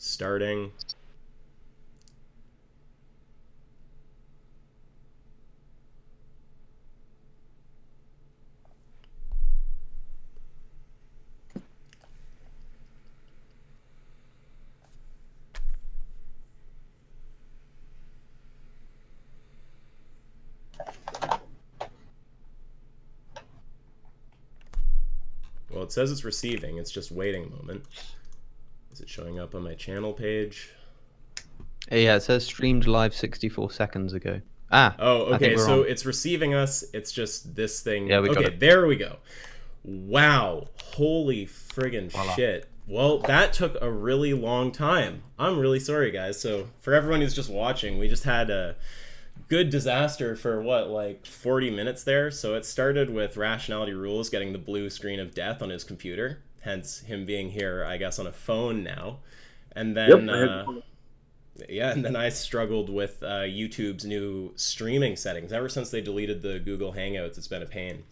starting. Well, it says it's receiving. It's just waiting a moment. Is it showing up on my channel page? Yeah, it says streamed live 64 seconds ago. Ah. Oh, I think okay. we're So on. it's receiving us. It's just this thing. Yeah, we got Okay, it. there we go. Wow. Holy friggin' Voila. shit. Well, that took a really long time. I'm really sorry, guys. So for everyone who's just watching, we just had a good disaster for what, like 40 minutes there. So it started with Rationality Rules getting the blue screen of death on his computer, hence him being here, I guess, on a phone now. And then yeah, and then I struggled with YouTube's new streaming settings. Ever since they deleted the Google Hangouts, it's been a pain.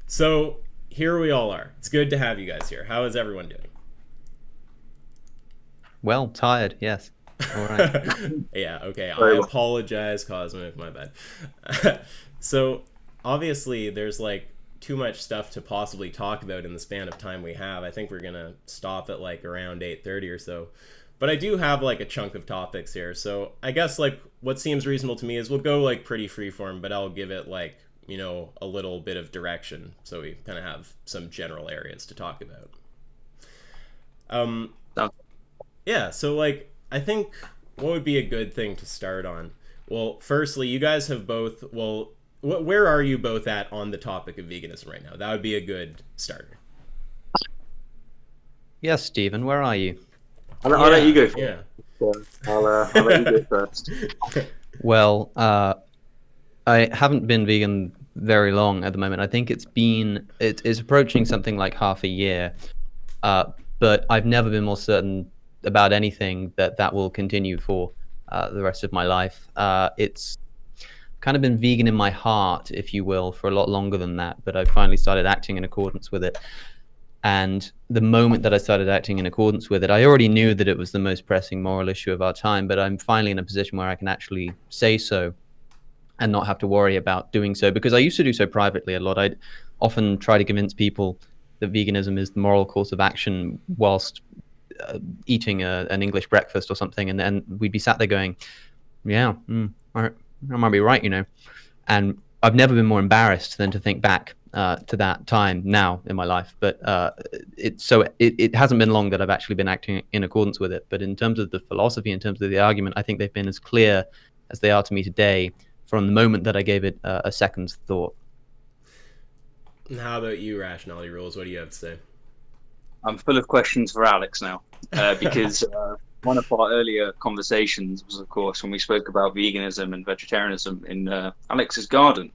So here we all are. It's good to have you guys here. How is everyone doing? Well, tired, yes. All right. Yeah, okay. I apologize, Cosmic, my bad. So obviously there's like too much stuff to possibly talk about in the span of time we have. I think we're gonna stop at like around 8:30 or so. But I do have like a chunk of topics here. So I guess like what seems reasonable to me is we'll go like pretty freeform, but I'll give it like, you know, a little bit of direction so we kind of have some general areas to talk about. Yeah, so like I think what would be a good thing to start on? Well, firstly, you guys have both, well, where are you both at on the topic of veganism right now? That would be a good starter. Yes, Stephen, where are you? I'll let you go first. Yeah. I'll let you go first. Well, I haven't been vegan very long at the moment. I think it's approaching something like half a year. But I've never been more certain about anything that will continue for the rest of my life. It's kind of been vegan in my heart, if you will, for a lot longer than that. But I finally started acting in accordance with it. And the moment that I started acting in accordance with it, I already knew that it was the most pressing moral issue of our time, but I'm finally in a position where I can actually say so and not have to worry about doing so, because I used to do so privately a lot. I'd often try to convince people that veganism is the moral course of action whilst eating an English breakfast or something, and then we'd be sat there going, yeah, I might be right, you know. And I've never been more embarrassed than to think back to that time now in my life. But it hasn't been long that I've actually been acting in accordance with it. But in terms of the philosophy, in terms of the argument, I think they've been as clear as they are to me today from the moment that I gave it a second's thought. How about you, Rationality Rules? What do you have to say? I'm full of questions for Alex now, because one of our earlier conversations was, of course, when we spoke about veganism and vegetarianism in Alex's garden.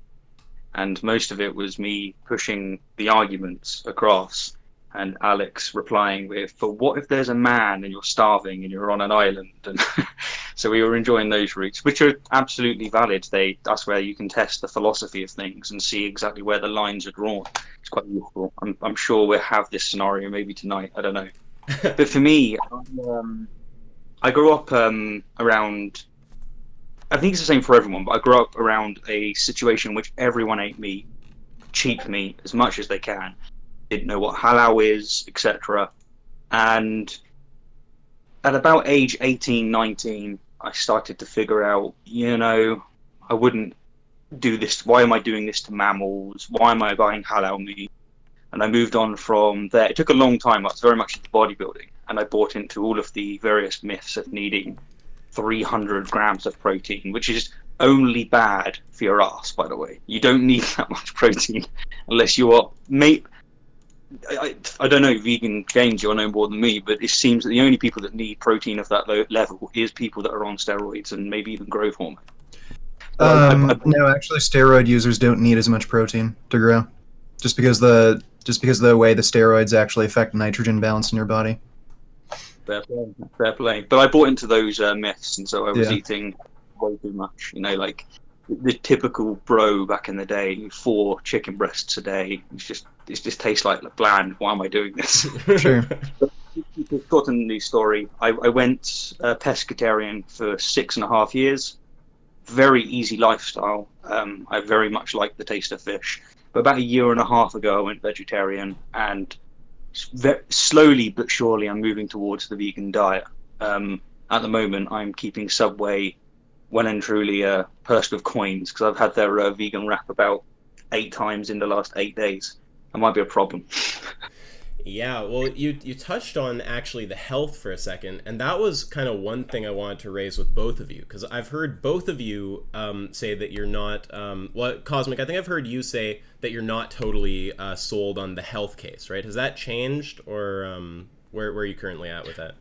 And most of it was me pushing the arguments across and Alex replying with, but what if there's a man and you're starving and you're on an island? And so we were enjoying those routes, which are absolutely valid. That's where you can test the philosophy of things and see exactly where the lines are drawn. It's quite useful. I'm sure we'll have this scenario maybe tonight. I don't know. But for me, I grew up around, I think it's the same for everyone, but I grew up around a situation in which everyone ate meat, cheap meat, as much as they can. Didn't know what halal is, etc. And at about age 18, 19, I started to figure out, I wouldn't do this. Why am I doing this to mammals? Why am I buying halal meat? And I moved on from there. It took a long time. I was very much into bodybuilding, and I bought into all of the various myths of needing 300 grams of protein, which is only bad for your ass, by the way. You don't need that much protein unless you are, I don't know, vegan James, you'll know more than me, but it seems that the only people that need protein of that level is people that are on steroids and maybe even growth hormone. No, actually, steroid users don't need as much protein to grow, just because of the way the steroids actually affect nitrogen balance in your body. Fair play. But I bought into those myths, and so I was eating way too much. Like the typical bro back in the day, 4 chicken breasts a day. It just tastes like bland. Why am I doing this? Sure. keep it short and news story. I went pescatarian for 6.5 years. Very easy lifestyle. I very much like the taste of fish. But about 1.5 years ago, I went vegetarian, and slowly but surely, I'm moving towards the vegan diet. At the moment, I'm keeping Subway well and truly a purse of coins because I've had their vegan wrap about 8 times in the last 8 days. That might be a problem. Yeah, well, you touched on actually the health for a second, and that was kind of one thing I wanted to raise with both of you, because I've heard both of you say that you're not, Cosmic, I think I've heard you say that you're not totally sold on the health case, right? Has that changed, or where are you currently at with that?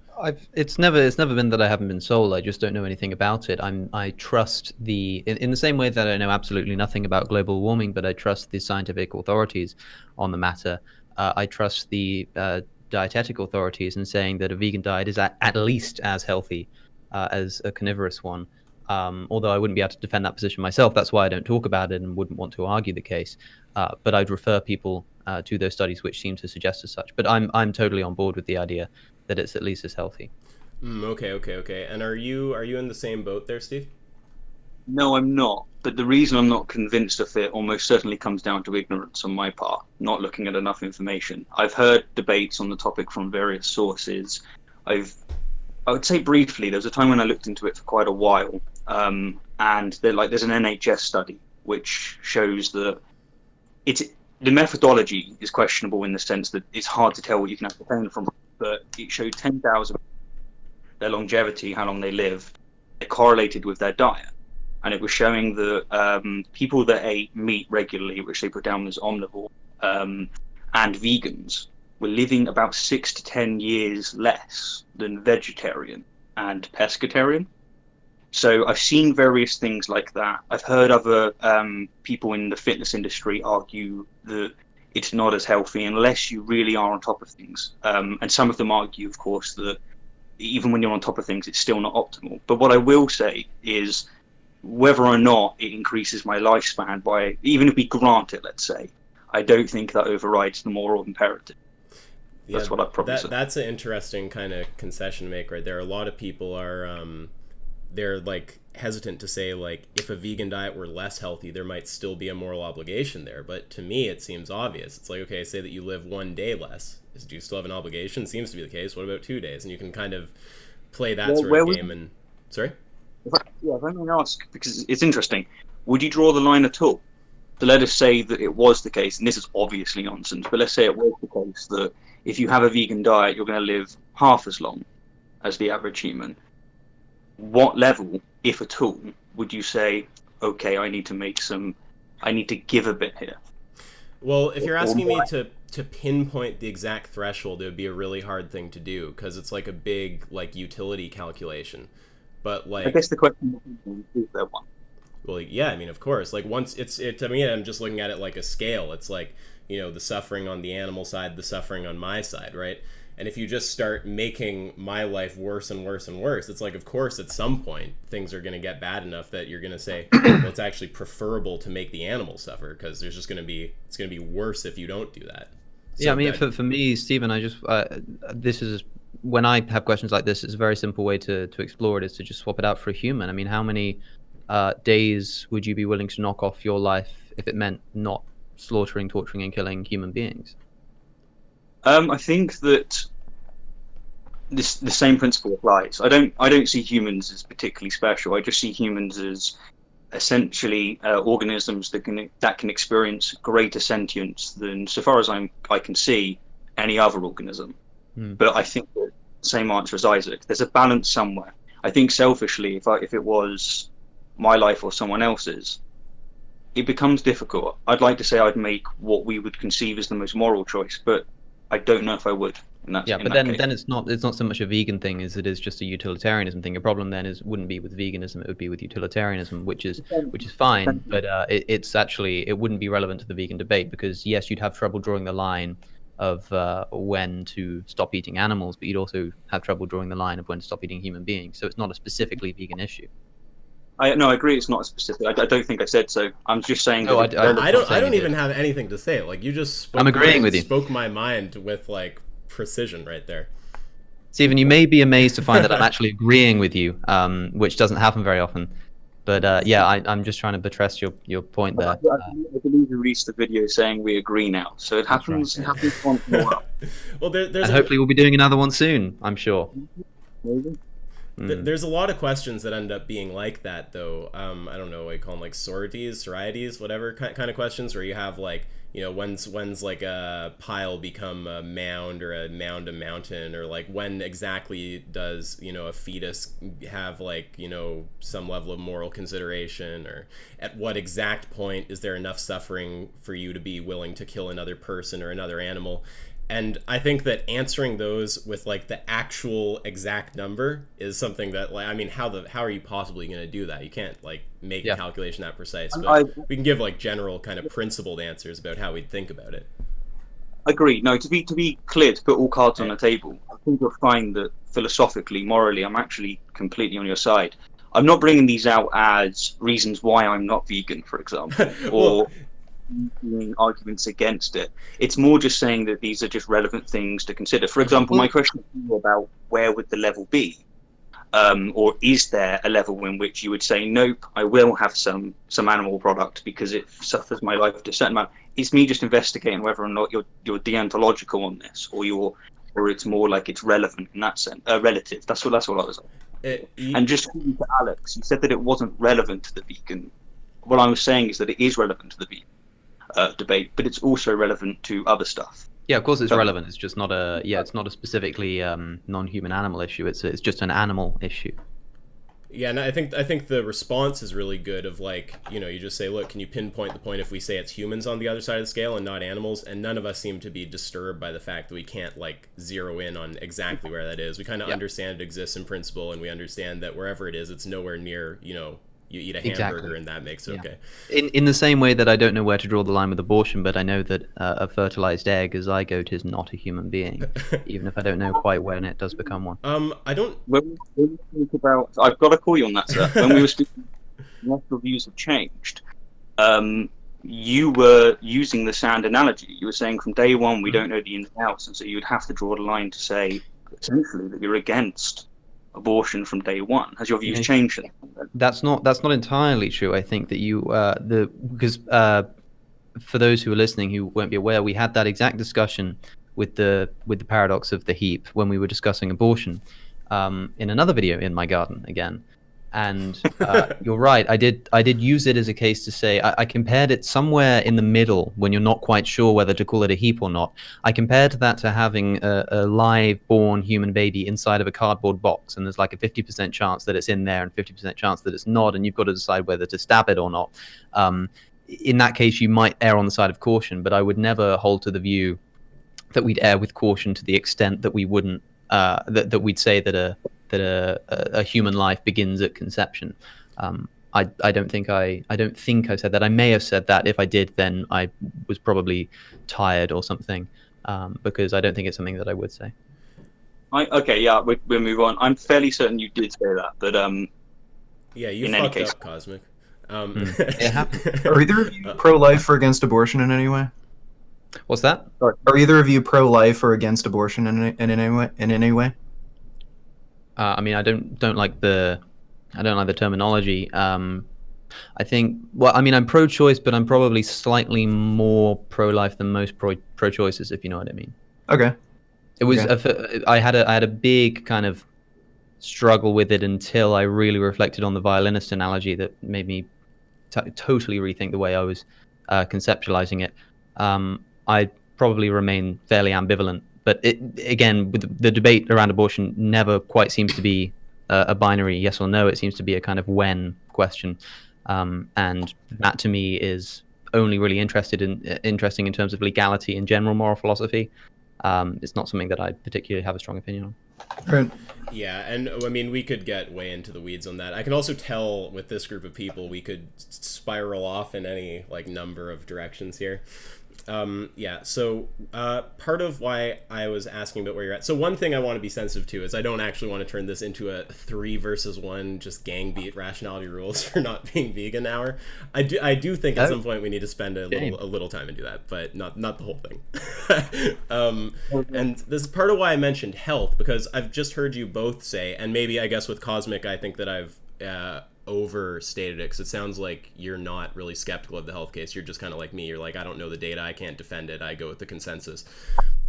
It's never been that I haven't been sold. I just don't know anything about it. I trust in the same way that I know absolutely nothing about global warming, but I trust the scientific authorities on the matter. I trust the dietetic authorities in saying that a vegan diet is at least as healthy as a carnivorous one. Although I wouldn't be able to defend that position myself, that's why I don't talk about it and wouldn't want to argue the case. But I'd refer people to those studies which seem to suggest as such. But I'm totally on board with the idea that it's at least as healthy. Okay. And are you in the same boat there, Steve? No, I'm not. But the reason I'm not convinced of it almost certainly comes down to ignorance on my part, not looking at enough information. I've heard debates on the topic from various sources. I would say briefly, there was a time when I looked into it for quite a while, and there's an NHS study which shows that the methodology is questionable in the sense that it's hard to tell what you can ascertain from, but it showed 10,000 their longevity, how long they lived, it correlated with their diet. And it was showing that people that ate meat regularly, which they put down as omnivore, and vegans were living about 6 to 10 years less than vegetarian and pescatarian. So I've seen various things like that. I've heard other people in the fitness industry argue that it's not as healthy unless you really are on top of things. And some of them argue, of course, that even when you're on top of things, it's still not optimal. But what I will say is, whether or not it increases my lifespan by, even if we grant it, let's say, I don't think that overrides the moral imperative. Yeah, that's what I'd probably say. That's an interesting kind of concession to make right there. A lot of people are, they're like hesitant to say, like, if a vegan diet were less healthy, there might still be a moral obligation there. But to me, it seems obvious. It's like, okay, say that you live 1 day less. Do you still have an obligation? Seems to be the case. What about 2 days? And you can kind of play that sort of game. And sorry? If I may ask, because it's interesting, would you draw the line at all? So let us say that it was the case, and this is obviously nonsense, but let's say it was the case that if you have a vegan diet, you're going to live half as long as the average human. What level, if at all, would you say, okay, I need to give a bit here? Well, if you're asking me to pinpoint the exact threshold, it would be a really hard thing to do, because it's like a big like utility calculation. But like, I guess the question is there one? Well, yeah, I mean, of course. Like once to me, I'm just looking at it like a scale. It's like, you know, the suffering on the animal side, the suffering on my side, right? And if you just start making my life worse and worse and worse, it's like, of course, at some point, things are going to get bad enough that you're going to say, well, it's actually preferable to make the animal suffer, because it's going to be worse if you don't do that. So yeah, I mean, for me, Stephen, I just this is, when I have questions like this, it's a very simple way to explore it, is to just swap it out for a human. I mean, how many days would you be willing to knock off your life if it meant not slaughtering, torturing, and killing human beings? I think that the same principle applies. I don't see humans as particularly special. I just see humans as essentially organisms that can experience greater sentience than, so far as I can see, any other organism. But I think the same answer as Isaac. There's a balance somewhere. I think selfishly, if it was my life or someone else's, it becomes difficult. I'd like to say I'd make what we would conceive as the most moral choice, but I don't know if I would. But then it's not so much a vegan thing as it is just a utilitarianism thing. A problem then wouldn't be with veganism; it would be with utilitarianism, which is fine. But it wouldn't be relevant to the vegan debate, because yes, you'd have trouble drawing the line of when to stop eating animals, but you'd also have trouble drawing the line of when to stop eating human beings. So it's not a specifically vegan issue. I agree. It's not specific. I don't think I said so. I'm just saying. No, I don't even have anything to say. Like, you just spoke, I'm agreeing with you. Spoke my mind with like precision right there. Stephen, you may be amazed to find that I'm actually agreeing with you, which doesn't happen very often. But yeah, I'm just trying to buttress your point there. I believe you released the video saying we agree now, so it happens. right. It happens once in a while. Well, there's And hopefully we'll be doing another one soon, I'm sure. Maybe. There's a lot of questions that end up being like that, though. I don't know what you call them, like sororities, whatever kind of questions, where you have like, you know, when's like a pile become a mound, or a mound a mountain, or like when exactly does, you know, a fetus have like, you know, some level of moral consideration, or at what exact point is there enough suffering for you to be willing to kill another person or another animal. And I think that answering those with like the actual exact number is something that, like, I mean, how are you possibly going to do that? You can't like make a calculation that precise, but we can give like general kind of principled answers about how we'd think about it. Agreed. No, to be clear, to put all cards on the table, I think you'll find that philosophically, morally, I'm actually completely on your side. I'm not bringing these out as reasons why I'm not vegan, for example, or arguments against it. It's more just saying that these are just relevant things to consider. For example, my question to you about where would the level be, or is there a level in which you would say, nope, I will have some animal product because it suffers my life to a certain amount. It's me just investigating whether or not you're deontological on this, or it's more like it's relevant in that sense, relative. That's what I was saying. And just to Alex, you said that it wasn't relevant to the vegan. What I was saying is that it is relevant to the vegan debate, but it's also relevant to other stuff. Yeah, of course it's relevant. It's just not it's not a specifically non-human animal issue. It's just an animal issue. Yeah, and I think the response is really good of like, you know, you just say, look, can you pinpoint the point if we say it's humans on the other side of the scale and not animals? And none of us seem to be disturbed by the fact that we can't like zero in on exactly where that is. We kind of understand it exists in principle, and we understand that wherever it is, it's nowhere near, you know, you eat a hamburger and that makes it okay. In the same way that I don't know where to draw the line with abortion, but I know that a fertilized egg, a zygote, is not a human being, even if I don't know quite when it does become one. I don't. When we speak about, I've got to call you on that, sir. When we were speaking, your views have changed. You were using the sand analogy. You were saying from day one we don't know the ins and outs, and so you would have to draw the line to say essentially that you're against abortion from day one. Has your views changed? That's not entirely true. I think that because for those who are listening who won't be aware, we had that exact discussion with the paradox of the heap when we were discussing abortion in another video in my garden again. And you're right. I did use it as a case to say I compared it somewhere in the middle when you're not quite sure whether to call it a heap or not. I compared that to having a live born human baby inside of a cardboard box, and there's like a 50% chance that it's in there and 50% chance that it's not, and you've got to decide whether to stab it or not. In that case, you might err on the side of caution, but I would never hold to the view that we'd err with caution to the extent that we wouldn't that we'd say that a human life begins at conception. I don't think I said that. I may have said that. If I did, then I was probably tired or something, because I don't think it's something that I would say. We'll move on. I'm fairly certain you did say that, but yeah, you fucked up, Cosmic. It happened. Are either of you pro-life or against abortion in any way? What's that? Are either of you pro-life or against abortion in any way? I mean, I don't like the terminology. I think, well, I mean, I'm pro-choice, but I'm probably slightly more pro-life than most pro-choices, if you know what I mean. Okay. It was I had a big kind of struggle with it until I really reflected on the violinist analogy that made me totally rethink the way I was conceptualizing it. I probably remain fairly ambivalent, but again, with the debate around abortion never quite seems to be a binary yes or no. It seems to be a kind of when question, and that to me is only really interesting in terms of legality and general moral philosophy. It's not something that I particularly have a strong opinion on. Right. Yeah, and I mean, we could get way into the weeds on that. I can also tell with this group of people, we could spiral off in any like number of directions here. Yeah, so part of why I was asking about where you're at. So one thing I want to be sensitive to is I don't actually want to turn this into a 3 versus 1 just gang beat rationality rules for not being vegan hour. I do think at some point we need to spend a little time and do that, but not the whole thing. And this is part of why I mentioned health, because I've just heard you both say, and maybe I guess with Cosmic I think that I've overstated it, because it sounds like you're not really skeptical of the health case. You're just kind of like me. You're like, I don't know the data, I can't defend it, I go with the consensus.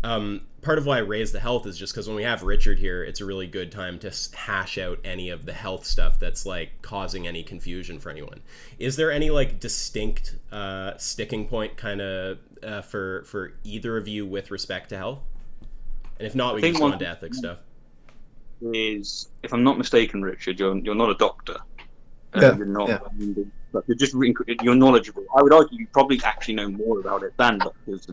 Part of why I raise the health is just because when we have Richard here, it's a really good time to hash out any of the health stuff that's like causing any confusion for anyone. Is there any like distinct sticking point kind of for either of you with respect to health? And if not, we can just go on to ethics stuff. Is, if I'm not mistaken, Richard, you're not a doctor. Yeah, you're not. yeah. But you're knowledgeable. I would argue you probably actually know more about it than doctors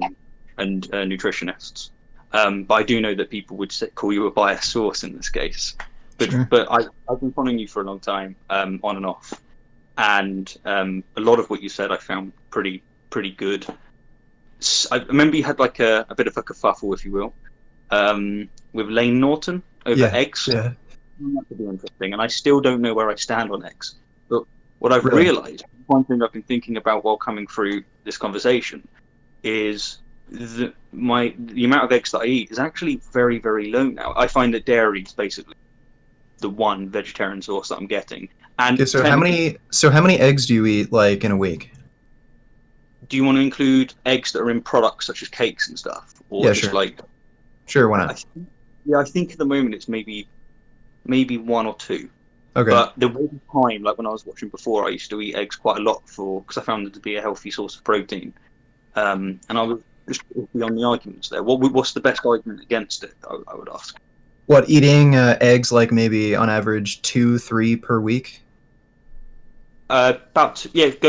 and nutritionists. But I do know that people would call you a biased source in this case. But Sure. but I've been following you for a long time, on and off, and a lot of what you said I found pretty good. I remember you had like a bit of a kerfuffle, if you will, with Lane Norton over eggs. Yeah. That could be interesting, and I still don't know where I stand on eggs. But what I've Really? realised, one thing I've been thinking about while coming through this conversation, is the amount of eggs that I eat is actually very, very low now. I find that dairy is basically the one vegetarian source that I'm getting. And Okay, so how many eggs do you eat like in a week? do you want to include eggs that are in products such as cakes and stuff, or Yeah, just sure. like? Sure, why not? I think at the moment it's maybe 1 or 2. Okay. But there was a time, like when I was watching before, I used to eat eggs quite a lot because I found them to be a healthy source of protein. And I was just on the arguments there. What's the best argument against it? I would ask. What, eating eggs like maybe on average 2-3 per week? Go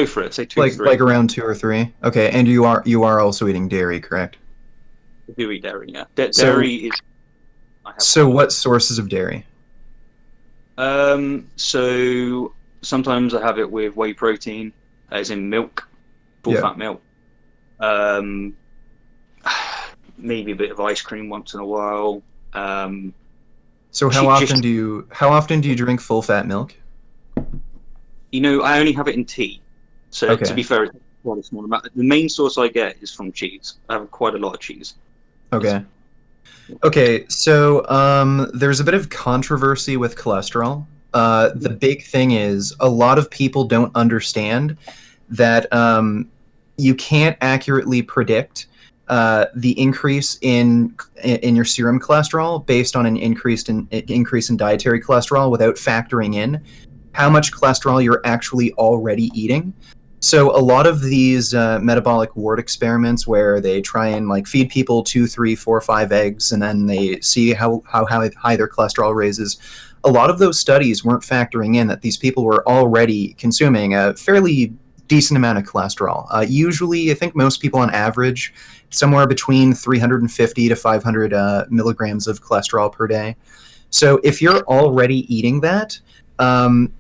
for it. Say 2 Like 3. like around 2 or 3. Okay, and you are also eating dairy, correct? I do eat dairy. Yeah, So- dairy is. So what sources of dairy? So sometimes I have it with whey protein, as in milk, full fat milk. Maybe a bit of ice cream once in a while. So how often do you drink full fat milk? I only have it in tea. So Okay. to be fair, it's quite a small amount. The main source I get is from cheese. I have quite a lot of cheese. Okay. Okay, so there's a bit of controversy with cholesterol. The big thing is a lot of people don't understand that you can't accurately predict the increase in your serum cholesterol based on an increase in dietary cholesterol without factoring in how much cholesterol you're actually already eating. So a lot of these metabolic ward experiments where they try and like feed people 2, 3, 4, 5 eggs and then they see how high their cholesterol raises, a lot of those studies weren't factoring in that these people were already consuming a fairly decent amount of cholesterol. Usually, I think most people on average, somewhere between 350 to 500 milligrams of cholesterol per day. So if you're already eating that,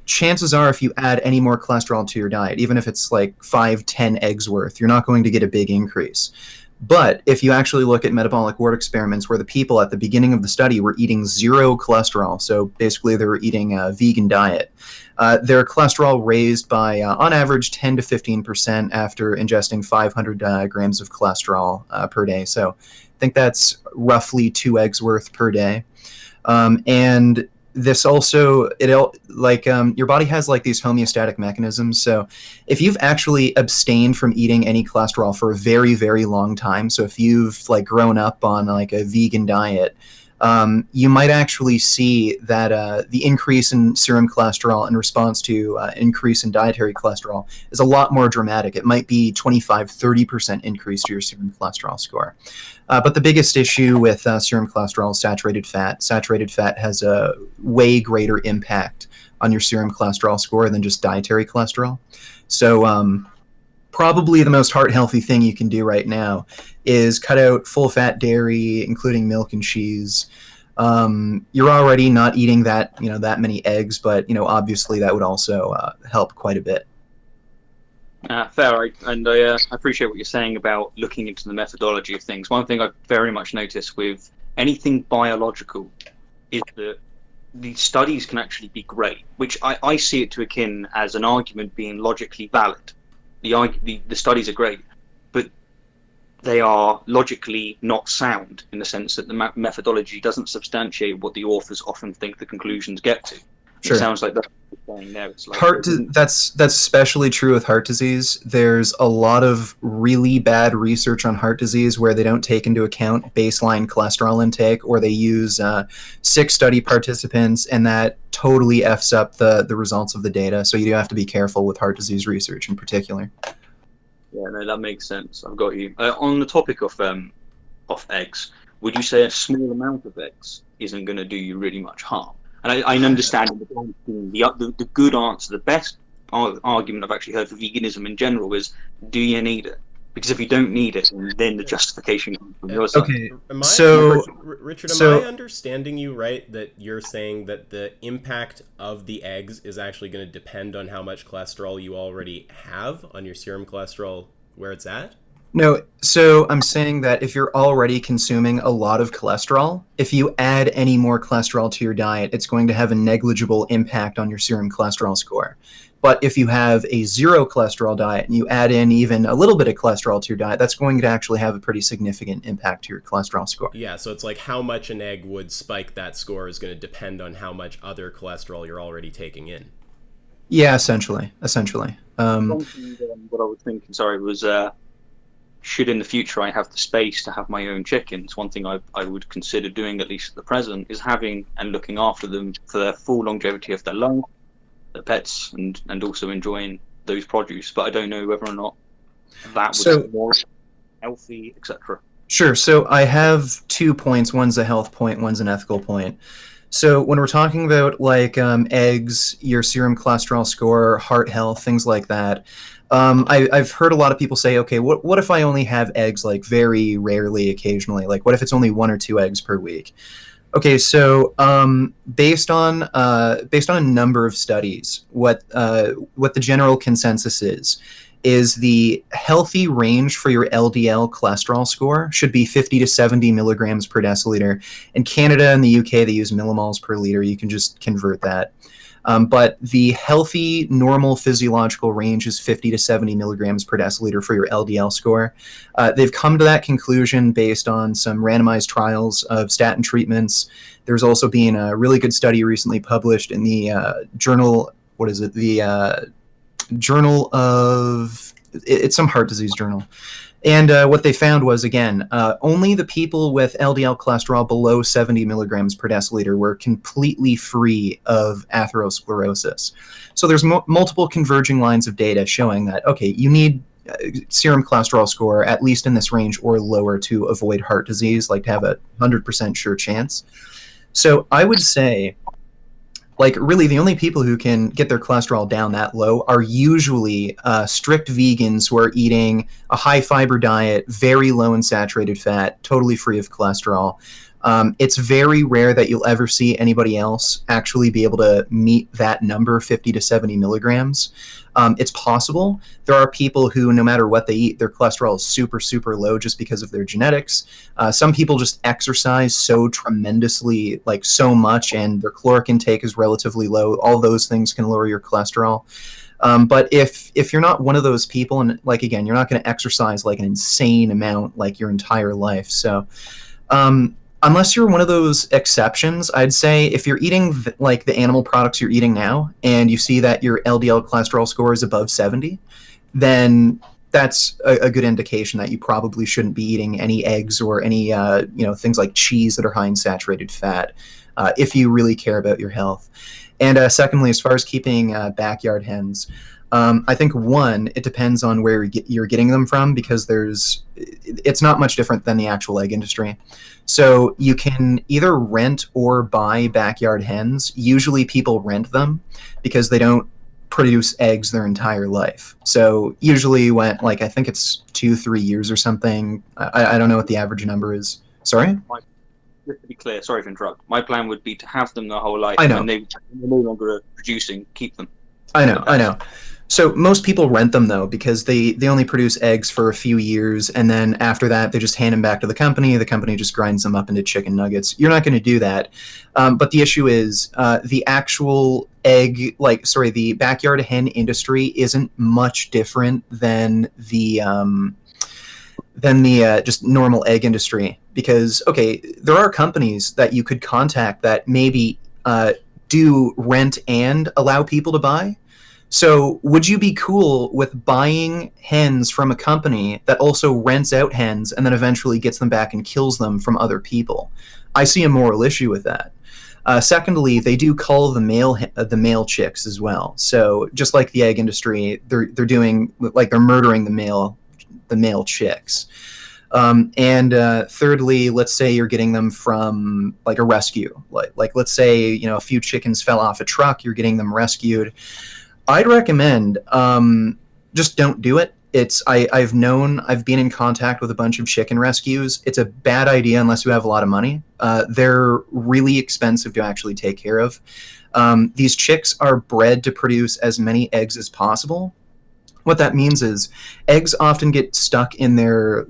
chances are if you add any more cholesterol to your diet, even if it's like 5-10 eggs worth, you're not going to get a big increase. But if you actually look at metabolic ward experiments where the people at the beginning of the study were eating 0 cholesterol, so basically they were eating a vegan diet, their cholesterol raised by, on average, 10 to 15% after ingesting 500 grams of cholesterol per day. So I think that's roughly 2 eggs worth per day. And this also, your body has like these homeostatic mechanisms. So if you've actually abstained from eating any cholesterol for a very, very long time, so if you've like grown up on like a vegan diet, you might actually see that the increase in serum cholesterol in response to increase in dietary cholesterol is a lot more dramatic. It might be 25-30% increase to your serum cholesterol score. But the biggest issue with serum cholesterol is saturated fat. Saturated fat has a way greater impact on your serum cholesterol score than just dietary cholesterol. So probably the most heart-healthy thing you can do right now is cut out full-fat dairy, including milk and cheese. You're already not eating that many eggs, but obviously that would also help quite a bit. Fair, I appreciate what you're saying about looking into the methodology of things. One thing I've very much noticed with anything biological is that the studies can actually be great, which I see it to akin as an argument being logically valid. The studies are great, but they are logically not sound in the sense that the methodology doesn't substantiate what the authors often think the conclusions get to. Sure. It sounds like that's what you're saying there. It's like that's especially true with heart disease. There's a lot of really bad research on heart disease where they don't take into account baseline cholesterol intake, or they use sick study participants, and that totally f's up the results of the data. So you do have to be careful with heart disease research in particular. Yeah, no, that makes sense. I've got you. On the topic of eggs, would you say a small amount of eggs isn't going to do you really much harm? And I understand the good answer, the best argument I've actually heard for veganism in general is, do you need it? Because if you don't need it, then the justification comes from your side. Okay, Richard, am I understanding you right that you're saying that the impact of the eggs is actually going to depend on how much cholesterol you already have on your serum cholesterol where it's at? No, so I'm saying that if you're already consuming a lot of cholesterol, if you add any more cholesterol to your diet, it's going to have a negligible impact on your serum cholesterol score. But if you have a zero cholesterol diet and you add in even a little bit of cholesterol to your diet, that's going to actually have a pretty significant impact to your cholesterol score. Yeah, so it's like how much an egg would spike that score is going to depend on how much other cholesterol you're already taking in. Yeah, essentially. What I was thinking, was should in the future I have the space to have my own chickens, one thing I would consider doing, at least at the present, is having and looking after them for their full longevity of their life, their pets, and also enjoying those produce. But I don't know whether or not that would be more healthy, etc. Sure. So I have 2 points. One's a health point, one's an ethical point. So when we're talking about like eggs, your serum cholesterol score, heart health, things like that, I've heard a lot of people say, okay, what if I only have eggs like very rarely, occasionally? Like, what if it's only 1 or 2 eggs per week? Okay, so based on a number of studies, what the general consensus is the healthy range for your LDL cholesterol score should be 50 to 70 milligrams per deciliter. In Canada and the UK, they use millimoles per liter. You can just convert that. But the healthy, normal physiological range is 50 to 70 milligrams per deciliter for your LDL score. They've come to that conclusion based on some randomized trials of statin treatments. There's also been a really good study recently published in the journal, Journal of, it's some heart disease journal. And what they found was, again, only the people with LDL cholesterol below 70 milligrams per deciliter were completely free of atherosclerosis. So there's multiple converging lines of data showing that, okay, you need serum cholesterol score at least in this range or lower to avoid heart disease, like to have a 100% sure chance. So I would say, like, really the only people who can get their cholesterol down that low are usually strict vegans who are eating a high fiber diet, very low in saturated fat, totally free of cholesterol. It's very rare that you'll ever see anybody else actually be able to meet that number, 50 to 70 milligrams. It's possible. There are people who, no matter what they eat, their cholesterol is super, super low just because of their genetics. Some people just exercise so tremendously, like so much, and their caloric intake is relatively low. All those things can lower your cholesterol. But if you're not one of those people, and like, again, you're not going to exercise like an insane amount like your entire life. So unless you're one of those exceptions, I'd say if you're eating like the animal products you're eating now and you see that your LDL cholesterol score is above 70, then that's a good indication that you probably shouldn't be eating any eggs or any things like cheese that are high in saturated fat if you really care about your health. And secondly, as far as keeping backyard hens, I think, one, it depends on where you're getting them from, because it's not much different than the actual egg industry. So you can either rent or buy backyard hens. Usually people rent them because they don't produce eggs their entire life. So usually when, like, I think it's 2-3 years or something. I don't know what the average number is. Sorry? Just to be clear, sorry to interrupt. My plan would be to have them their whole life. I know. When they're no longer producing, keep them. I know. So most people rent them though because they only produce eggs for a few years, and then after that they just hand them back to the company. The company just grinds them up into chicken nuggets. You're not going to do that, but the issue is the actual the backyard hen industry isn't much different than the just normal egg industry, because okay, there are companies that you could contact that maybe do rent and allow people to buy. So would you be cool with buying hens from a company that also rents out hens and then eventually gets them back and kills them from other people? I see a moral issue with that. Secondly, they do cull the male chicks as well. So just like the egg industry, they're doing like they're murdering the male chicks. And thirdly, let's say you're getting them from like a rescue. Like let's say a few chickens fell off a truck. You're getting them rescued. I'd recommend just don't do it. I've been in contact with a bunch of chicken rescues. It's a bad idea unless you have a lot of money. They're really expensive to actually take care of. These chicks are bred to produce as many eggs as possible. What that means is eggs often get stuck in their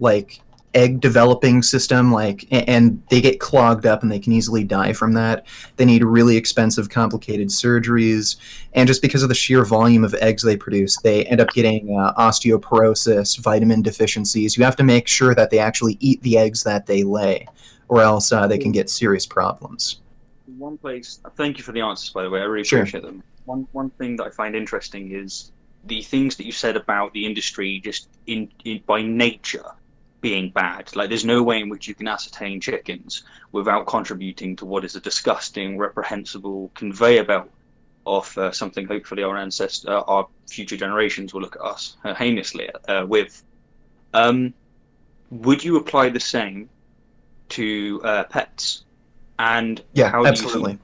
egg developing system, and they get clogged up and they can easily die from that. They need really expensive, complicated surgeries, and just because of the sheer volume of eggs they produce, they end up getting osteoporosis, vitamin deficiencies. You have to make sure that they actually eat the eggs that they lay, or else they can get serious problems. One place. Thank you for the answers, by the way. I really appreciate them. One thing that I find interesting is the things that you said about the industry just in by nature being bad. Like, there's no way in which you can ascertain chickens without contributing to what is a disgusting, reprehensible conveyor belt of something hopefully our future generations will look at us heinously with. Would you apply the same to pets? And yeah, how absolutely.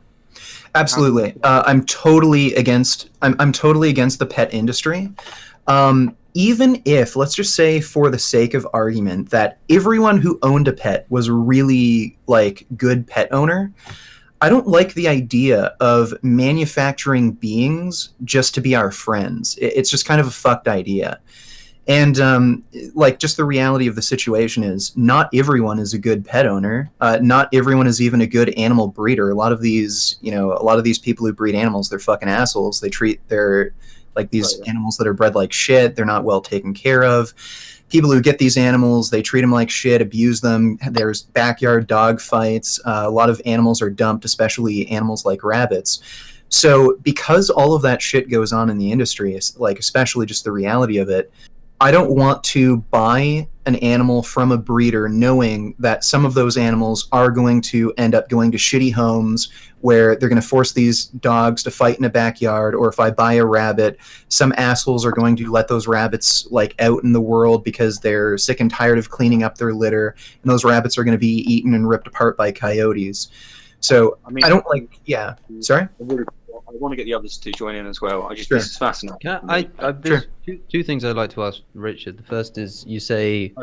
Absolutely. I'm totally against the pet industry. Even if, let's just say for the sake of argument, that everyone who owned a pet was a really good pet owner, I don't like the idea of manufacturing beings just to be our friends. It's just kind of a fucked idea. And just the reality of the situation is not everyone is a good pet owner. Not everyone is even a good animal breeder. A lot of these people who breed animals, they're fucking assholes. They treat their these animals that are bred like shit. They're not well taken care of. People who get these animals, they treat them like shit, abuse them. There's backyard dog fights. A lot of animals are dumped, especially animals like rabbits. So because all of that shit goes on in the industry, especially just the reality of it, I don't want to buy an animal from a breeder knowing that some of those animals are going to end up going to shitty homes where they're going to force these dogs to fight in a backyard. Or if I buy a rabbit, some assholes are going to let those rabbits out in the world because they're sick and tired of cleaning up their litter, and those rabbits are going to be eaten and ripped apart by coyotes. So I don't sorry? I want to get the others to join in as well. This is fascinating. There's two things I'd like to ask Richard. The first is, you say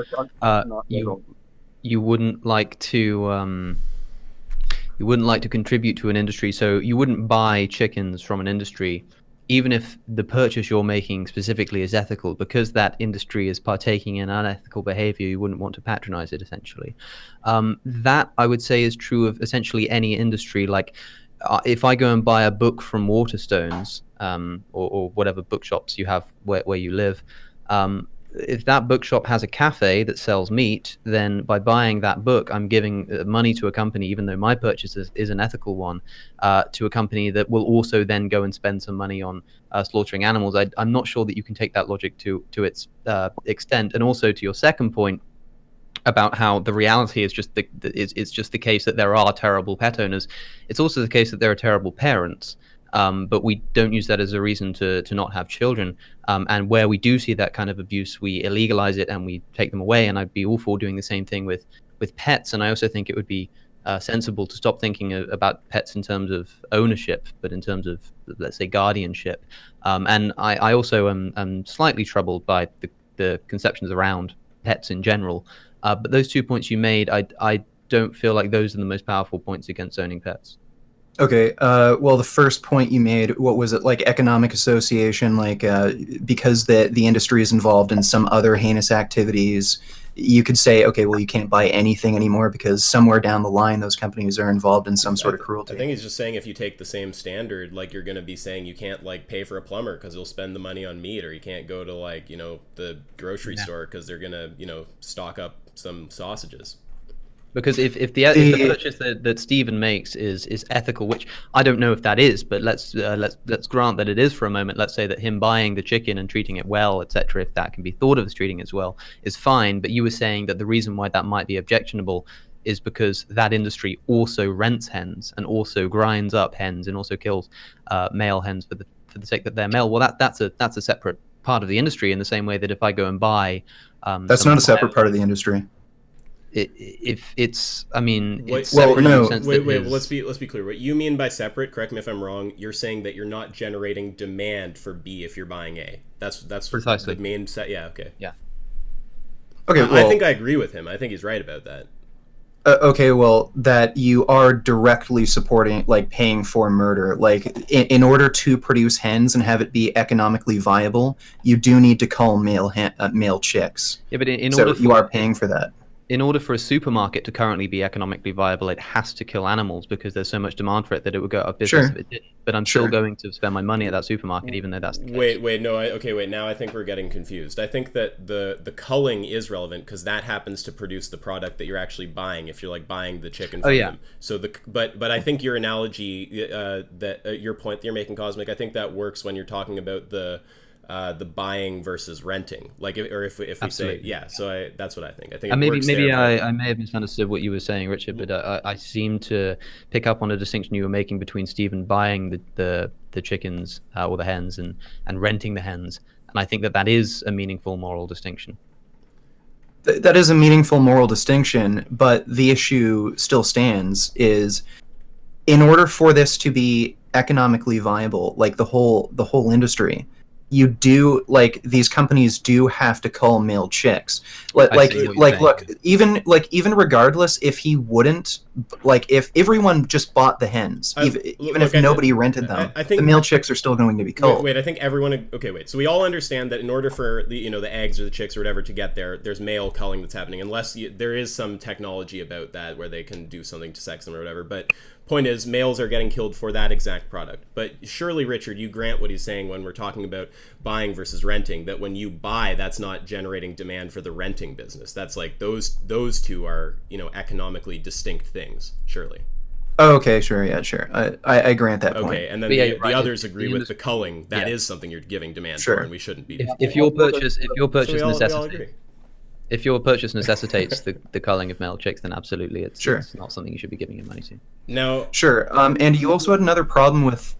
you wouldn't like to contribute to an industry, so you wouldn't buy chickens from an industry, even if the purchase you're making specifically is ethical, because that industry is partaking in unethical behavior. You wouldn't want to patronize it, essentially. That, I would say, is true of essentially any industry. If I go and buy a book from Waterstones, or whatever bookshops you have where you live, if that bookshop has a cafe that sells meat, then by buying that book, I'm giving money to a company, even though my purchase is an ethical one, to a company that will also then go and spend some money on slaughtering animals. I'm not sure that you can take that logic to its extent. And also, to your second point about how the reality is just the case that there are terrible pet owners, it's also the case that there are terrible parents. But we don't use that as a reason to not have children. And where we do see that kind of abuse, we illegalize it and we take them away. And I'd be all for doing the same thing with pets. And I also think it would be sensible to stop thinking about pets in terms of ownership, but in terms of, let's say, guardianship. And I also am slightly troubled by the conceptions around pets in general. But those 2 points you made, I don't feel like those are the most powerful points against owning pets. Okay. Well, the first point you made, what was it, like economic association, like because the industry is involved in some other heinous activities, you could say, okay, well, you can't buy anything anymore because somewhere down the line those companies are involved in some sort of cruelty. I think he's just saying if you take the same standard, like you're going to be saying you can't like pay for a plumber because he'll spend the money on meat, or you can't go to like the grocery store because they're going to stock up some sausages. Because if the purchase that Stephen makes is ethical, which I don't know if that is, but let's grant that it is for a moment. Let's say that him buying the chicken and treating it well, etc., if that can be thought of as treating it as well, is fine. But you were saying that the reason why that might be objectionable is because that industry also rents hens and also grinds up hens and also kills male hens for the sake that they're male. Well, that's a separate part of the industry, in the same way that if I go and buy that's not a separate part of the industry. If it's, I mean, it's Wait, separate in the sense wait, that wait. Let's be clear. What you mean by separate? Correct me if I'm wrong. You're saying that you're not generating demand for B if you're buying A. That's precisely the main set. Yeah. Okay. Yeah. Okay. I think I agree with him. I think he's right about that. Okay, well, that you are directly supporting, like, paying for murder. Like, in order to produce hens and have it be economically viable, you do need to cull male chicks. Yeah, but in So order you are paying for that. In order for a supermarket to currently be economically viable, it has to kill animals because there's so much demand for it that it would go out of business if it didn't. But I'm still going to spend my money at that supermarket, even though that's the case. Wait, no, wait. Now I think we're getting confused. I think that the culling is relevant because that happens to produce the product that you're actually buying. If you're like buying the chicken from them, so but I think your analogy, your point that you're making, Cosmic, I think that works when you're talking about the buying versus renting, like if we say so that's what I think. I think maybe I may have misunderstood what you were saying, Richard, but I seem to pick up on a distinction you were making between Stephen buying the chickens or the hens and renting the hens, and I think that is a meaningful moral distinction. That is a meaningful moral distinction, but the issue still stands: is in order for this to be economically viable, like the whole industry, you do, like, these companies do have to cull male chicks. Look, even regardless, if he wouldn't, like, if everyone just bought the hens, even if nobody rented them, I think the male chicks are still going to be culled. Wait, I think everyone. Okay, wait. So we all understand that in order for the eggs or the chicks or whatever to get there, there's male culling that's happening, unless there is some technology about that where they can do something to sex them or whatever. But point is, males are getting killed for that exact product. But surely, Richard, you grant what he's saying when we're talking about buying versus renting, that when you buy, that's not generating demand for the renting business. That's like those two are economically distinct things, surely. Oh, okay, sure, yeah, sure. I grant that point. Okay, and then the others agree with the culling. That is something you're giving demand for, and we shouldn't be. If your purchase necessitates. If your purchase necessitates the culling of male chicks, then absolutely, it's not something you should be giving your money to. No. Sure. And you also had another problem with,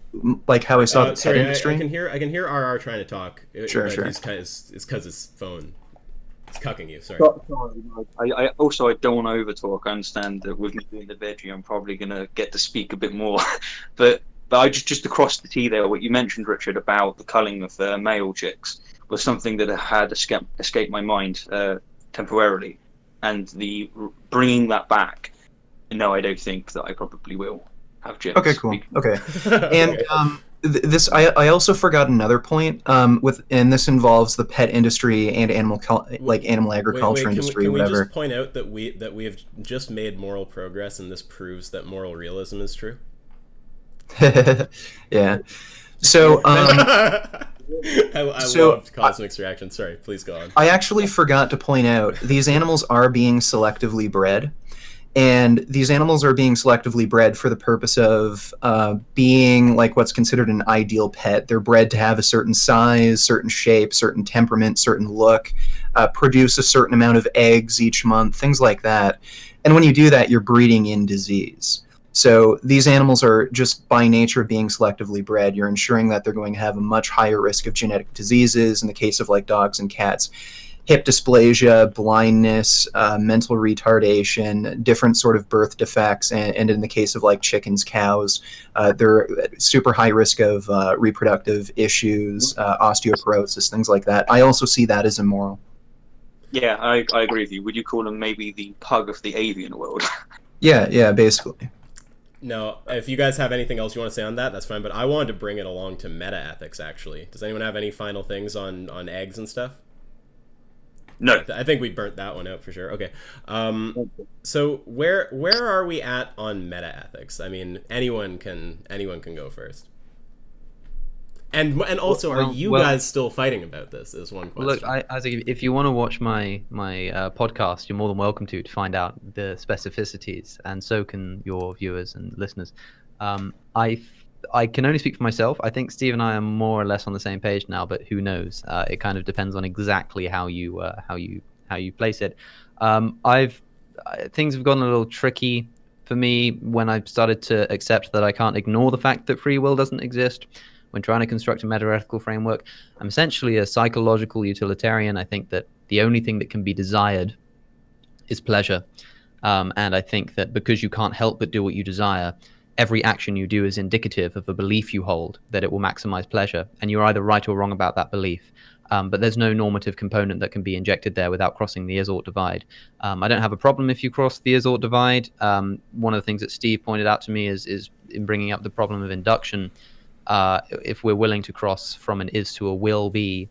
like, how I saw the pet industry. I can hear RR trying to talk. Sure. It's because his phone. It's cucking you. Sorry. I don't want to overtalk. I understand that with me being the veggie, I'm probably gonna get to speak a bit more, but I just across the T there, what you mentioned, Richard, about the culling of male chicks was something that had escaped my mind temporarily, and the bringing that back. No, I don't think that I probably will have chicks. Okay, cool. Okay, and this I also forgot another point. And this involves the pet industry and animal agriculture industry. Can we whatever. just point out that we have just made moral progress, and this proves that moral realism is true? Yeah. So I loved Cosmic's reaction. Sorry, please go on. I actually forgot to point out these animals are being selectively bred, and these animals are being selectively bred for the purpose of being like what's considered an ideal pet. They're bred to have a certain size, certain shape, certain temperament, certain look, produce a certain amount of eggs each month, things like that. And when you do that, you're breeding in disease. So these animals are just by nature being selectively bred. You're ensuring that they're going to have a much higher risk of genetic diseases. In the case of like dogs and cats, hip dysplasia, blindness, mental retardation, different sort of birth defects. And in the case of like chickens, cows, they're at super high risk of reproductive issues, osteoporosis, things like that. I also see that as immoral. Yeah, I agree with you. Would you call them maybe the pug of the avian world? Yeah, basically. No, if you guys have anything else you want to say on that, that's fine. But I wanted to bring it along to meta ethics. Actually, does anyone have any final things on eggs and stuff? No. I think we burnt that one out for sure. Okay. So where are we at on meta ethics? I mean, anyone can go first. And also, are you guys still fighting about this? Is one question. Look, Isaac, if you want to watch my podcast, you're more than welcome to find out the specificities, and so can your viewers and listeners. I can only speak for myself. I think Steve and I are more or less on the same page now, but who knows? It kind of depends on exactly how you place it. Things have gotten a little tricky for me when I've started to accept that I can't ignore the fact that free will doesn't exist. When trying to construct a meta-ethical framework, I'm essentially a psychological utilitarian. I think that the only thing that can be desired is pleasure. And I think that because you can't help but do what you desire, every action you do is indicative of a belief you hold that it will maximize pleasure. And you're either right or wrong about that belief. But there's no normative component that can be injected there without crossing the is-ought divide. I don't have a problem if you cross the is-ought divide. One of the things that Steve pointed out to me is in bringing up the problem of induction. If we're willing to cross from an is to a will be,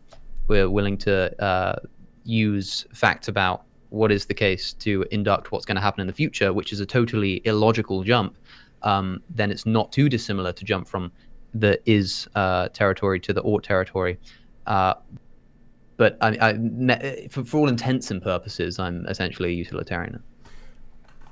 we're willing to use facts about what is the case to induct what's going to happen in the future, which is a totally illogical jump, then it's not too dissimilar to jump from the is territory to the ought territory. But for all intents and purposes, I'm essentially a utilitarian.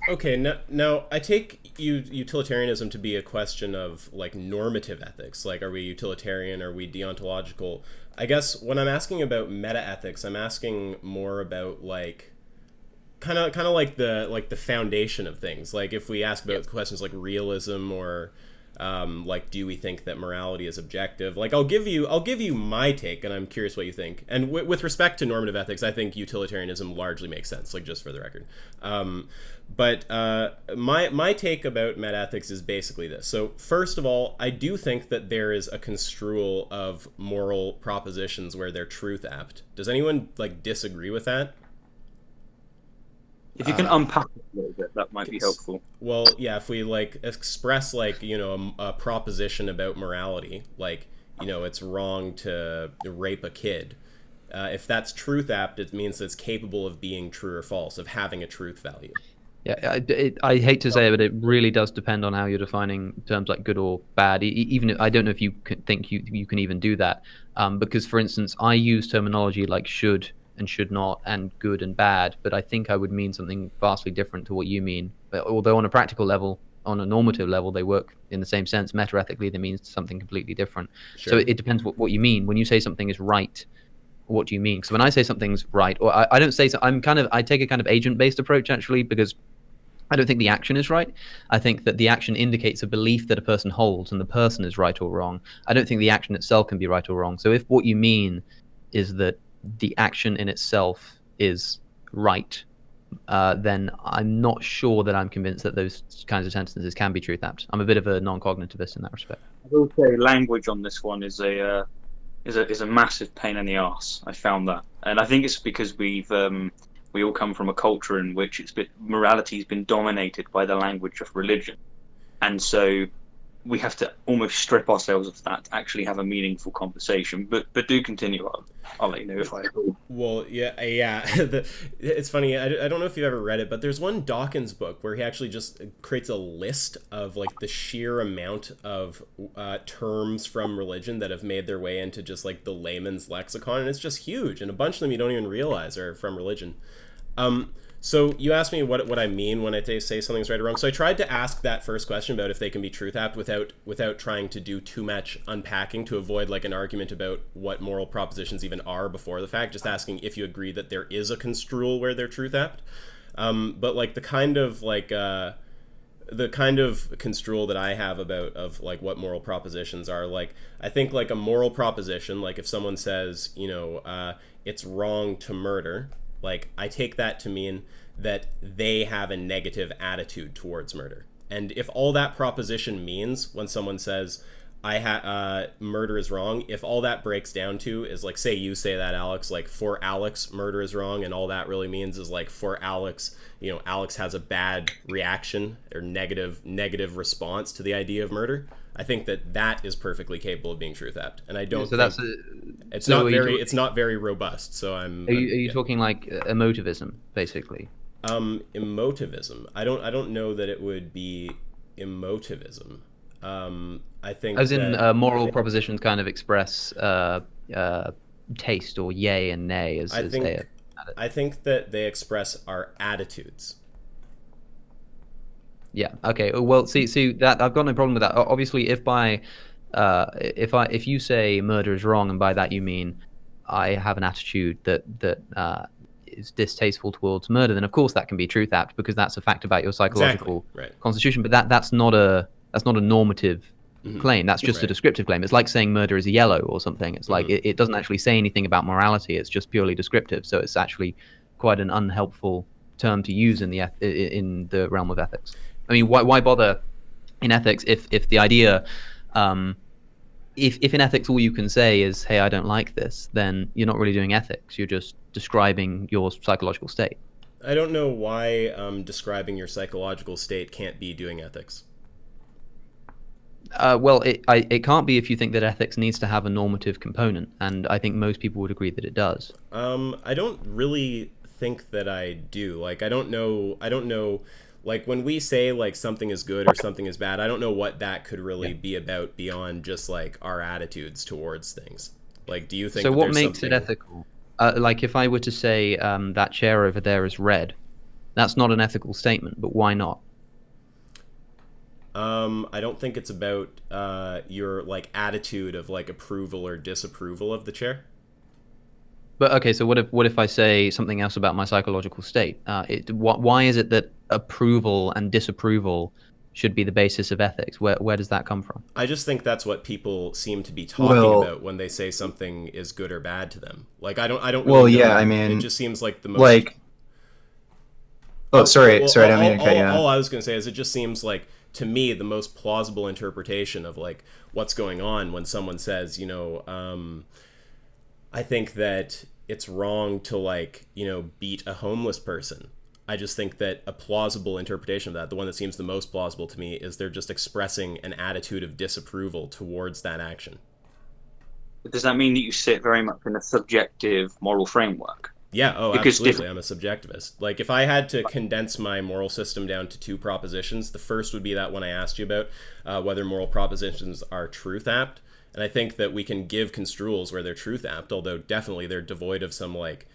Okay, now I take utilitarianism to be a question of like normative ethics. Like, are we utilitarian? Are we deontological? I guess when I'm asking about meta ethics, I'm asking more about like kind of like the foundation of things. Like if we ask about questions like realism or like, do we think that morality is objective? Like, I'll give you my take, and I'm curious what you think. And with respect to normative ethics, I think utilitarianism largely makes sense. Like, just for the record. But my take about metaethics is basically this. So first of all, I do think that there is a construal of moral propositions where they're truth apt. Does anyone like disagree with that? If you can unpack it a little bit, that might be helpful. Well, yeah, if we like express like, you know, a proposition about morality, like, you know, it's wrong to rape a kid. If that's truth apt, it means it's capable of being true or false, of having a truth value. Yeah, I hate to say it, but it really does depend on how you're defining terms like good or bad. Even if, I don't know if you think you can even do that, because, for instance, I use terminology like should and should not and good and bad, but I think I would mean something vastly different to what you mean. But although on a practical level, on a normative level, they work in the same sense, metaethically they mean something completely different. Sure. So it depends what you mean. When you say something is right, what do you mean? Because when I say something's right, or I don't say so, I take a kind of agent-based approach, actually, because I don't think the action is right. I think that the action indicates a belief that a person holds, and the person is right or wrong. I don't think the action itself can be right or wrong. So if what you mean is that the action in itself is right, then I'm not sure that I'm convinced that those kinds of sentences can be truth apt. I'm a bit of a non-cognitivist in that respect. I will say language on this one is a massive pain in the arse. I found that, and I think it's because we all come from a culture in which morality has been dominated by the language of religion, and so we have to almost strip ourselves of that to actually have a meaningful conversation. But do continue. I'll let you know if I agree. Well, yeah. It's funny. I don't know if you've ever read it, but there's one Dawkins book where he actually just creates a list of like the sheer amount of terms from religion that have made their way into just like the layman's lexicon, and it's just huge. And a bunch of them you don't even realize are from religion. So you asked me what I mean when I say something's right or wrong. So I tried to ask that first question about if they can be truth apt without trying to do too much unpacking to avoid like an argument about what moral propositions even are before the fact. Just asking if you agree that there is a construal where they're truth apt. But like the kind of construal that I have of like what moral propositions are, like I think like a moral proposition, like if someone says, you know, it's wrong to murder. Like, I take that to mean that they have a negative attitude towards murder. And if all that proposition means when someone says, murder is wrong, if all that breaks down to is like, say you say that, Alex, like for Alex murder is wrong, and all that really means is like for Alex, Alex has a bad reaction or negative response to the idea of murder, I think that is perfectly capable of being truth-apt, and I don't it's not very robust. So are you talking like emotivism, basically? Emotivism, I don't know that it would be emotivism. I think as in moral propositions kind of express taste or yay and nay. I think that they express our attitudes. Yeah. Okay. Well, see that I've got no problem with that. Obviously, if you say murder is wrong, and by that you mean I have an attitude that is distasteful towards murder, then of course that can be truth-apt, because that's a fact about your psychological constitution. But that's not a normative claim. That's just a descriptive claim. It's like saying murder is yellow or something. It's like it doesn't actually say anything about morality. It's just purely descriptive. So it's actually quite an unhelpful term to use in the realm of ethics. I mean, why bother in ethics if the idea, if in ethics all you can say is, hey, I don't like this, then you're not really doing ethics. You're just describing your psychological state. I don't know why describing your psychological state can't be doing ethics. Well, it can't be if you think that ethics needs to have a normative component, and I think most people would agree that it does. I don't really think that I do. Like, I don't know, like, when we say, like, something is good or something is bad, I don't know what that could really be about beyond just, like, our attitudes towards things. Like, do you think so what makes it ethical? Like, if I were to say that chair over there is red, that's not an ethical statement, but why not? I don't think it's about your like attitude of like approval or disapproval of the chair. But okay, so what if I say something else about my psychological state? Why is it that approval and disapproval should be the basis of ethics? Where does that come from? I just think that's what people seem to be talking about when they say something is good or bad to them. Like I don't. Really know. I mean, it just seems like the most like. Oh, sorry, I don't mean to cut you off. All I was going to say is it just seems like, to me, the most plausible interpretation of like what's going on when someone says, I think that it's wrong to like, beat a homeless person. I just think that a plausible interpretation of that, the one that seems the most plausible to me, is they're just expressing an attitude of disapproval towards that action. Does that mean that you sit very much in a subjective moral framework? Yeah, absolutely. I'm a subjectivist. Like, if I had to condense my moral system down to two propositions, the first would be that one I asked you about, whether moral propositions are truth-apt. And I think that we can give construals where they're truth-apt, although definitely they're devoid of some, like,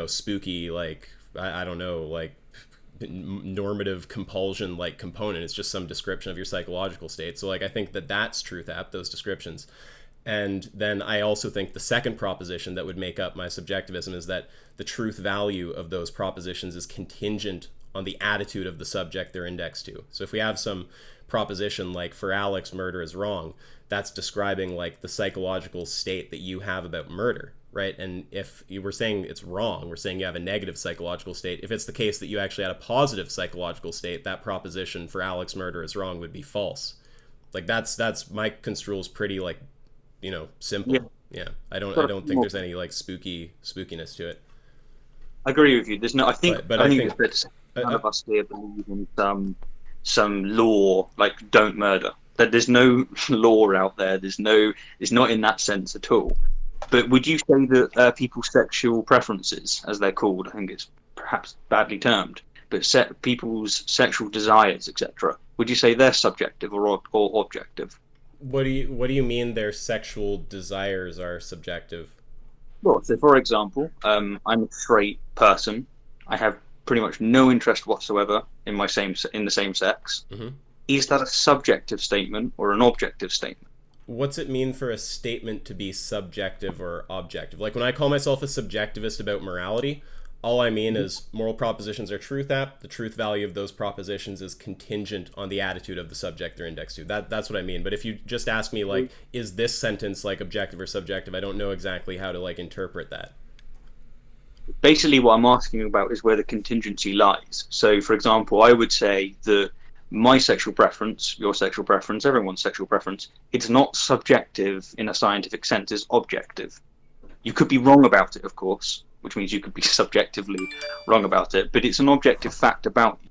spooky, like, I don't know, like, normative compulsion, like, component. It's just some description of your psychological state. So, like, I think that that's truth-apt, those descriptions. And then I also think the second proposition that would make up my subjectivism is that the truth value of those propositions is contingent on the attitude of the subject they're indexed to. So if we have some proposition like, for Alex, murder is wrong, that's describing like the psychological state that you have about murder, right? And if you were saying it's wrong, we're saying you have a negative psychological state. If it's the case that you actually had a positive psychological state, that proposition, for Alex, murder is wrong, would be false. Like that's my construal's pretty like, simple. Yeah. I don't think there's any like spookiness to it. I agree with you. There's no. I think it's fair to say none of us here believe in some law like don't murder. That there's no law out there. It's not in that sense at all. But would you say that people's sexual preferences, as they're called, I think it's perhaps badly termed, but people's sexual desires, etc. Would you say they're subjective or objective? What do you mean their sexual desires are subjective? Well, so for example, I'm a straight person. I have pretty much no interest whatsoever in the same sex. Mm-hmm. Is that a subjective statement or an objective statement? What's it mean for a statement to be subjective or objective? Like when I call myself a subjectivist about morality, all I mean is moral propositions are truth-apt. The truth value of those propositions is contingent on the attitude of the subject they're indexed to. That's what I mean. But if you just ask me, like, is this sentence, like, objective or subjective, I don't know exactly how to, like, interpret that. Basically, what I'm asking about is where the contingency lies. So, for example, I would say that my sexual preference, your sexual preference, everyone's sexual preference, it's not subjective in a scientific sense, it's objective. You could be wrong about it, of course, which means you could be subjectively wrong about it, but it's an objective fact about you.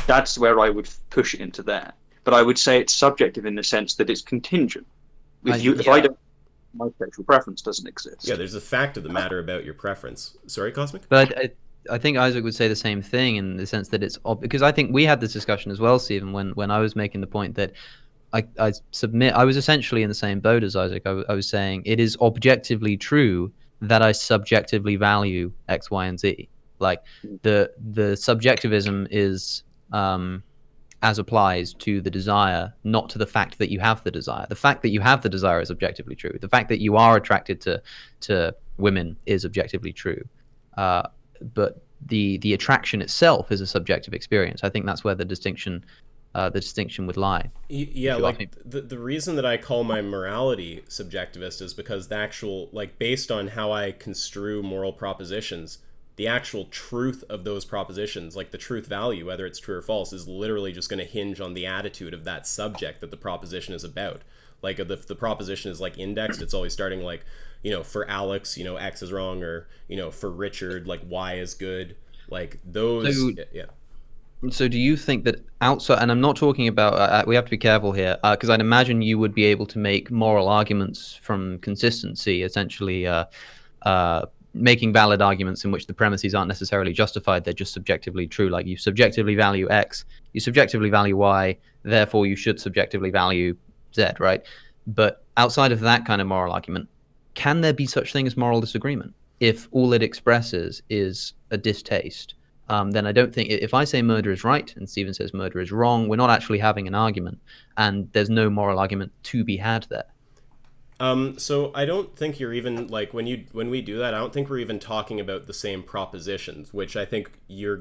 That's where I would push it into there. But I would say it's subjective in the sense that it's contingent. If I don't, my sexual preference doesn't exist. Yeah, there's a fact of the matter about your preference. Sorry, Cosmic? But I think Isaac would say the same thing in the sense that it's because I think we had this discussion as well, Stephen, when I was making the point that I was essentially in the same boat as Isaac. I was saying it is objectively true that I subjectively value X, Y, and Z. Like the subjectivism is as applies to the desire, not to the fact that you have the desire. The fact that you have the desire is objectively true. The fact that you are attracted to women is objectively true. But the attraction itself is a subjective experience. I think that's where the distinction would lie. Yeah, like the reason that I call my morality subjectivist is because the actual, like, based on how I construe moral propositions, the actual truth of those propositions, like the truth value, whether it's true or false, is literally just going to hinge on the attitude of that subject that the proposition is about. Like, if the proposition is, like, indexed, it's always starting, like, you know, for Alex, you know, X is wrong, or, you know, for Richard, like, Y is good. Like, those, yeah. So do you think that outside, and I'm not talking about, we have to be careful here, because I'd imagine you would be able to make moral arguments from consistency, essentially making valid arguments in which the premises aren't necessarily justified, they're just subjectively true. Like, you subjectively value X, you subjectively value Y, therefore you should subjectively value Z, right? But outside of that kind of moral argument, can there be such thing as moral disagreement? If all it expresses is a distaste, then I don't think, if I say murder is right and Stephen says murder is wrong, we're not actually having an argument, and there's no moral argument to be had there. So I don't think you're even, like, when we do that, I don't think we're even talking about the same propositions, which I think you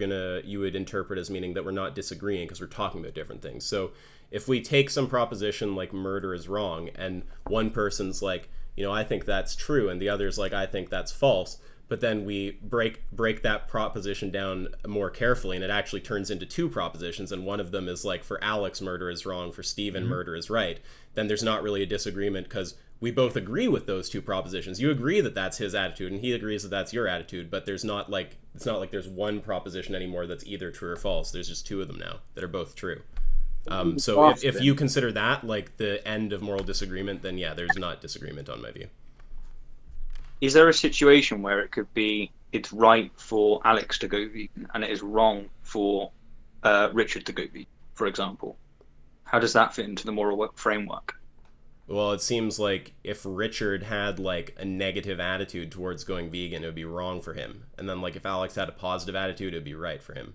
would interpret as meaning that we're not disagreeing because we're talking about different things. So if we take some proposition like murder is wrong, and one person's like, you know, I think that's true, and the other's like, I think that's false, but then we break that proposition down more carefully, and it actually turns into two propositions, and one of them is like, for Alex, murder is wrong, for Stephen, murder is right. Then there's not really a disagreement because we both agree with those two propositions. You agree that that's his attitude, and he agrees that that's your attitude, but there's not like, it's not like there's one proposition anymore that's either true or false. There's just two of them now that are both true. So if you consider that like the end of moral disagreement, then yeah, there's not disagreement on my view. Is there a situation where it could be it's right for Alex to go vegan and it is wrong for Richard to go vegan, for example? How does that fit into the moral framework? Well, it seems like if Richard had like a negative attitude towards going vegan, it would be wrong for him. And then like if Alex had a positive attitude, it would be right for him.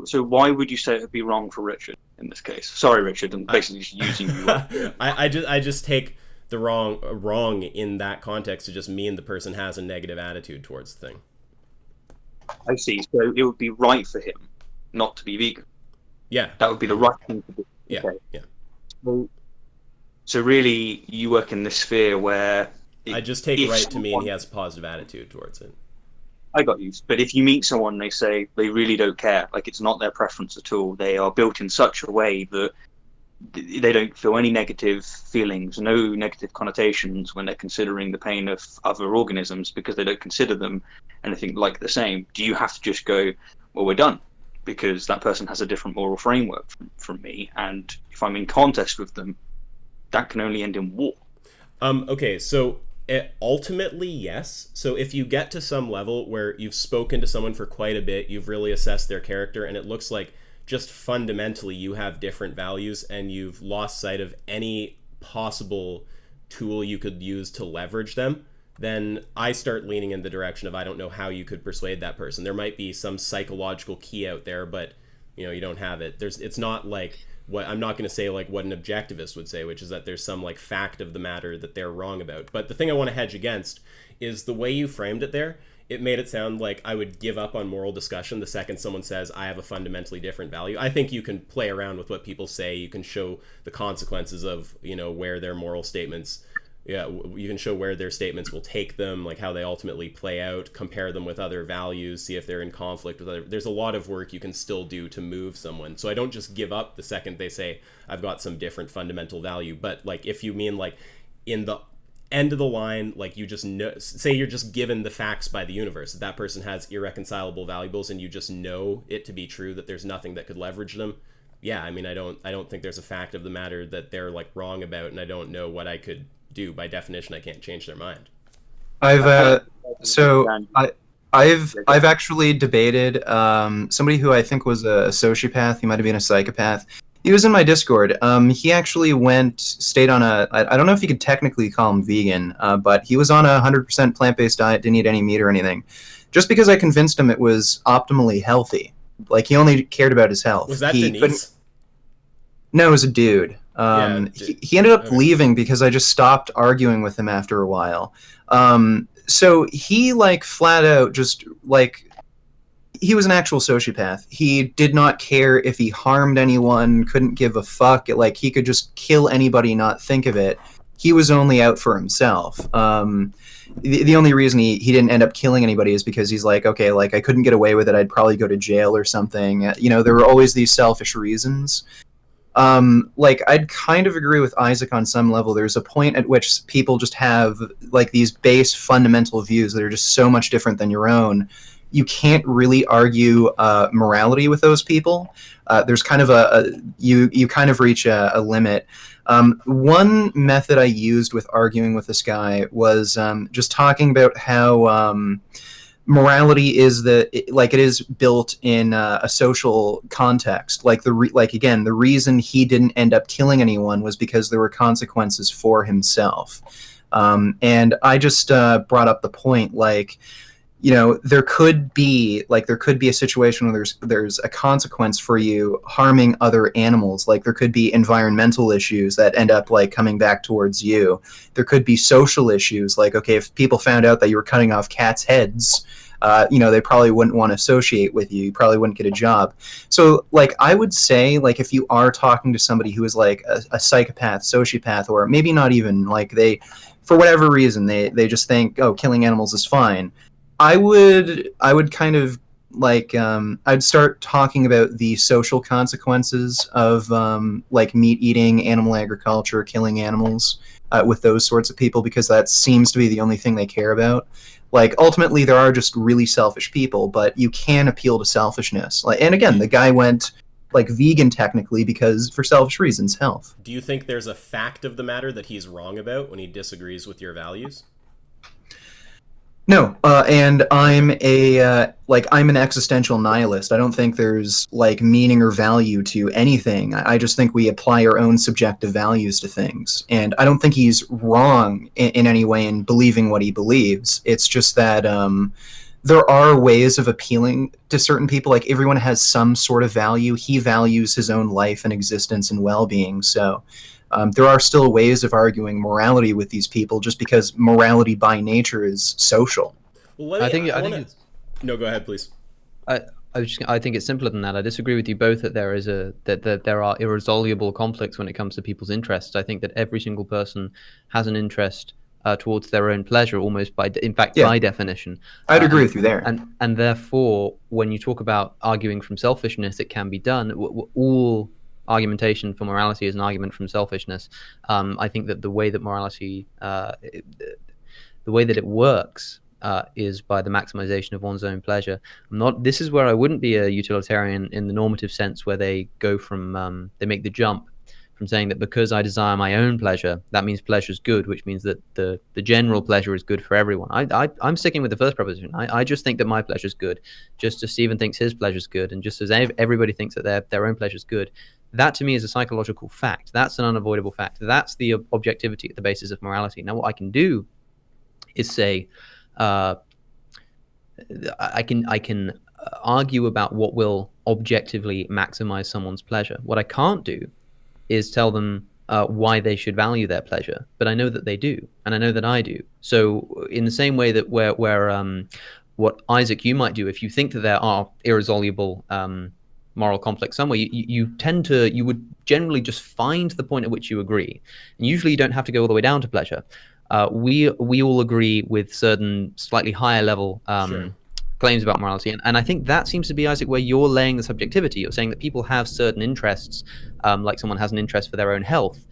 So why would you say it would be wrong for Richard in this case? Sorry, Richard, I'm basically just using you. I just take the wrong in that context to just mean the person has a negative attitude towards the thing. I see. So it would be right for him not to be vegan. Yeah. That would be the right thing to do. Yeah. Okay. Yeah. So really, you work in this sphere where I just take right to mean he has a positive attitude towards it. I got you. But if you meet someone, they say they really don't care, like it's not their preference at all. They are built in such a way that they don't feel any negative feelings, no negative connotations when they're considering the pain of other organisms because they don't consider them anything like the same. Do you have to just go, well, we're done? Because that person has a different moral framework from me, and if I'm in contest with them, that can only end in war. Okay, so ultimately, yes. So if you get to some level where you've spoken to someone for quite a bit, you've really assessed their character, and it looks like just fundamentally you have different values and you've lost sight of any possible tool you could use to leverage them, then I start leaning in the direction of I don't know how you could persuade that person. There might be some psychological key out there, but you know, you don't have it. It's not like what I'm not going to say like what an objectivist would say, which is that there's some like fact of the matter that they're wrong about. But the thing I want to hedge against is the way you framed it there. It made it sound like I would give up on moral discussion the second someone says I have a fundamentally different value. I think you can play around with what people say. You can show the consequences of, you know, where their moral statements Yeah, you can show where their statements will take them, like how they ultimately play out, compare them with other values, see if they're in conflict with other. There's a lot of work you can still do to move someone. So I don't just give up the second they say I've got some different fundamental value. But like if you mean like in the end of the line, like you just know, say you're just given the facts by the universe that person has irreconcilable valuables, and you just know it to be true that there's nothing that could leverage them. Yeah, I mean, I don't think there's a fact of the matter that they're like wrong about, and I don't know what I could do. By definition, I can't change their mind. I've actually debated somebody who I think was a sociopath. He might have been a psychopath. He was in my Discord. He actually stayed on I don't know if you could technically call him vegan, but he was on a 100% plant-based diet, didn't eat any meat or anything. Just because I convinced him it was optimally healthy. Like, he only cared about his health. Was that Denise? No, it was a dude. He ended up leaving because I just stopped arguing with him after a while. So he, like, flat out just, like... He was an actual sociopath. He did not care if he harmed anyone, couldn't give a fuck. Like, he could just kill anybody, not think of it. He was only out for himself. The only reason he didn't end up killing anybody is because he's like, okay, like, I couldn't get away with it, I'd probably go to jail or something. You know, there were always these selfish reasons. Like, I'd kind of agree with Isaac on some level. There's a point at which people just have, like, these base fundamental views that are just so much different than your own. You can't really argue morality with those people. There's kind of you kind of reach a limit. One method I used with arguing with this guy was just talking about how morality is it is built in a social context. Like the reason he didn't end up killing anyone was because there were consequences for himself. And I just brought up the point, like, you know, there could be a situation where there's a consequence for you harming other animals. Like, there could be environmental issues that end up, like, coming back towards you. There could be social issues, like, okay, if people found out that you were cutting off cats' heads, you know, they probably wouldn't want to associate with you. You probably wouldn't get a job. So, like, I would say, like, if you are talking to somebody who is, like, a psychopath, sociopath, or maybe not even, like, they, for whatever reason, they just think, oh, killing animals is fine. I would kind of, like, I'd start talking about the social consequences of, like, meat eating, animal agriculture, killing animals, with those sorts of people, because that seems to be the only thing they care about. Like, ultimately, there are just really selfish people, but you can appeal to selfishness. Like, and again, the guy went, like, vegan technically because for selfish reasons, health. Do you think there's a fact of the matter that he's wrong about when he disagrees with your values? No, and I'm I'm an existential nihilist. I don't think there's, like, meaning or value to anything. I just think we apply our own subjective values to things. And I don't think he's wrong in any way in believing what he believes. It's just that there are ways of appealing to certain people. Like, everyone has some sort of value. He values his own life and existence and well-being, so... there are still ways of arguing morality with these people, just because morality by nature is social. Well, I think it's... No, go ahead, please. I think it's simpler than that. I disagree with you both that there are irresolvable conflicts when it comes to people's interests. I think that every single person has an interest towards their own pleasure, almost by definition. I'd agree with you there. And therefore, when you talk about arguing from selfishness, it can be done. All argumentation for morality is an argument from selfishness. I think that the way that morality, the way that it works, is by the maximization of one's own pleasure. This is where I wouldn't be a utilitarian in the normative sense, where they go from they make the jump from saying that because I desire my own pleasure, that means pleasure is good, which means that the general pleasure is good for everyone. I'm sticking with the first proposition. I just think that my pleasure is good, just as Stephen thinks his pleasure is good, and just as everybody thinks that their own pleasure is good. That, to me, is a psychological fact. That's an unavoidable fact. That's the objectivity at the basis of morality. Now, what I can do is say, I can argue about what will objectively maximize someone's pleasure. What I can't do is tell them why they should value their pleasure. But I know that they do, and I know that I do. So, in the same way that where what Isaac you might do, if you think that there are irresolvable moral conflict somewhere, you would generally just find the point at which you agree, and usually you don't have to go all the way down to pleasure. we all agree with certain slightly higher level Sure. claims about morality, and I think that seems to be, Isaac, where you're laying the subjectivity. You're saying that people have certain interests, like someone has an interest for their own health.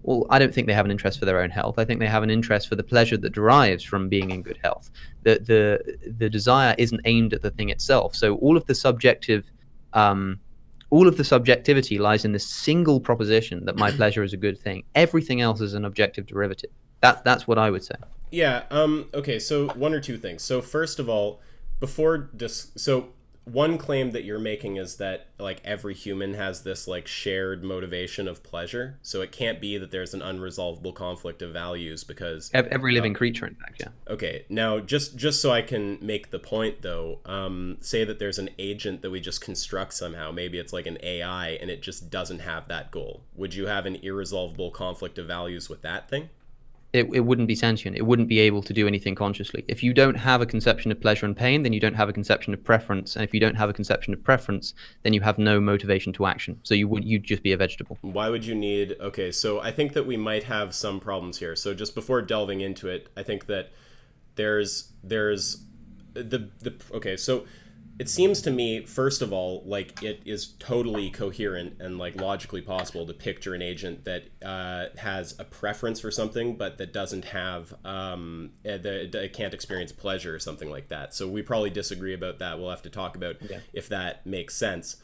Well, I don't think they have an interest for their own health. I think they have an interest for the pleasure that derives from being in good health. The desire isn't aimed at the thing itself. So all of the subjectivity lies in this single proposition that my pleasure is a good thing. Everything else is an objective derivative. That's what I would say. Yeah. Okay. So one or two things. So first of all, so one claim that you're making is that like every human has this like shared motivation of pleasure. So it can't be that there's an unresolvable conflict of values because Every living creature, in fact, yeah. Okay, now just so I can make the point though, say that there's an agent that we just construct somehow. Maybe it's like an AI and it just doesn't have that goal. Would you have an irresolvable conflict of values with that thing? It wouldn't be sentient. It wouldn't be able to do anything consciously. If you don't have a conception of pleasure and pain, then you don't have a conception of preference. And if you don't have a conception of preference, then you have no motivation to action. So you'd just be a vegetable. Why would you need... Okay, so I think that we might have some problems here. So just before delving into it, I think that there's okay, so it seems to me, first of all, like it is totally coherent and like logically possible to picture an agent that has a preference for something, but that doesn't have, it can't experience pleasure or something like that. So we probably disagree about that. We'll have to talk about if that makes sense.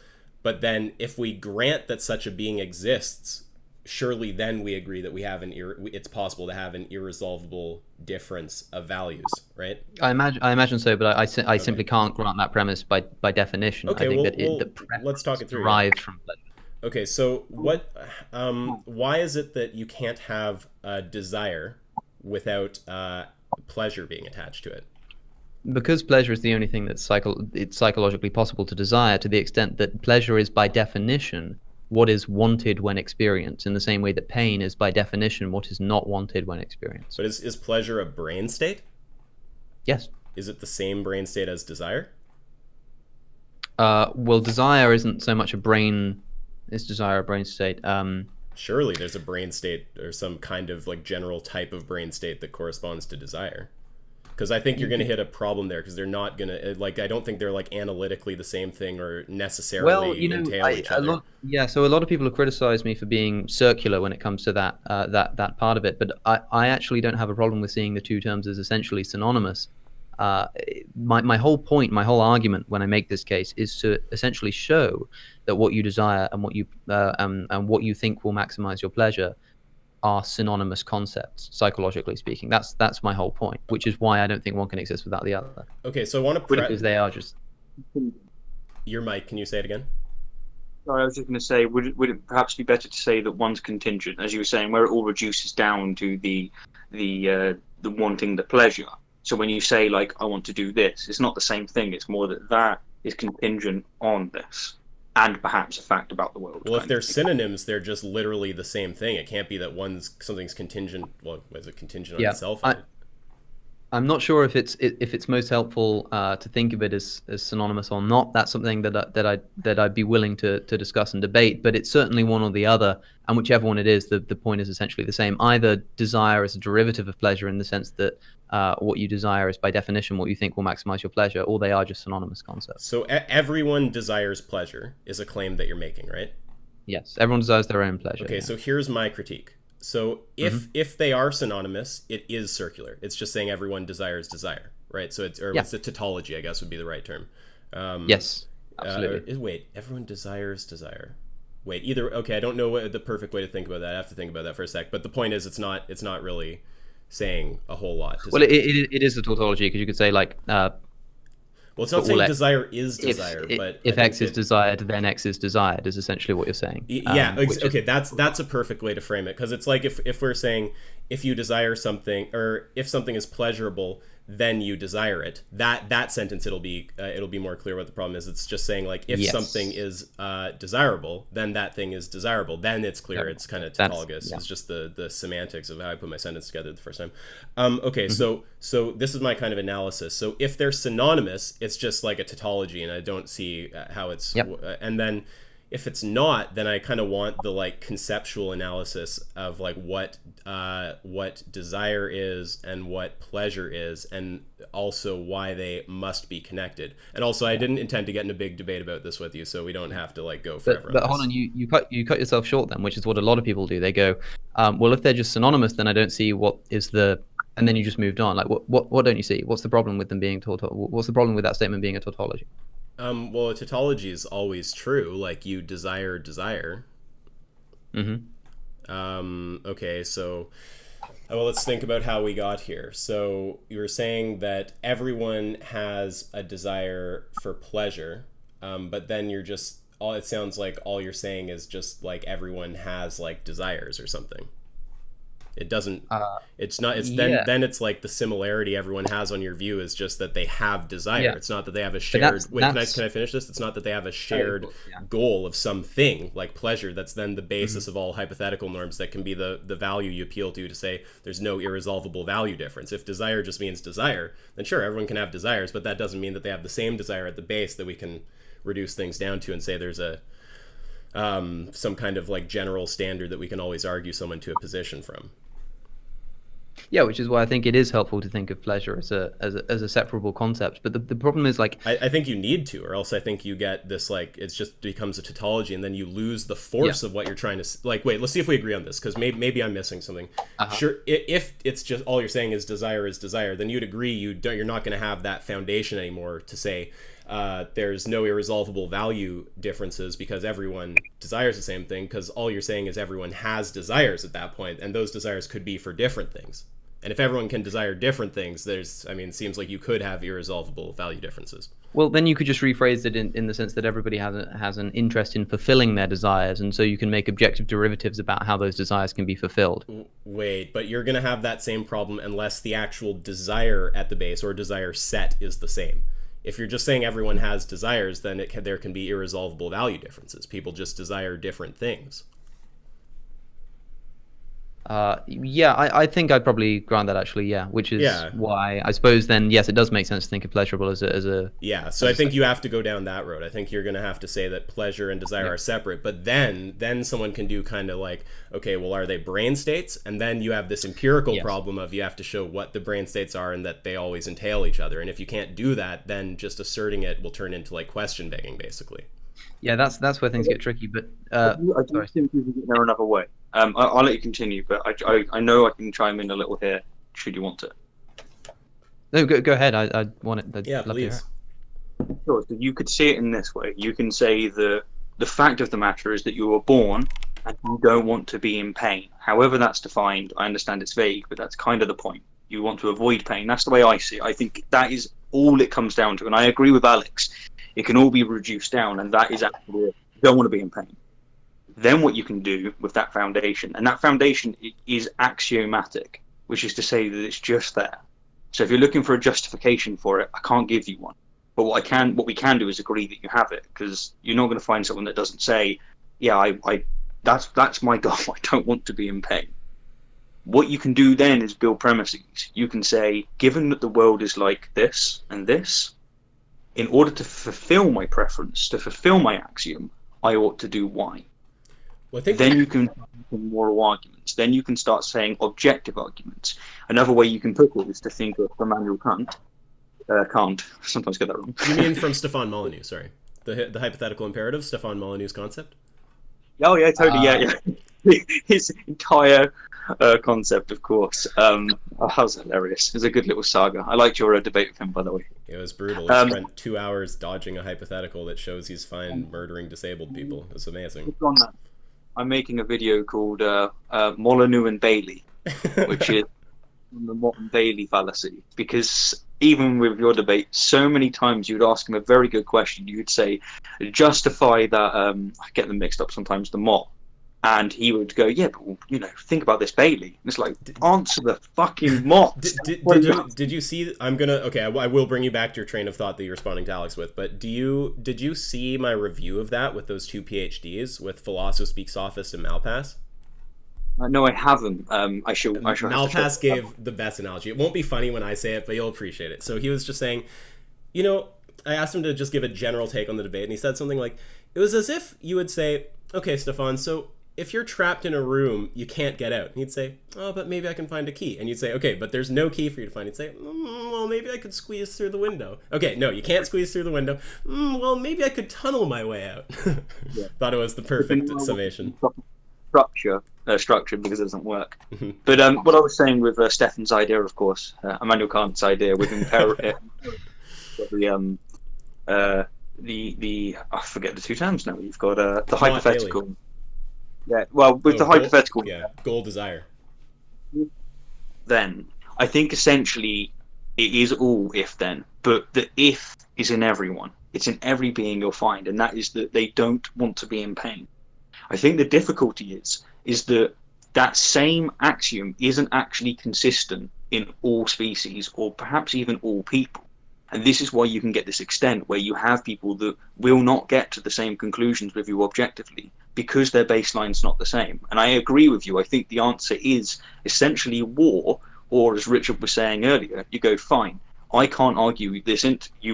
But then if we grant that such a being exists, surely then we agree that we have it's possible to have an irresolvable difference of values, right? I imagine so, but I simply can't grant that premise by definition. Okay, I think let's talk it through. Derived from pleasure. Okay, so why is it that you can't have a desire without pleasure being attached to it? Because pleasure is the only thing that's it's psychologically possible to desire, to the extent that pleasure is by definition what is wanted when experienced, in the same way that pain is by definition what is not wanted when experienced. But is pleasure a brain state? Yes. Is it the same brain state as desire? Well, desire isn't so much a brain... Is desire a brain state? Surely there's a brain state or some kind of like general type of brain state that corresponds to desire. Because I think you're going to hit a problem there, because they're not going to, like, I don't think they're like analytically the same thing or necessarily entail each other. So a lot of people have criticized me for being circular when it comes to that part of it, but I actually don't have a problem with seeing the two terms as essentially synonymous. My whole point, my whole argument when I make this case is to essentially show that what you desire and what you think will maximize your pleasure are synonymous concepts, psychologically speaking. That's my whole point, which is why I don't think one can exist without the other. Okay, so I want to because they are just... Your mic, can you say it again? Sorry, I was just going to say, would it perhaps be better to say that one's contingent, as you were saying, where it all reduces down to the wanting the pleasure. So when you say, like, I want to do this, it's not the same thing. It's more that is contingent on this, and perhaps a fact about the world. Well, if they're synonyms, they're just literally the same thing. It can't be that something's contingent. Well, is it contingent on itself? I'm not sure if it's most helpful to think of it as synonymous or not. That's something that I'd be willing to discuss and debate. But it's certainly one or the other, and whichever one it is, the point is essentially the same. Either desire is a derivative of pleasure in the sense that what you desire is by definition what you think will maximize your pleasure, or they are just synonymous concepts. So everyone desires pleasure is a claim that you're making, right? Yes, everyone desires their own pleasure. Okay, so here's my critique. So if they are synonymous, it is circular. It's just saying everyone desires desire, right? So it's a tautology, I guess would be the right term. Yes, absolutely. Wait, everyone desires desire. Wait, okay, I don't know what the perfect way to think about that. I have to think about that for a sec. But the point is, it's not really saying a whole lot. Well, it is a tautology, because you could say like. Well, it's not saying desire is desire, but if X is desired, then X is desired, is essentially what you're saying. Yeah, okay, that's a perfect way to frame it, because it's like if we're saying if you desire something, or if something is pleasurable, then you desire it. That sentence, it'll be more clear what the problem is. It's just saying, like, if something is desirable, then that thing is desirable. Then it's clear. It's kind of tautologous. It's just the semantics of how I put my sentence together the first time. Okay, so this is my kind of analysis. So if they're synonymous, it's just like a tautology, and I don't see how it's. And then if it's not, then I kind of want the like conceptual analysis of like what desire is and what pleasure is, and also why they must be connected. And also, I didn't intend to get in a big debate about this with you, so we don't have to like go forever. But hold on, you cut yourself short then, which is what a lot of people do. They go, well, if they're just synonymous, then I don't see what is the, and then you just moved on. Like, what don't you see? What's the problem with them being what's the problem with that statement being a tautology? Well, a tautology is always true. Like, you desire desire. Okay, so well, let's think about how we got here. So you were saying that everyone has a desire for pleasure, but then you're just it sounds like all you're saying is just like everyone has like desires or something. It doesn't. It's not. It's then it's like the similarity everyone has on your view is just that they have desire. Yeah. It's not that they have a shared. Wait, can I finish this? It's not that they have a shared goal of something like pleasure. That's then the basis of all hypothetical norms. That can be the value you appeal to say there's no irresolvable value difference. If desire just means desire, then sure, everyone can have desires, but that doesn't mean that they have the same desire at the base that we can reduce things down to and say there's a some kind of like general standard that we can always argue someone to a position from. Yeah, which is why I think it is helpful to think of pleasure as a separable concept. But the problem is like I think you need to, or else I think you get this like it just becomes a tautology, and then you lose the force of what you're trying to like. Wait, let's see if we agree on this, because maybe I'm missing something. Sure, if it's just all you're saying is desire, then you'd agree you're not going to have that foundation anymore to say there's no irresolvable value differences because everyone desires the same thing, because all you're saying is everyone has desires at that point, and those desires could be for different things. And if everyone can desire different things, it seems like you could have irresolvable value differences. Well, then you could just rephrase it in the sense that everybody has an interest in fulfilling their desires, and so you can make objective derivatives about how those desires can be fulfilled. Wait, but you're going to have that same problem unless the actual desire at the base or desire set is the same. If you're just saying everyone has desires, then there can be irresolvable value differences. People just desire different things. I think I'd probably grant that actually, which is why I suppose then, yes, it does make sense to think of pleasurable as a so I think you have to go down that road. I think you're going to have to say that pleasure and desire are separate, but then someone can do kind of like, okay, well, are they brain states? And then you have this empirical problem of you have to show what the brain states are and that they always entail each other. And if you can't do that, then just asserting it will turn into like question begging, basically. Yeah, that's where things get tricky. But I do think we can get there another way. I'll let you continue, but I know I can chime in a little here, should you want to. No, go ahead. I want it. Please. Sure. So you could see it in this way. You can say the fact of the matter is that you were born and you don't want to be in pain. However that's defined, I understand it's vague, but that's kind of the point. You want to avoid pain. That's the way I see it. I think that is all it comes down to. And I agree with Alex. It can all be reduced down, and that is actually you don't want to be in pain. Then what you can do with that foundation, and that foundation is axiomatic, which is to say that it's just there. So if you're looking for a justification for it, I can't give you one. But what we can do is agree that you have it, because you're not going to find someone that doesn't say, yeah, that's my goal. I don't want to be in pain. What you can do then is build premises. You can say, given that the world is like this and this, in order to fulfill my preference, to fulfill my axiom, I ought to do Y. Then you can moral arguments. Then you can start saying objective arguments. Another way you can put it is to think of Immanuel Kant. Sometimes get that wrong. You mean from Stefan Molyneux? Sorry, the hypothetical imperative, Stefan Molyneux's concept. Oh yeah, totally. Yeah. His entire concept, of course. That was hilarious. It was a good little saga. I liked your debate with him, by the way. It was brutal. He spent 2 hours dodging a hypothetical that shows he's fine murdering disabled people. It's amazing. I'm making a video called Molyneux and Bailey, which is the modern Bailey fallacy. Because even with your debate, so many times you'd ask him a very good question. You'd say, justify that, I get them mixed up sometimes, the Mott. And he would go, yeah, but think about this Bailey. And it's like, answer the fucking Mott. Did you see? I will bring you back to your train of thought that you're responding to Alex with. But did you see my review of that with those two PhDs with Philosopher Speak Sophist and Malpass? No, I haven't. I should. Malpass gave the best analogy. It won't be funny when I say it, but you'll appreciate it. So he was just saying, I asked him to just give a general take on the debate, and he said something like, It was as if you would say, okay, Stefan, so if you're trapped in a room, you can't get out. And he'd say, oh, but maybe I can find a key. And you'd say, okay, but there's no key for you to find. He'd say, well, maybe I could squeeze through the window. Okay, no, you can't squeeze through the window. Well, maybe I could tunnel my way out. Yeah. Thought it was the perfect summation. Structured because it doesn't work. But what I was saying with Stefan's idea, of course, Immanuel Kant's idea with the I forget the two terms now. You've got the hypothetical. Alien. Yeah, well, with the hypothetical. Goal desire. Then I think essentially it is all if then, but the if is in everyone. It's in every being you'll find, and that is that they don't want to be in pain. I think the difficulty is that same axiom isn't actually consistent in all species or perhaps even all people. And this is why you can get this extent where you have people that will not get to the same conclusions with you objectively because their baseline's not the same. And I agree with you. I think the answer is essentially war, or as Richard was saying earlier, you go, fine, I can't argue you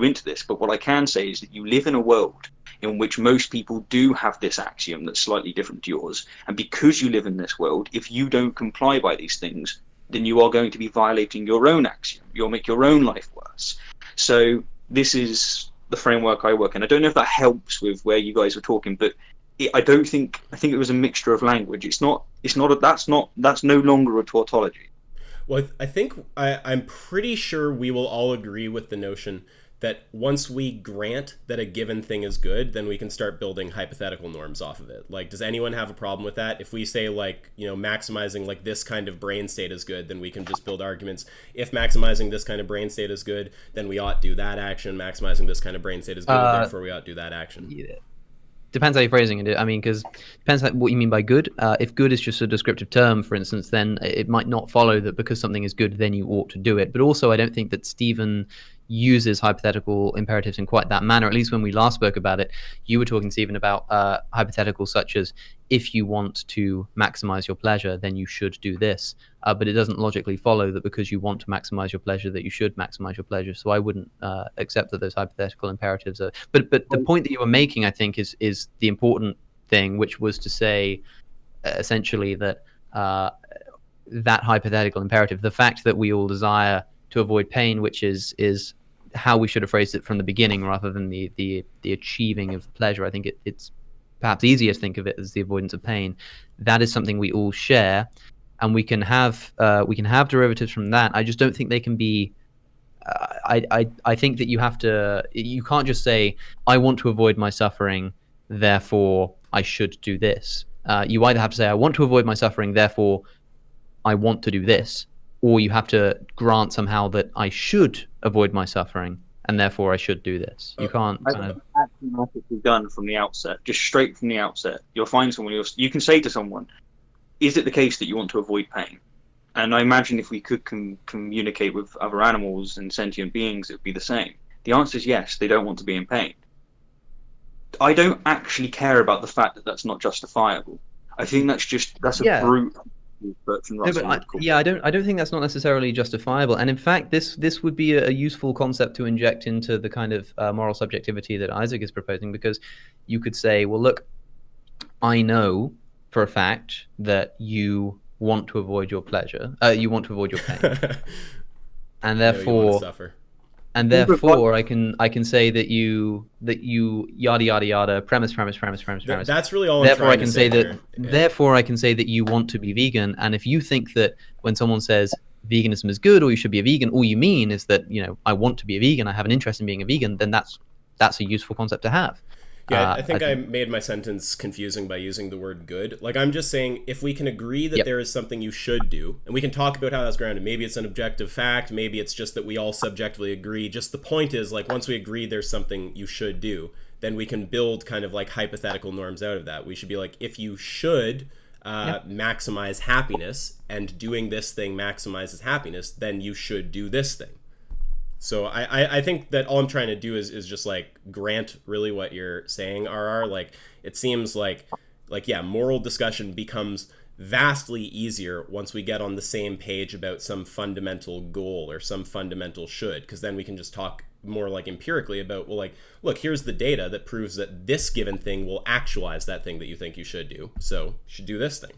into this, but what I can say is that you live in a world in which most people do have this axiom that's slightly different to yours. And because you live in this world, if you don't comply by these things, then you are going to be violating your own axiom. You'll make your own life worse. So this is the framework I work in. I don't know if that helps with where you guys were talking, but I think it was a mixture of language. That's no longer a tautology. Well, I think I'm pretty sure we will all agree with the notion that once we grant that a given thing is good, then we can start building hypothetical norms off of it. Like, does anyone have a problem with that? If we say, like, maximizing like this kind of brain state is good, then we can just build arguments. If maximizing this kind of brain state is good, then we ought to do that action. Maximizing this kind of brain state is good, therefore we ought to do that action. Yeah. Depends how you're phrasing it. I mean, because depends what you mean by good. If good is just a descriptive term, for instance, then it might not follow that because something is good, then you ought to do it. But also, I don't think that Stephen uses hypothetical imperatives in quite that manner. At least when we last spoke about it, you were talking, Stephen, about hypotheticals such as, if you want to maximize your pleasure, then you should do this. But it doesn't logically follow that because you want to maximize your pleasure, that you should maximize your pleasure. So I wouldn't accept that those hypothetical imperatives are. But the point that you were making, I think, is the important thing, which was to say, essentially, that that hypothetical imperative, the fact that we all desire to avoid pain, which is how we should have phrased it from the beginning, rather than the achieving of pleasure. I think it's perhaps easier to think of it as the avoidance of pain. That is something we all share, and we can have derivatives from that. I just don't think they can be. I think that you can't just say, I want to avoid my suffering, therefore I should do this. You either have to say, I want to avoid my suffering, therefore I want to do this, or you have to grant somehow that I should avoid my suffering, and therefore I should do this. You can't axiomatically done from the outset, just straight from the outset. You'll find someone else. You can say to someone, is it the case that you want to avoid pain? And I imagine if we could communicate with other animals and sentient beings, it would be the same. The answer is yes, they don't want to be in pain. I don't actually care about the fact that that's not justifiable. I think that's a brute. I don't think that's not necessarily justifiable. And in fact, this would be a useful concept to inject into the kind of moral subjectivity that Isaac is proposing, because you could say, well, look, I know for a fact that you want to avoid your pleasure, you want to avoid your pain, and therefore, I can say that you yada yada yada premise. That's really all. Therefore, I can say that. Yeah. Therefore, I can say that you want to be vegan, and if you think that when someone says veganism is good or you should be a vegan, all you mean is that I want to be a vegan, I have an interest in being a vegan, then that's a useful concept to have. Yeah, I think I made my sentence confusing by using the word good. Like, I'm just saying, if we can agree that there is something you should do, and we can talk about how that's grounded, maybe it's an objective fact, maybe it's just that we all subjectively agree. Just the point is, like, once we agree there's something you should do, then we can build kind of like hypothetical norms out of that. We should be like, if you should maximize happiness, and doing this thing maximizes happiness, then you should do this thing. So I think that all I'm trying to do is just like grant really what you're saying, RR. Like, it seems like moral discussion becomes vastly easier once we get on the same page about some fundamental goal or some fundamental should, because then we can just talk more like empirically about, well, like, look, here's the data that proves that this given thing will actualize that thing that you think you should do. So you should do this thing.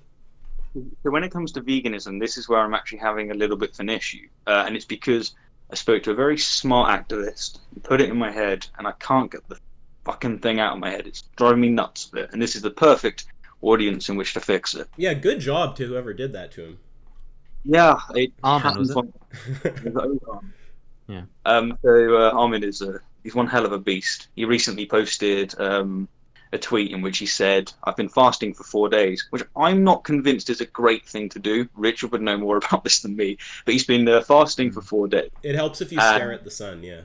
So when it comes to veganism, this is where I'm actually having a little bit of an issue. And it's because I spoke to a very smart activist, put it in my head, and I can't get the fucking thing out of my head. It's driving me nuts a bit. And this is the perfect audience in which to fix it. Yeah, good job to whoever did that to him. Yeah, it Armin, was happens. it? Yeah. Armin he's one hell of a beast. He recently posted a tweet in which he said, "I've been fasting for 4 days," which I'm not convinced is a great thing to do. Richard would know more about this than me, but he's been fasting for 4 days. It helps if you stare at the sun, yeah.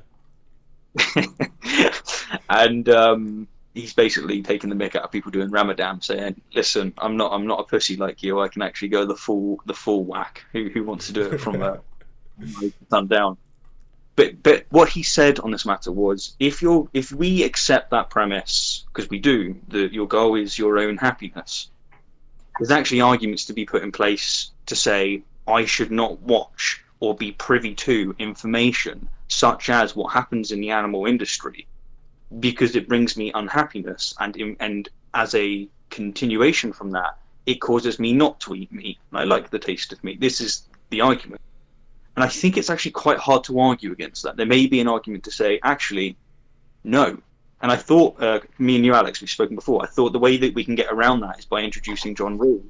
And he's basically taking the mick out of people doing Ramadan, saying, "Listen, I'm not a pussy like you. I can actually go the full whack. Who wants to do it from sun down?" But what he said on this matter was, if we accept that premise, because we do, that your goal is your own happiness, there's actually arguments to be put in place to say I should not watch or be privy to information such as what happens in the animal industry, because it brings me unhappiness, and as a continuation from that, it causes me not to eat meat. I like the taste of meat. This is the argument. And I think it's actually quite hard to argue against that. There may be an argument to say, actually, no. And I thought, me and you, Alex, we've spoken before, I thought the way that we can get around that is by introducing John Rule.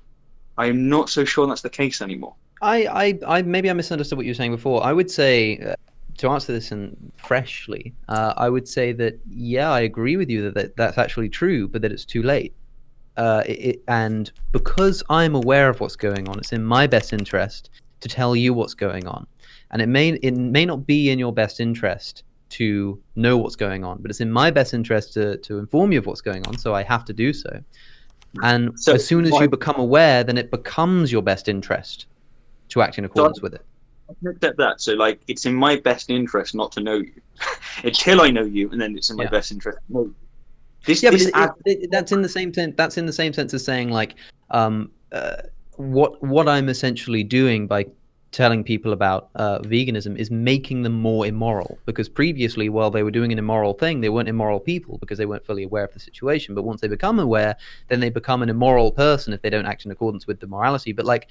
I am not so sure that's the case anymore. I maybe I misunderstood what you were saying before. I would say, to answer this freshly, I would say that, yeah, I agree with you that that's actually true, but that it's too late. And because I'm aware of what's going on, it's in my best interest to tell you what's going on. And it may not be in your best interest to know what's going on, but it's in my best interest to inform you of what's going on, so I have to do so. And so, as soon as you become aware, then it becomes your best interest to act in accordance with it. I can accept that. So, like, it's in my best interest not to know you until I know you, and then it's in my best interest to know you. That's in the same sense. That's in the same sense as saying, like, what I'm essentially doing by telling people about veganism is making them more immoral, because previously, while they were doing an immoral thing, they weren't immoral people because they weren't fully aware of the situation. But once they become aware, then they become an immoral person if they don't act in accordance with the morality. But like,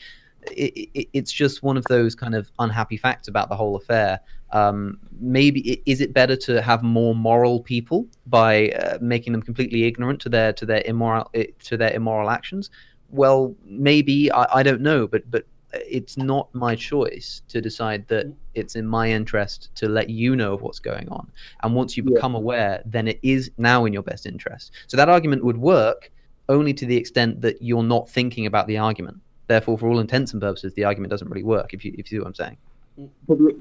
it's just one of those kind of unhappy facts about the whole affair. Maybe is it better to have more moral people by making them completely ignorant to their immoral actions? Well, maybe, I don't know, but it's not my choice to decide that it's in my interest to let you know of what's going on. And once you become aware, then it is now in your best interest. So that argument would work only to the extent that you're not thinking about the argument. Therefore, for all intents and purposes, the argument doesn't really work, if you see what I'm saying.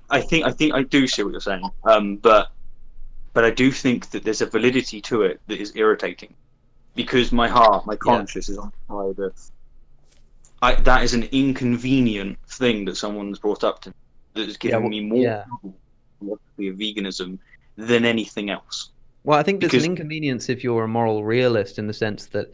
I think I do see what you're saying, but I do think that there's a validity to it that is irritating, because my conscience is on the side of that is an inconvenient thing that someone's brought up to me that is giving me more trouble with veganism than anything else. Well, I think there's an inconvenience if you're a moral realist, in the sense that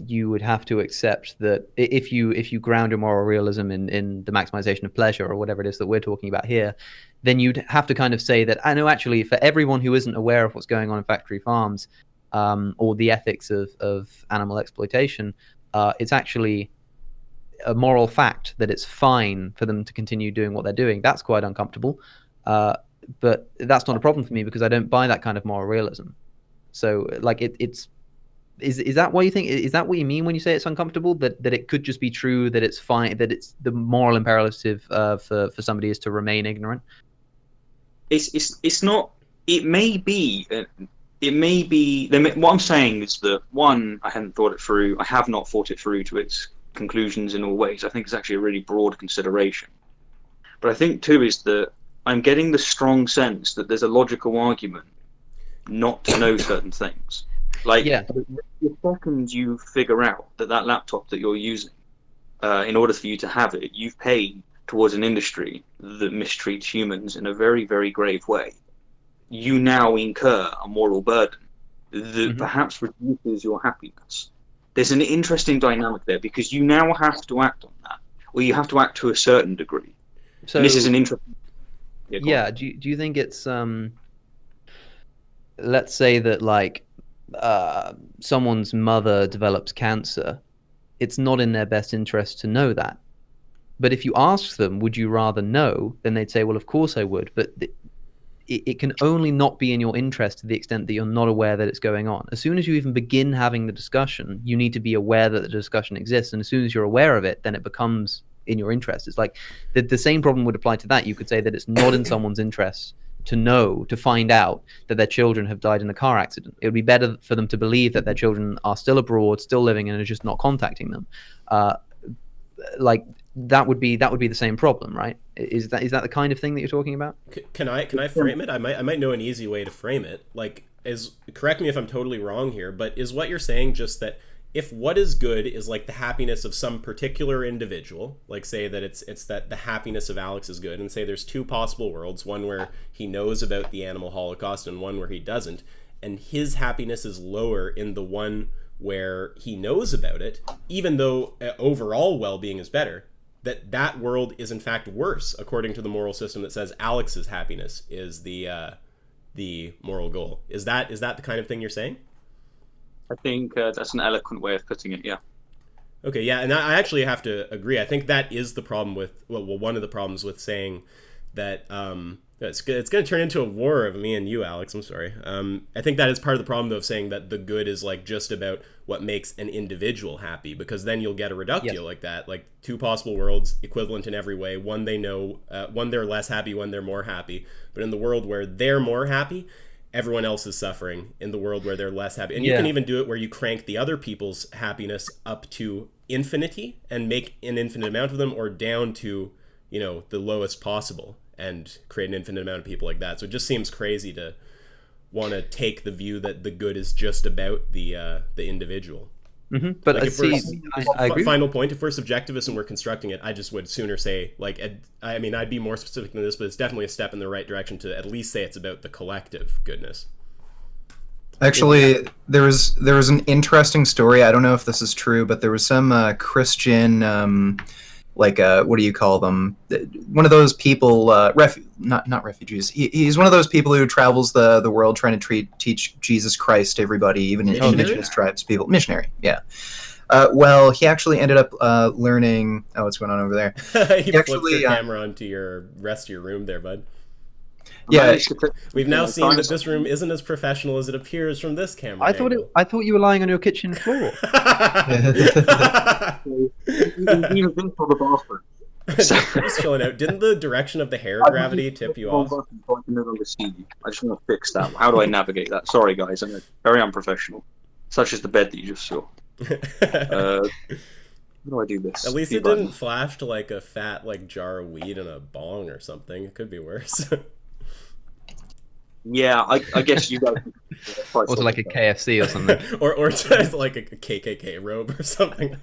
you would have to accept that if you ground your moral realism in the maximization of pleasure, or whatever it is that we're talking about here, then you'd have to kind of say that, I know, actually, for everyone who isn't aware of what's going on in factory farms, or the ethics of animal exploitation, it's actually a moral fact that it's fine for them to continue doing what they're doing. That's quite uncomfortable, but that's not a problem for me, because I don't buy that kind of moral realism. So, like, is that what you think? Is that what you mean when you say it's uncomfortable? That it could just be true, that it's fine, that it's the moral imperative for somebody is to remain ignorant? It's not. It may be. What I'm saying is that, one, I hadn't thought it through. I have not thought it through to its conclusions in all ways. I think it's actually a really broad consideration. But I think, too, is that I'm getting the strong sense that there's a logical argument not to know certain things. Like, the second you figure out that laptop that you're using, in order for you to have it, you've paid towards an industry that mistreats humans in a very, very grave way. You now incur a moral burden that perhaps reduces your happiness. There's an interesting dynamic there, because you now have to act on that, or you have to act to a certain degree. So, and this is an interesting. Do you think it's let's say that like someone's mother develops cancer, it's not in their best interest to know that. But if you ask them, would you rather know? Then they'd say, well, of course I would. But it can only not be in your interest to the extent that you're not aware that it's going on. As soon as you even begin having the discussion, you need to be aware that the discussion exists. And as soon as you're aware of it, then it becomes in your interest. It's like the same problem would apply to that. You could say that it's not in someone's interest to know, to find out that their children have died in a car accident. It would be better for them to believe that their children are still abroad, still living, and are just not contacting them. Like that would be the same problem, right? Is that the kind of thing that you're talking about? Can I frame it? I might know an easy way to frame it. Like, correct me if I'm totally wrong here, but is what you're saying just that if what is good is like the happiness of some particular individual, like say that it's that the happiness of Alex is good, and say there's two possible worlds, one where he knows about the animal holocaust and one where he doesn't, and his happiness is lower in the one where he knows about it, even though overall well-being is better, that world is in fact worse according to the moral system that says Alex's happiness is the moral goal. Is that the kind of thing you're saying? I think that's an eloquent way of putting it, yeah. Okay, yeah, and I actually have to agree. I think that is the problem with, well, one of the problems with saying that it's going to turn into a war of me and you, Alex. I'm sorry. I think that is part of the problem, though, of saying that the good is like just about what makes an individual happy, because then you'll get a reductio like that, like two possible worlds, equivalent in every way. One they know, one they're less happy, one they're more happy. But in the world where they're more happy, everyone else is suffering. In the world where they're less happy, and you can even do it where you crank the other people's happiness up to infinity and make an infinite amount of them, or down to, the lowest possible, and create an infinite amount of people like that. So it just seems crazy to want to take the view that the good is just about the individual. Mm-hmm. But like I agree. Final point, if we're subjectivist and we're constructing it, I just would sooner say, like, I mean, I'd be more specific than this, but it's definitely a step in the right direction to at least say it's about the collective goodness. Actually, there was an interesting story. I don't know if this is true, but there was some Christian, what do you call them? One of those people, not refugees. He's one of those people who travels the world trying to teach Jesus Christ to everybody, even indigenous tribes people. Missionary, yeah. Well, he actually ended up learning. Oh, what's going on over there? He flipped your camera onto your rest of your room there, bud. Yeah, we've now seen that this room isn't as professional as it appears from this camera. I thought you were lying on your kitchen floor. Even been for the bathroom. Just chilling out. Didn't the direction of the hair gravity tip you off? I just want to fix that. How do I navigate that? Sorry, guys, I'm very unprofessional. Such as the bed that you just saw. How do I do this? At least it didn't flash to like a fat jar of weed and a bong or something. It could be worse. Yeah, I guess you guys. Also, like a KFC or something, or just like a KKK robe or something.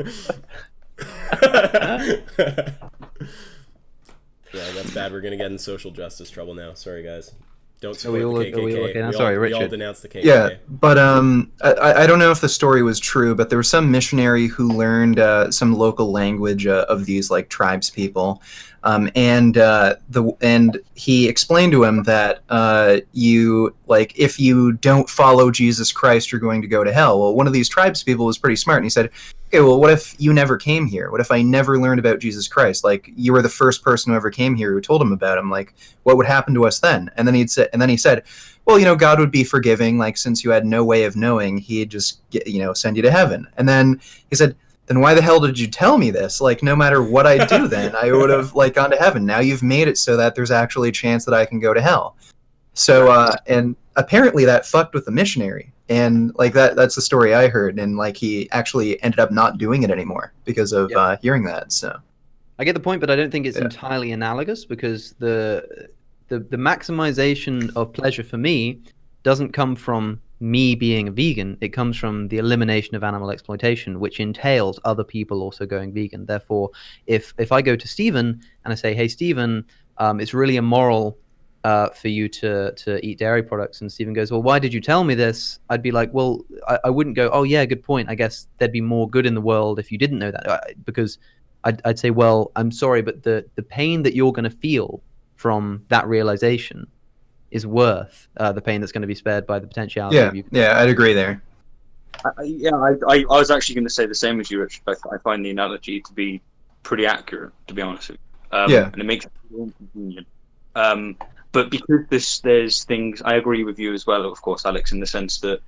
Yeah, that's bad. We're gonna get in social justice trouble now. Sorry, guys. Don't support the KKK. We all denounce the KKK. Yeah, but I don't know if the story was true, but there was some missionary who learned some local language of these tribes people, and he explained to him that if you don't follow Jesus Christ, you're going to go to hell. Well, one of these tribes people was pretty smart, and he said, okay, well, what if you never came here? What if I never learned about Jesus Christ? You were the first person who ever came here who told him about him. What would happen to us then? And then he said, well, God would be forgiving. Since you had no way of knowing, he'd just send you to heaven. And then he said, then why the hell did you tell me this? No matter what I do, then I would have gone to heaven. Now you've made it so that there's actually a chance that I can go to hell. So, and apparently that fucked with the missionary. And that's the story I heard, and he actually ended up not doing it anymore because of hearing that. So I get the point, but I don't think it's entirely analogous, because the maximization of pleasure for me doesn't come from me being a vegan. It comes from the elimination of animal exploitation, which entails other people also going vegan. Therefore, if I go to Stephen and I say, hey Stephen, it's really immoral for you to eat dairy products, and Stephen goes, well, why did you tell me this? I'd be like, well, I wouldn't go, oh yeah, good point, I guess there'd be more good in the world if you didn't know that, because I'd say, well, I'm sorry, but the pain that you're going to feel from that realization is worth the pain that's going to be spared by the potentiality of you. Yeah, I'd agree there. I was actually going to say the same as you, Richard. I find the analogy to be pretty accurate, to be honest with you. Yeah. And it makes it more convenient. But because there's things, I agree with you as well, of course, Alex, in the sense that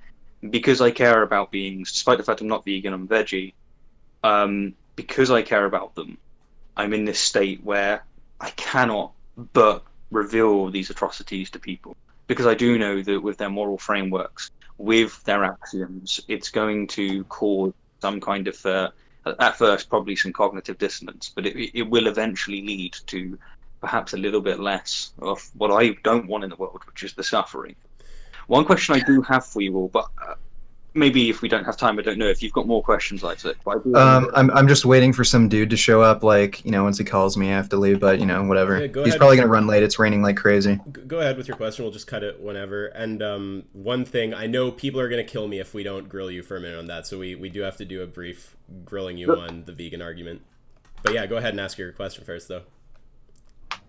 because I care about beings, despite the fact I'm not vegan, I'm veggie, because I care about them, I'm in this state where I cannot but reveal these atrocities to people. Because I do know that with their moral frameworks, with their axioms, it's going to cause some kind of, at first, probably some cognitive dissonance, but it will eventually lead to perhaps a little bit less of what I don't want in the world, which is the suffering. One question I do have for you all, but maybe if we don't have time, I don't know if you've got more questions like that. But I do I'm just waiting for some dude to show up. Like, once he calls me, I have to leave. But whatever. Yeah, go He's ahead. probably gonna run late. It's raining like crazy. Go ahead with your question. We'll just cut it whenever. And one thing, I know people are going to kill me if we don't grill you for a minute on that, so we do have to do a brief grilling you on the vegan argument. But yeah, go ahead and ask your question first, though.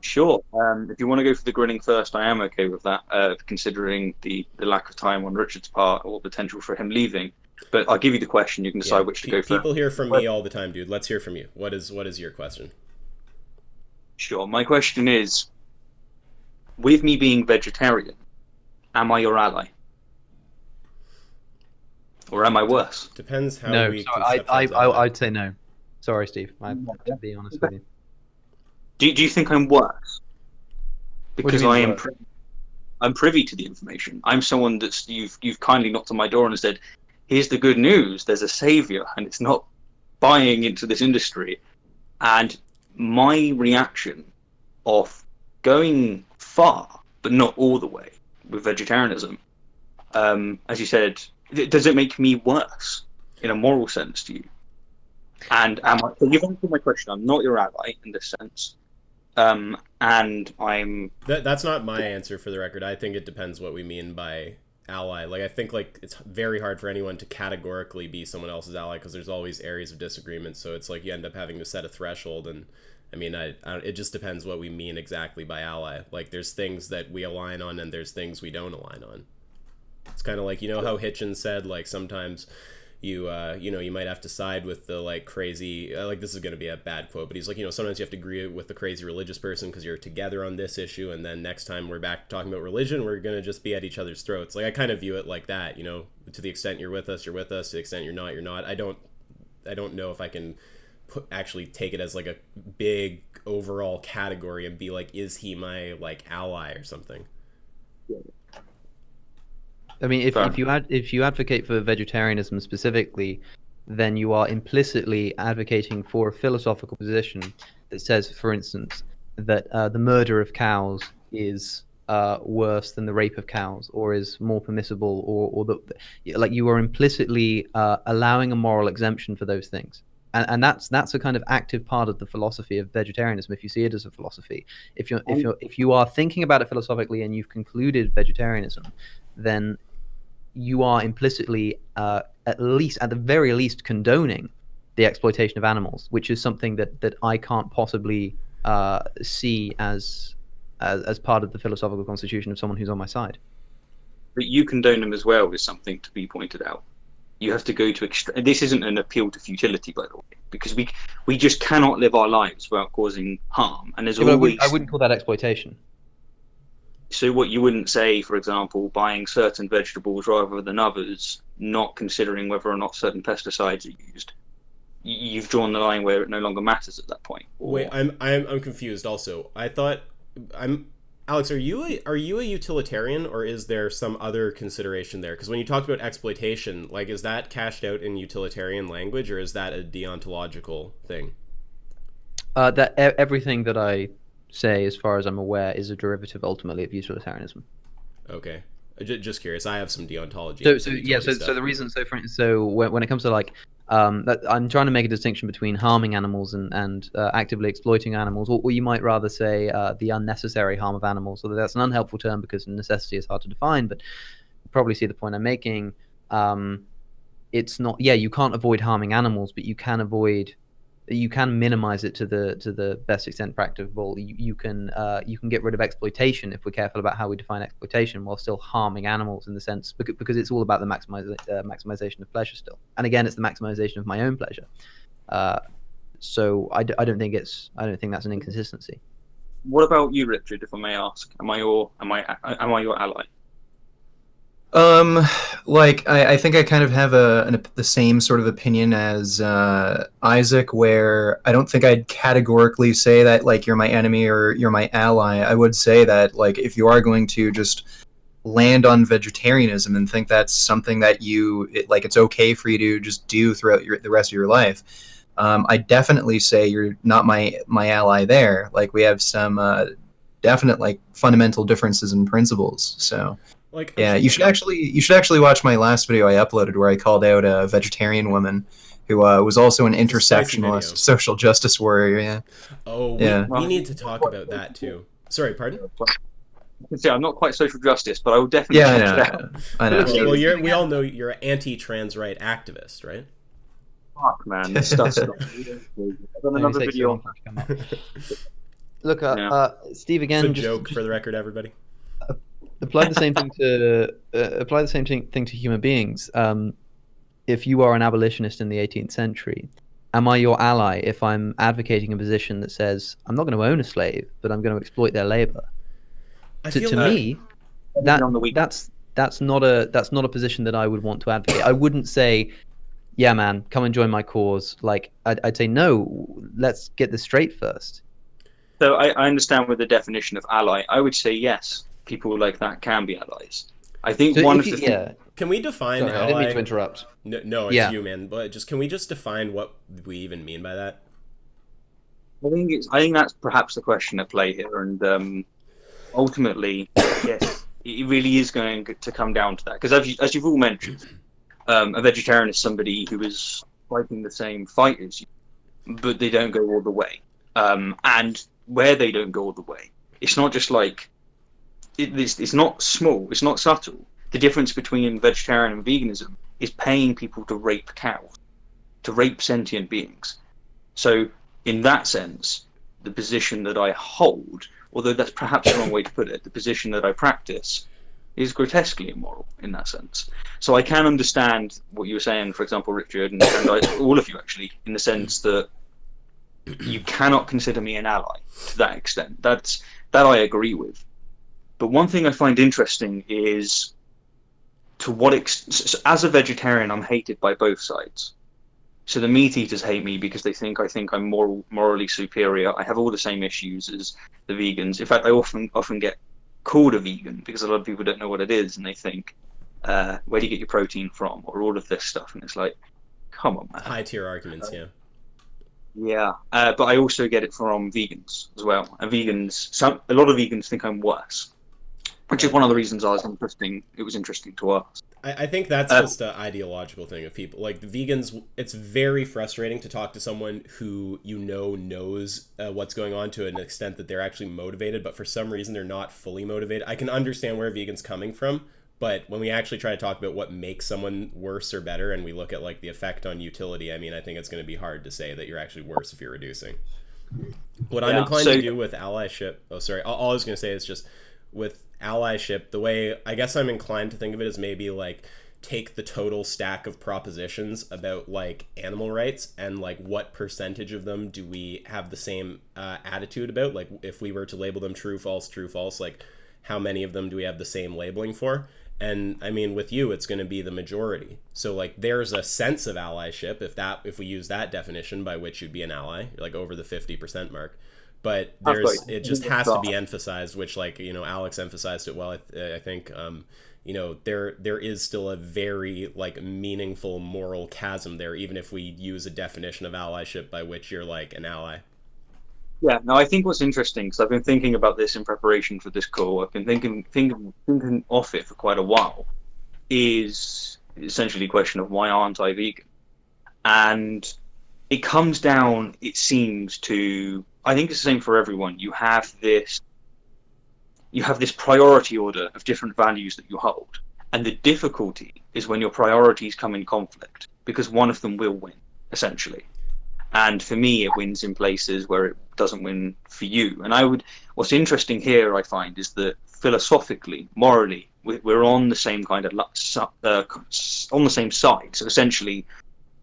Sure. If you want to go for the grilling first, I am okay with that, considering the lack of time on Richard's part or potential for him leaving. But I'll give you the question. You can decide which to go for. People hear from me all the time, dude. Let's hear from you. What is your question? Sure. My question is, with me being vegetarian, am I your ally? Or am I worse? Depends how No, we I'd say no. Sorry, Steve. I have to be honest with you. Do you think I'm worse? Because What do you mean I'm privy to the information. I'm someone that's you've kindly knocked on my door and said, "Here's the good news. There's a savior, and it's not buying into this industry." And my reaction of going far, but not all the way, with vegetarianism, as you said, does it make me worse in a moral sense to you? And so you've answered my question. I'm not your ally in this sense. And I'm... That's not my answer, for the record. I think it depends what we mean by ally. Like, I think, like, it's very hard for anyone to categorically be someone else's ally because there's always areas of disagreement. So it's like you end up having to set a threshold. And I mean, it just depends what we mean exactly by ally. Like, there's things that we align on and there's things we don't align on. It's kind of like, how Hitchens said, like, sometimes you might have to side with the, like, crazy, like, this is going to be a bad quote, but he's like, sometimes you have to agree with the crazy religious person because you're together on this issue, and then next time we're back talking about religion, we're going to just be at each other's throats. Like, I kind of view it like that, to the extent you're with us, you're with us, to the extent you're not, you're not. I don't know if I can actually take it as, like, a big overall category and be like, is he my, like, ally or something? I mean, if you advocate for vegetarianism specifically, then you are implicitly advocating for a philosophical position that says, for instance, that the murder of cows is worse than the rape of cows, or is more permissible, or like you are implicitly allowing a moral exemption for those things. And that's a kind of active part of the philosophy of vegetarianism. If you see it as a philosophy, if you are thinking about it philosophically and you've concluded vegetarianism, then you are implicitly, at the very least, condoning the exploitation of animals, which is something that I can't possibly see as part of the philosophical constitution of someone who's on my side. But you condone them as well is something to be pointed out. You have to go to this isn't an appeal to futility, by the way, because we just cannot live our lives without causing harm. And there's always... I wouldn't call that exploitation. So what you wouldn't say, for example, buying certain vegetables rather than others, not considering whether or not certain pesticides are used. You've drawn the line where it no longer matters at that point. Or... Wait, I'm confused. Also, I thought Alex, are you a utilitarian, or is there some other consideration there? Because when you talked about exploitation, like, is that cashed out in utilitarian language, or is that a deontological thing? That everything that I say, as far as I'm aware, is a derivative ultimately of utilitarianism. Okay, just curious. I have some deontology. So the reason, when it comes to, like, I'm trying to make a distinction between harming animals and actively exploiting animals, or you might rather say the unnecessary harm of animals. So that's an unhelpful term because necessity is hard to define, but you probably see the point I'm making. It's not, you can't avoid harming animals, but you can avoid you can minimize it to the best extent practicable. You can get rid of exploitation if we're careful about how we define exploitation, while still harming animals in the sense because it's all about the maximization of pleasure still. And again, it's the maximization of my own pleasure. So I don't think that's an inconsistency. What about you, Richard? If I may ask, am I your ally? I think I kind of have the same sort of opinion as Isaac, where I don't think I'd categorically say that like you're my enemy or you're my ally. I would say that like if you are going to just land on vegetarianism and think that's something that it's okay for you to just do throughout the rest of your life, I definitely say you're not my ally there. Like we have some definite like fundamental differences in principles. So. Like, yeah, you should actually watch my last video I uploaded where I called out a vegetarian woman who was also an intersectionalist social justice warrior. Yeah. Oh, we need to talk about that too. Sorry, pardon? I'm not quite social justice, but I will definitely check it out. I know. Well, we all know you're an anti-trans right activist, right? Fuck, man, this stuff's I've done another video. Look, Steve, again. It's a joke for the record, everybody. Apply the same thing to human beings. If you are an abolitionist in the 18th century, am I your ally if I'm advocating a position that says I'm not going to own a slave, but I'm going to exploit their labor? To me, that's not a position that I would want to advocate. I wouldn't say, yeah, man, come and join my cause. Like I'd say, no, let's get this straight first. So I understand with the definition of ally. I would say yes. People like that can be allies. I think Can we define ally? I didn't mean to interrupt. No, it's you, man. But can we just define what we even mean by that? I think that's perhaps the question at play here, and ultimately, yes, it really is going to come down to that. Because as you've all mentioned, a vegetarian is somebody who is fighting the same fight as you, but they don't go all the way. And where they don't go all the way, it's not just like. It's not small, it's not subtle. The difference between vegetarian and veganism is paying people to rape cows, to rape sentient beings. So, in that sense, the position that I hold, although that's perhaps the wrong way to put it, the position that I practice is grotesquely immoral in that sense. So I can understand what you were saying, for example, Richard, and all of you actually, in the sense that you cannot consider me an ally to that extent. That I agree with. But one thing I find interesting is to what as a vegetarian, I'm hated by both sides. So the meat eaters hate me because they think I'm morally superior. I have all the same issues as the vegans. In fact, I often get called a vegan because a lot of people don't know what it is and they think, where do you get your protein from, or all of this stuff, and it's like, come on, man. High tier arguments, yeah. Yeah, but I also get it from vegans as well. And a lot of vegans think I'm worse. Which is one of the reasons it was interesting to us. I think that's just an ideological thing of people. Like, the vegans, it's very frustrating to talk to someone who knows what's going on to an extent that they're actually motivated, but for some reason they're not fully motivated. I can understand where a vegan's coming from, but when we actually try to talk about what makes someone worse or better, and we look at, like, the effect on utility, I mean, I think it's going to be hard to say that you're actually worse if you're reducing. What I'm inclined to do with allyship... Oh, sorry. All I was going to say is just... with allyship, the way I guess I'm inclined to think of it is maybe like take the total stack of propositions about like animal rights and like what percentage of them do we have the same attitude about, like if we were to label them true false, like how many of them do we have the same labeling for? And I mean, with you, it's going to be the majority. So like there's a sense of allyship if we use that definition by which you'd be an ally, like over the 50% mark. But it just has to be emphasized, which, like, Alex emphasized it well. I think, there is still a very, like, meaningful moral chasm there, even if we use a definition of allyship by which you're, like, an ally. Yeah, no, I think what's interesting, because I've been thinking about this in preparation for this call, I've been thinking off it for quite a while, is essentially a question of why aren't I vegan? And it comes down, it seems, to... I think it's the same for everyone. You have this priority order of different values that you hold. And the difficulty is when your priorities come in conflict, because one of them will win, essentially. And for me, it wins in places where it doesn't win for you. And what's interesting here, I find, is that philosophically, morally, we're on the same kind of on the same side. So essentially,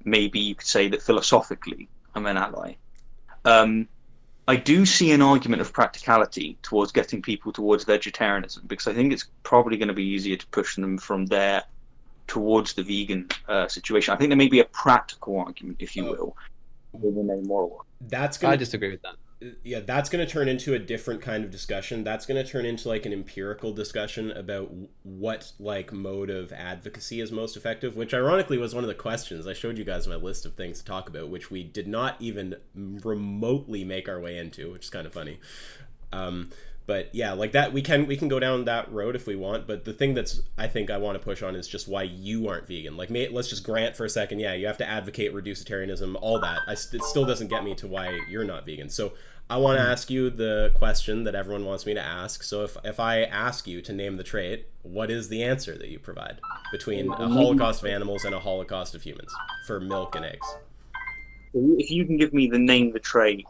maybe you could say that philosophically, I'm an ally. I do see an argument of practicality towards getting people towards vegetarianism, because I think it's probably going to be easier to push them from there towards the vegan situation. I think there may be a practical argument, if you will, than a moral one. I disagree with that. Yeah, that's going to turn into a different kind of discussion. That's going to turn into like an empirical discussion about what like mode of advocacy is most effective, which ironically was one of the questions. I showed you guys my list of things to talk about, which we did not even remotely make our way into, which is kind of funny. But yeah, like that, we can go down that road if we want. But the thing that's I think I want to push on is just why you aren't vegan. Like, let's just grant for a second, yeah, you have to advocate reducitarianism, all that. It still doesn't get me to why you're not vegan. So I want to ask you the question that everyone wants me to ask. So if I ask you to name the trait, what is the answer that you provide between a holocaust of animals and a holocaust of humans for milk and eggs? If you can give me the trait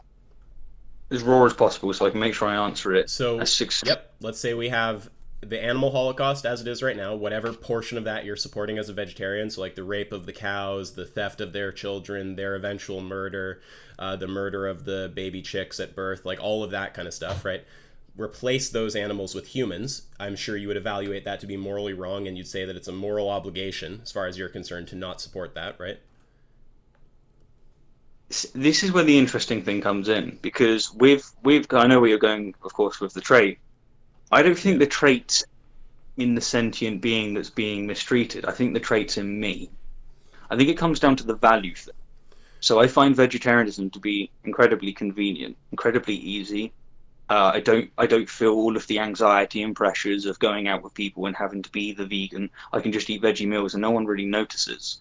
as raw as possible, so I can make sure I answer it. So, yep, let's say we have the animal holocaust as it is right now, whatever portion of that you're supporting as a vegetarian, so like the rape of the cows, the theft of their children, their eventual murder, the murder of the baby chicks at birth, like all of that kind of stuff, right? Replace those animals with humans. I'm sure you would evaluate that to be morally wrong, and you'd say that it's a moral obligation, as far as you're concerned, to not support that, right? This is where the interesting thing comes in, because I know where you're going, of course, with the trait. I don't think the trait's in the sentient being that's being mistreated. I think the trait's in me. I think it comes down to the value thing. So I find vegetarianism to be incredibly convenient, incredibly easy. I don't feel all of the anxiety and pressures of going out with people and having to be the vegan. I can just eat veggie meals and no one really notices.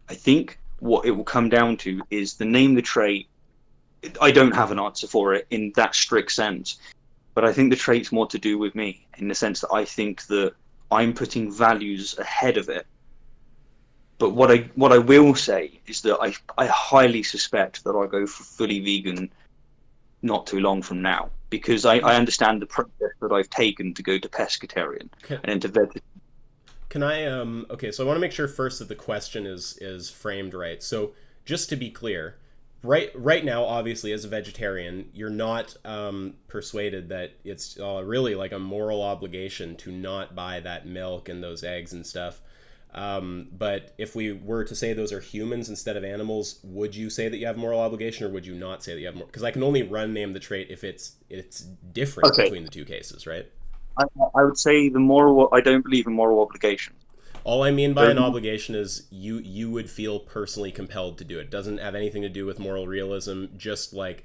I think what it will come down to is the name the trait. I don't have an answer for it in that strict sense, but I think the trait's more to do with me, in the sense that I think that I'm putting values ahead of it. But what I will say is that I highly suspect that I'll go for fully vegan not too long from now, because I understand the process that I've taken to go to pescatarian and into vegetarian. Can I okay, so I want to make sure first that the question is framed right. So just to be clear, right now, obviously, as a vegetarian, you're not persuaded that it's really like a moral obligation to not buy that milk and those eggs and stuff. But if we were to say those are humans instead of animals, would you say that you have moral obligation, or would you not say that you have more? Because I can only name the trait if it's different between the two cases, right? I would say I don't believe in moral obligation. All I mean by an obligation is you would feel personally compelled to do it. It doesn't have anything to do with moral realism. Just like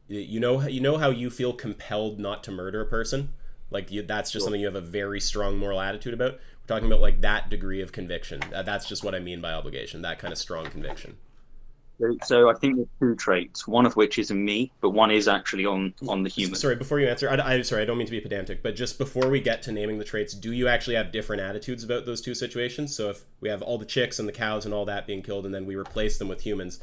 you know how you feel compelled not to murder a person. Like that's just something you have a very strong moral attitude about. We're talking about like that degree of conviction. That's just what I mean by obligation. That kind of strong conviction. So I think there's two traits, one of which is in me, but one is actually on the human. Sorry, before you answer, sorry, I don't mean to be pedantic, but just before we get to naming the traits, do you actually have different attitudes about those two situations? So if we have all the chicks and the cows and all that being killed, and then we replace them with humans,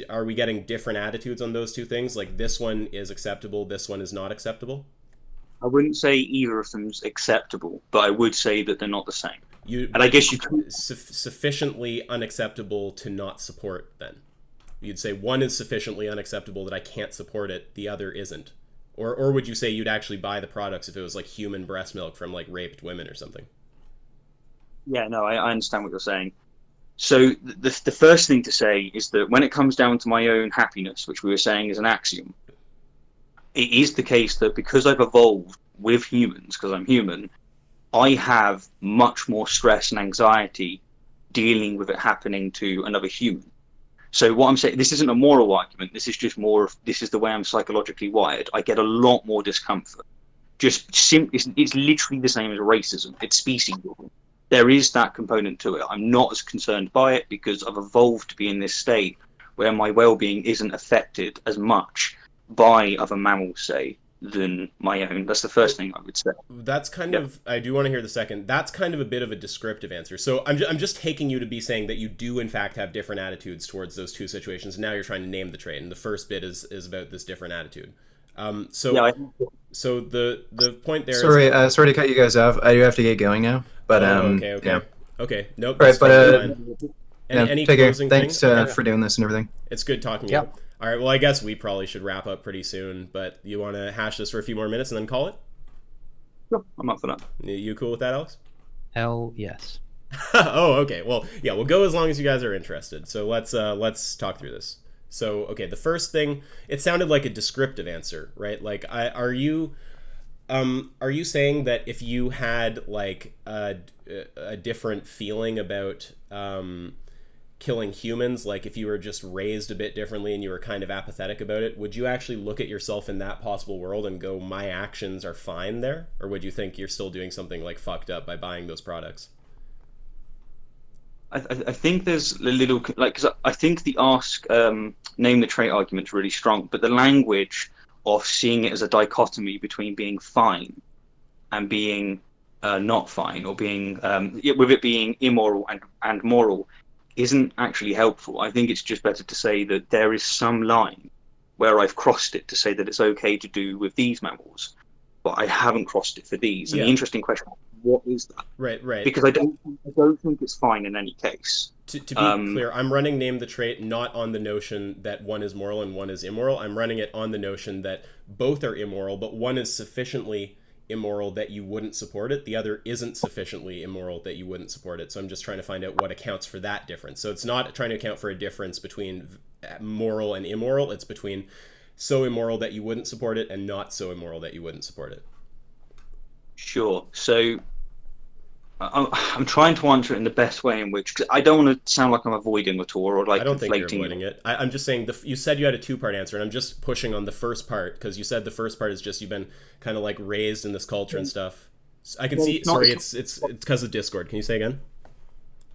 are we getting different attitudes on those two things? Like this one is acceptable, this one is not acceptable? I wouldn't say either of them's acceptable, but I would say that they're not the same. I guess you could sufficiently unacceptable to not support. Then you'd say one is sufficiently unacceptable that I can't support it, the other isn't, or would you say you'd actually buy the products if it was like human breast milk from like raped women or something? Yeah, no, I understand what you're saying. So the first thing to say is that when it comes down to my own happiness, which we were saying is an axiom, it is the case that because I've evolved with humans, because I'm human, I have much more stress and anxiety dealing with it happening to another human. So what I'm saying, this isn't a moral argument. This is just this is the way I'm psychologically wired. I get a lot more discomfort. It's literally the same as racism. It's species. There is that component to it. I'm not as concerned by it because I've evolved to be in this state where my well-being isn't affected as much by other mammals, say, than my own. That's the first thing I would say. That's kind of, I do want to hear the second. That's kind of a bit of a descriptive answer. So I'm just taking you to be saying that you do in fact have different attitudes towards those two situations. Now you're trying to name the trait, and the first bit is about this different attitude. So the point there is... Sorry to cut you guys off. I do have to get going now. But okay. yeah. Okay, nope. All right, but fine. yeah, Any take care. closing Thanks things? for doing this and everything. It's good talking to you. All right, well, I guess we probably should wrap up pretty soon, but you want to hash this for a few more minutes and then call it? Sure, I'm up for that. You cool with that, Alex? Hell yes. Oh, okay. Well, yeah, we'll go as long as you guys are interested. So let's talk through this. So, okay, the first thing, it sounded like a descriptive answer, right? Like, are you saying that if you had like a different feeling about killing humans, like if you were just raised a bit differently and you were kind of apathetic about it, would you actually look at yourself in that possible world and go, my actions are fine there? Or would you think you're still doing something like fucked up by buying those products? I think there's a little, like, because I think the name the trait argument is really strong, but the language of seeing it as a dichotomy between being fine and being not fine, or being with it being immoral and moral, isn't actually helpful. I think it's just better to say that there is some line where I've crossed it to say that it's okay to do with these mammals, but I haven't crossed it for these. And the interesting question, what is that? Right. Because I don't think it's fine in any case. To be clear, I'm running name the trait not on the notion that one is moral and one is immoral. I'm running it on the notion that both are immoral, but one is sufficiently immoral that you wouldn't support it. The other isn't sufficiently immoral that you wouldn't support it. So I'm just trying to find out what accounts for that difference. So it's not trying to account for a difference between moral and immoral. It's between so immoral that you wouldn't support it and not so immoral that you wouldn't support it. Sure. So I'm trying to answer it in the best way in which, cause I don't want to sound like I'm avoiding at all, or like I don't think you're conflating avoiding it. I'm just saying, you said you had a two-part answer, and I'm just pushing on the first part, because you said the first part is just you've been kind of like raised in this culture and stuff. I can see, sorry, it's because of Discord. Can you say again?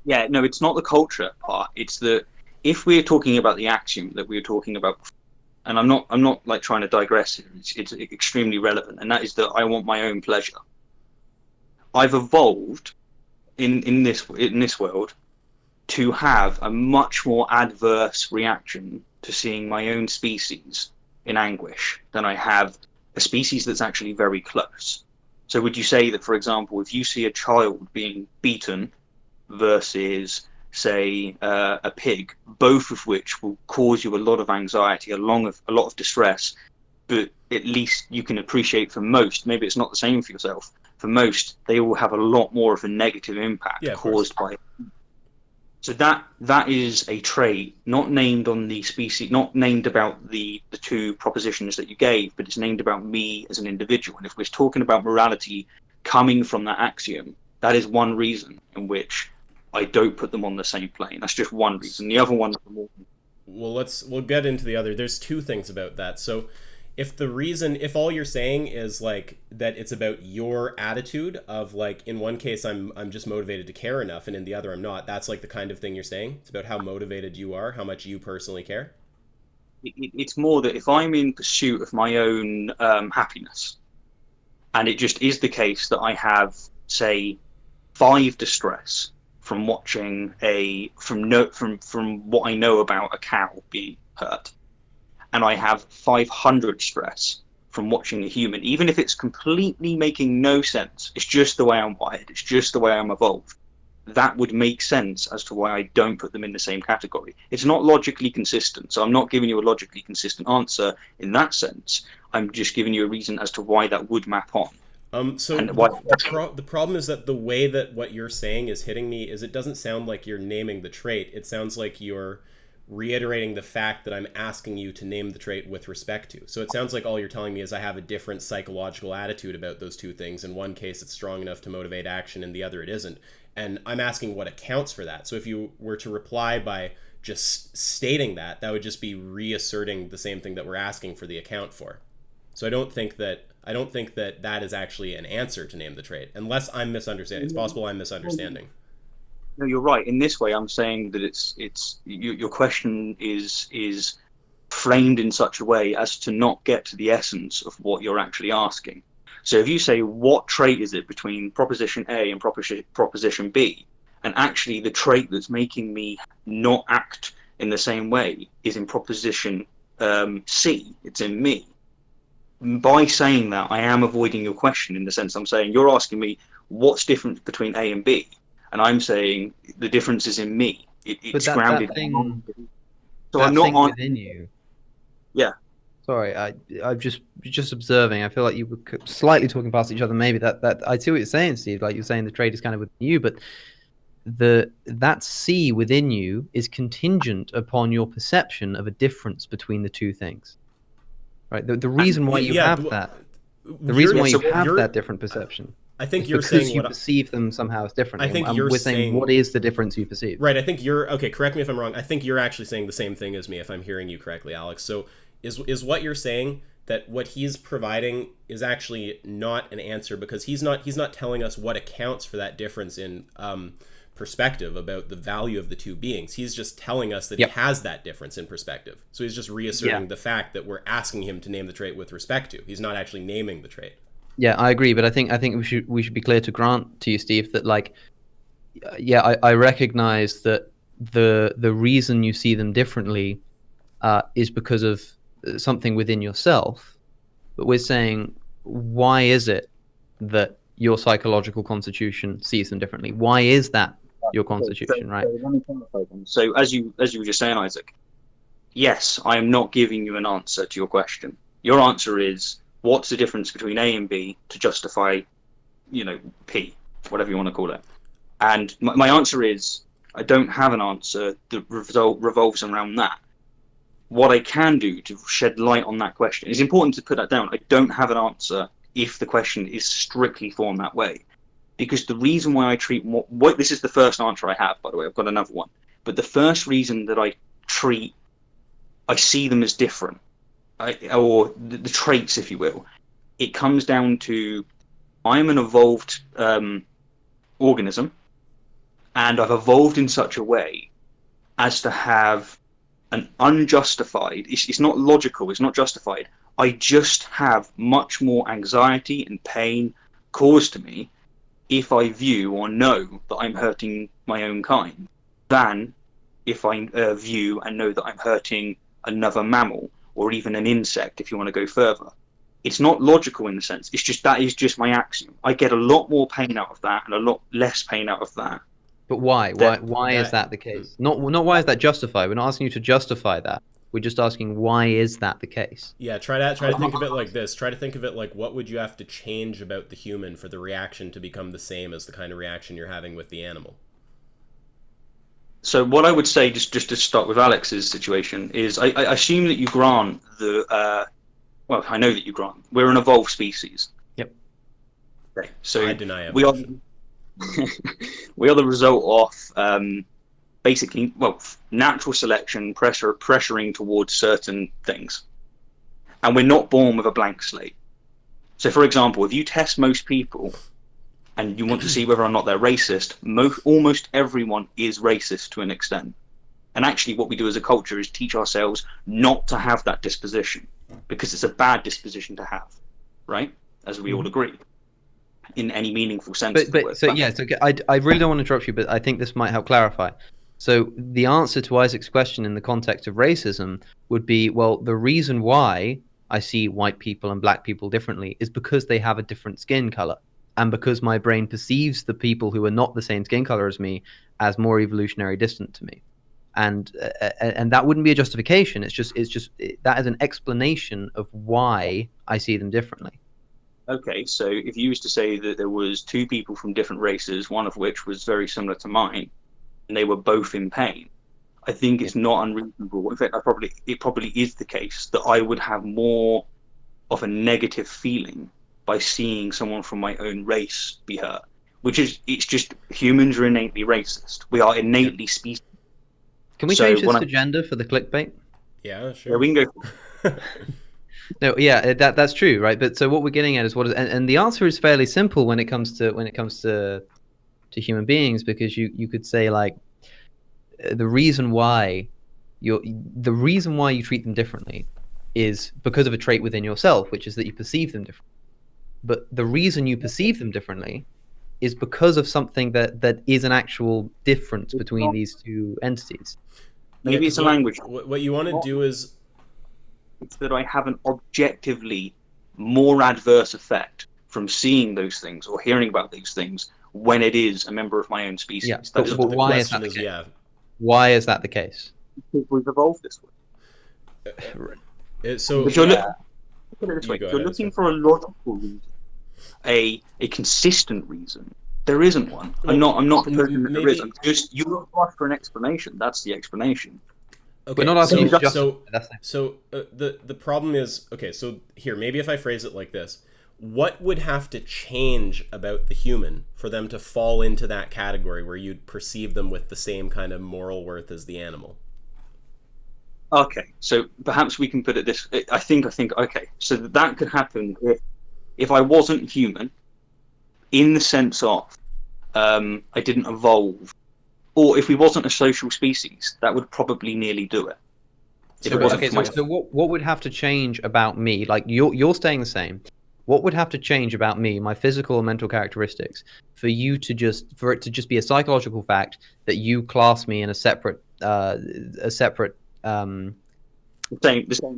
Yeah, no, it's not the culture part. It's the, if we're talking about the axiom that we were talking about, and I'm not like trying to digress here, it's extremely relevant, and that is that I want my own pleasure. I've evolved in this world to have a much more adverse reaction to seeing my own species in anguish than I have a species that's actually very close. So would you say that, for example, if you see a child being beaten versus, say, a pig, both of which will cause you a lot of anxiety, a lot of distress, but at least you can appreciate for most, maybe it's not the same for yourself, for most, they all have a lot more of a negative impact caused by. So that is a trait not named on the species, not named about the two propositions that you gave, but it's named about me as an individual. And if we're talking about morality coming from that axiom, that is one reason in which I don't put them on the same plane. That's just one reason. The other one. Well, we'll get into the other. There's two things about that. So if all you're saying is like that it's about your attitude of like, in one case I'm just motivated to care enough and in the other I'm not, that's like the kind of thing you're saying. It's about how motivated you are, how much you personally care. It's more that if I'm in pursuit of my own happiness, and it just is the case that I have, say, 5 distress from watching from what I know about a cow being hurt, and I have 500 stress from watching a human, even if it's completely making no sense, it's just the way I'm wired, it's just the way I'm evolved, that would make sense as to why I don't put them in the same category. It's not logically consistent, so I'm not giving you a logically consistent answer in that sense. I'm just giving you a reason as to why that would map on. So the problem is that the way that what you're saying is hitting me is it doesn't sound like you're naming the trait. It sounds like you're reiterating the fact that I'm asking you to name the trait with respect to. So it sounds like all you're telling me is I have a different psychological attitude about those two things. In one case, it's strong enough to motivate action, in the other, it isn't. And I'm asking what accounts for that. So if you were to reply by just stating that would just be reasserting the same thing that we're asking for the account for. So I don't think that that is actually an answer to name the trait, unless I'm misunderstanding. It's possible I'm misunderstanding. No, you're right. In this way, I'm saying that it's your question is framed in such a way as to not get to the essence of what you're actually asking. So if you say, what trait is it between proposition A and proposition B, and actually the trait that's making me not act in the same way is in proposition C, it's in me. By saying that, I am avoiding your question, in the sense I'm saying you're asking me what's different between A and B, and I'm saying the difference is in me. It's grounded. That thing, so that I'm not thing on. within you. Yeah. Sorry, I'm just observing. I feel like you were slightly talking past each other. Maybe that I see what you're saying, Steve. Like you're saying the trait is kind of within you, but that C within you is contingent upon your perception of a difference between the two things. Right. The reason why you have that. The reason why you have that different perception. I think is you're because saying you perceive them somehow as differently. I think and you're we're saying what is the difference you perceive. Right. I think you're okay. Correct me if I'm wrong. I think you're actually saying the same thing as me, if I'm hearing you correctly, Alex. So is what you're saying that what he's providing is actually not an answer, because he's not telling us what accounts for that difference in perspective about the value of the two beings. He's just telling us that he has that difference in perspective. So he's just reasserting the fact that we're asking him to name the trait with respect to. He's not actually naming the trait. Yeah, I agree, but I think we should be clear to Grant, to you, Steve, that I recognize that the reason you see them differently is because of something within yourself. But we're saying, why is it that your psychological constitution sees them differently? Why is that your constitution, right? So as you were just saying, Isaac, yes, I am not giving you an answer to your question. Your answer is, what's the difference between A and B to justify, P, whatever you want to call it? And my answer is, I don't have an answer that revolves around that. What I can do to shed light on that question, is important to put that down. I don't have an answer if the question is strictly formed that way. Because the reason why I treat this is the first answer I have, by the way, I've got another one. But the first reason that I see them as different, or the traits, if you will, it comes down to, I'm an evolved organism, and I've evolved in such a way as to have an unjustified, it's not logical, it's not justified, I just have much more anxiety and pain caused to me if I view or know that I'm hurting my own kind, than if I view and know that I'm hurting another mammal, or even an insect, if you want to go further. It's not logical in the sense, it's just, that is just my axiom. I get a lot more pain out of that and a lot less pain out of that. But why? Why is that the case? Not why is that justified? We're not asking you to justify that. We're just asking, why is that the case? Yeah, try to think of it like this. Try to think of it like, what would you have to change about the human for the reaction to become the same as the kind of reaction you're having with the animal? So what I would say, just to start with Alex's situation, is I assume that you grant well, I know that you grant we're an evolved species. Yep. Okay. So I deny evolution. We are the result of basically, natural selection, pressuring towards certain things, and we're not born with a blank slate. So, for example, if you test most people and you want to see whether or not they're racist, almost everyone is racist to an extent. And actually, what we do as a culture is teach ourselves not to have that disposition, because it's a bad disposition to have, right? As we all agree, in any meaningful sense. I really don't want to interrupt you, but I think this might help clarify. So the answer to Isaac's question in the context of racism would be, well, the reason why I see white people and black people differently is because they have a different skin color, and because my brain perceives the people who are not the same skin color as me as more evolutionary distant to me. And that wouldn't be a justification. It's just that is an explanation of why I see them differently. Okay, so if you was to say that there was two people from different races, one of which was very similar to mine, and they were both in pain, I think it's not unreasonable. In fact, it probably is the case that I would have more of a negative feeling by seeing someone from my own race be hurt. It's just humans are innately racist. We are innately species. Can we change this to gender for the clickbait? Yeah, sure. Yeah, we can go. No, yeah, that's true, right? But so what we're getting at is and the answer is fairly simple when it comes to human beings, because you could say, like, the reason why the reason why you treat them differently is because of a trait within yourself, which is that you perceive them differently. But the reason you perceive them differently is because of something that is an actual difference between these two entities. Maybe it's a language. What you want to do is It's that I have an objectively more adverse effect from seeing those things or hearing about these things when it is a member of my own species. Yeah, That but is why is that the is, case? yeah. Why is that the case? We've evolved this way. So If you're yeah. looking for a logical reason, a consistent reason, there isn't one. I'm not proposing that there is. You look for an explanation. That's the explanation. Okay, We're not asking you to the problem is, okay, so here, maybe if I phrase it like this, what would have to change about the human for them to fall into that category where you'd perceive them with the same kind of moral worth as the animal? Okay, so perhaps we can put it this. I think. Okay, so that could happen if I wasn't human, in the sense of I didn't evolve, or if we wasn't a social species, that would probably nearly do it. So what would have to change about me? Like you're staying the same. What would have to change about me, my physical or mental characteristics, for it to just be a psychological fact that you class me in a separate the same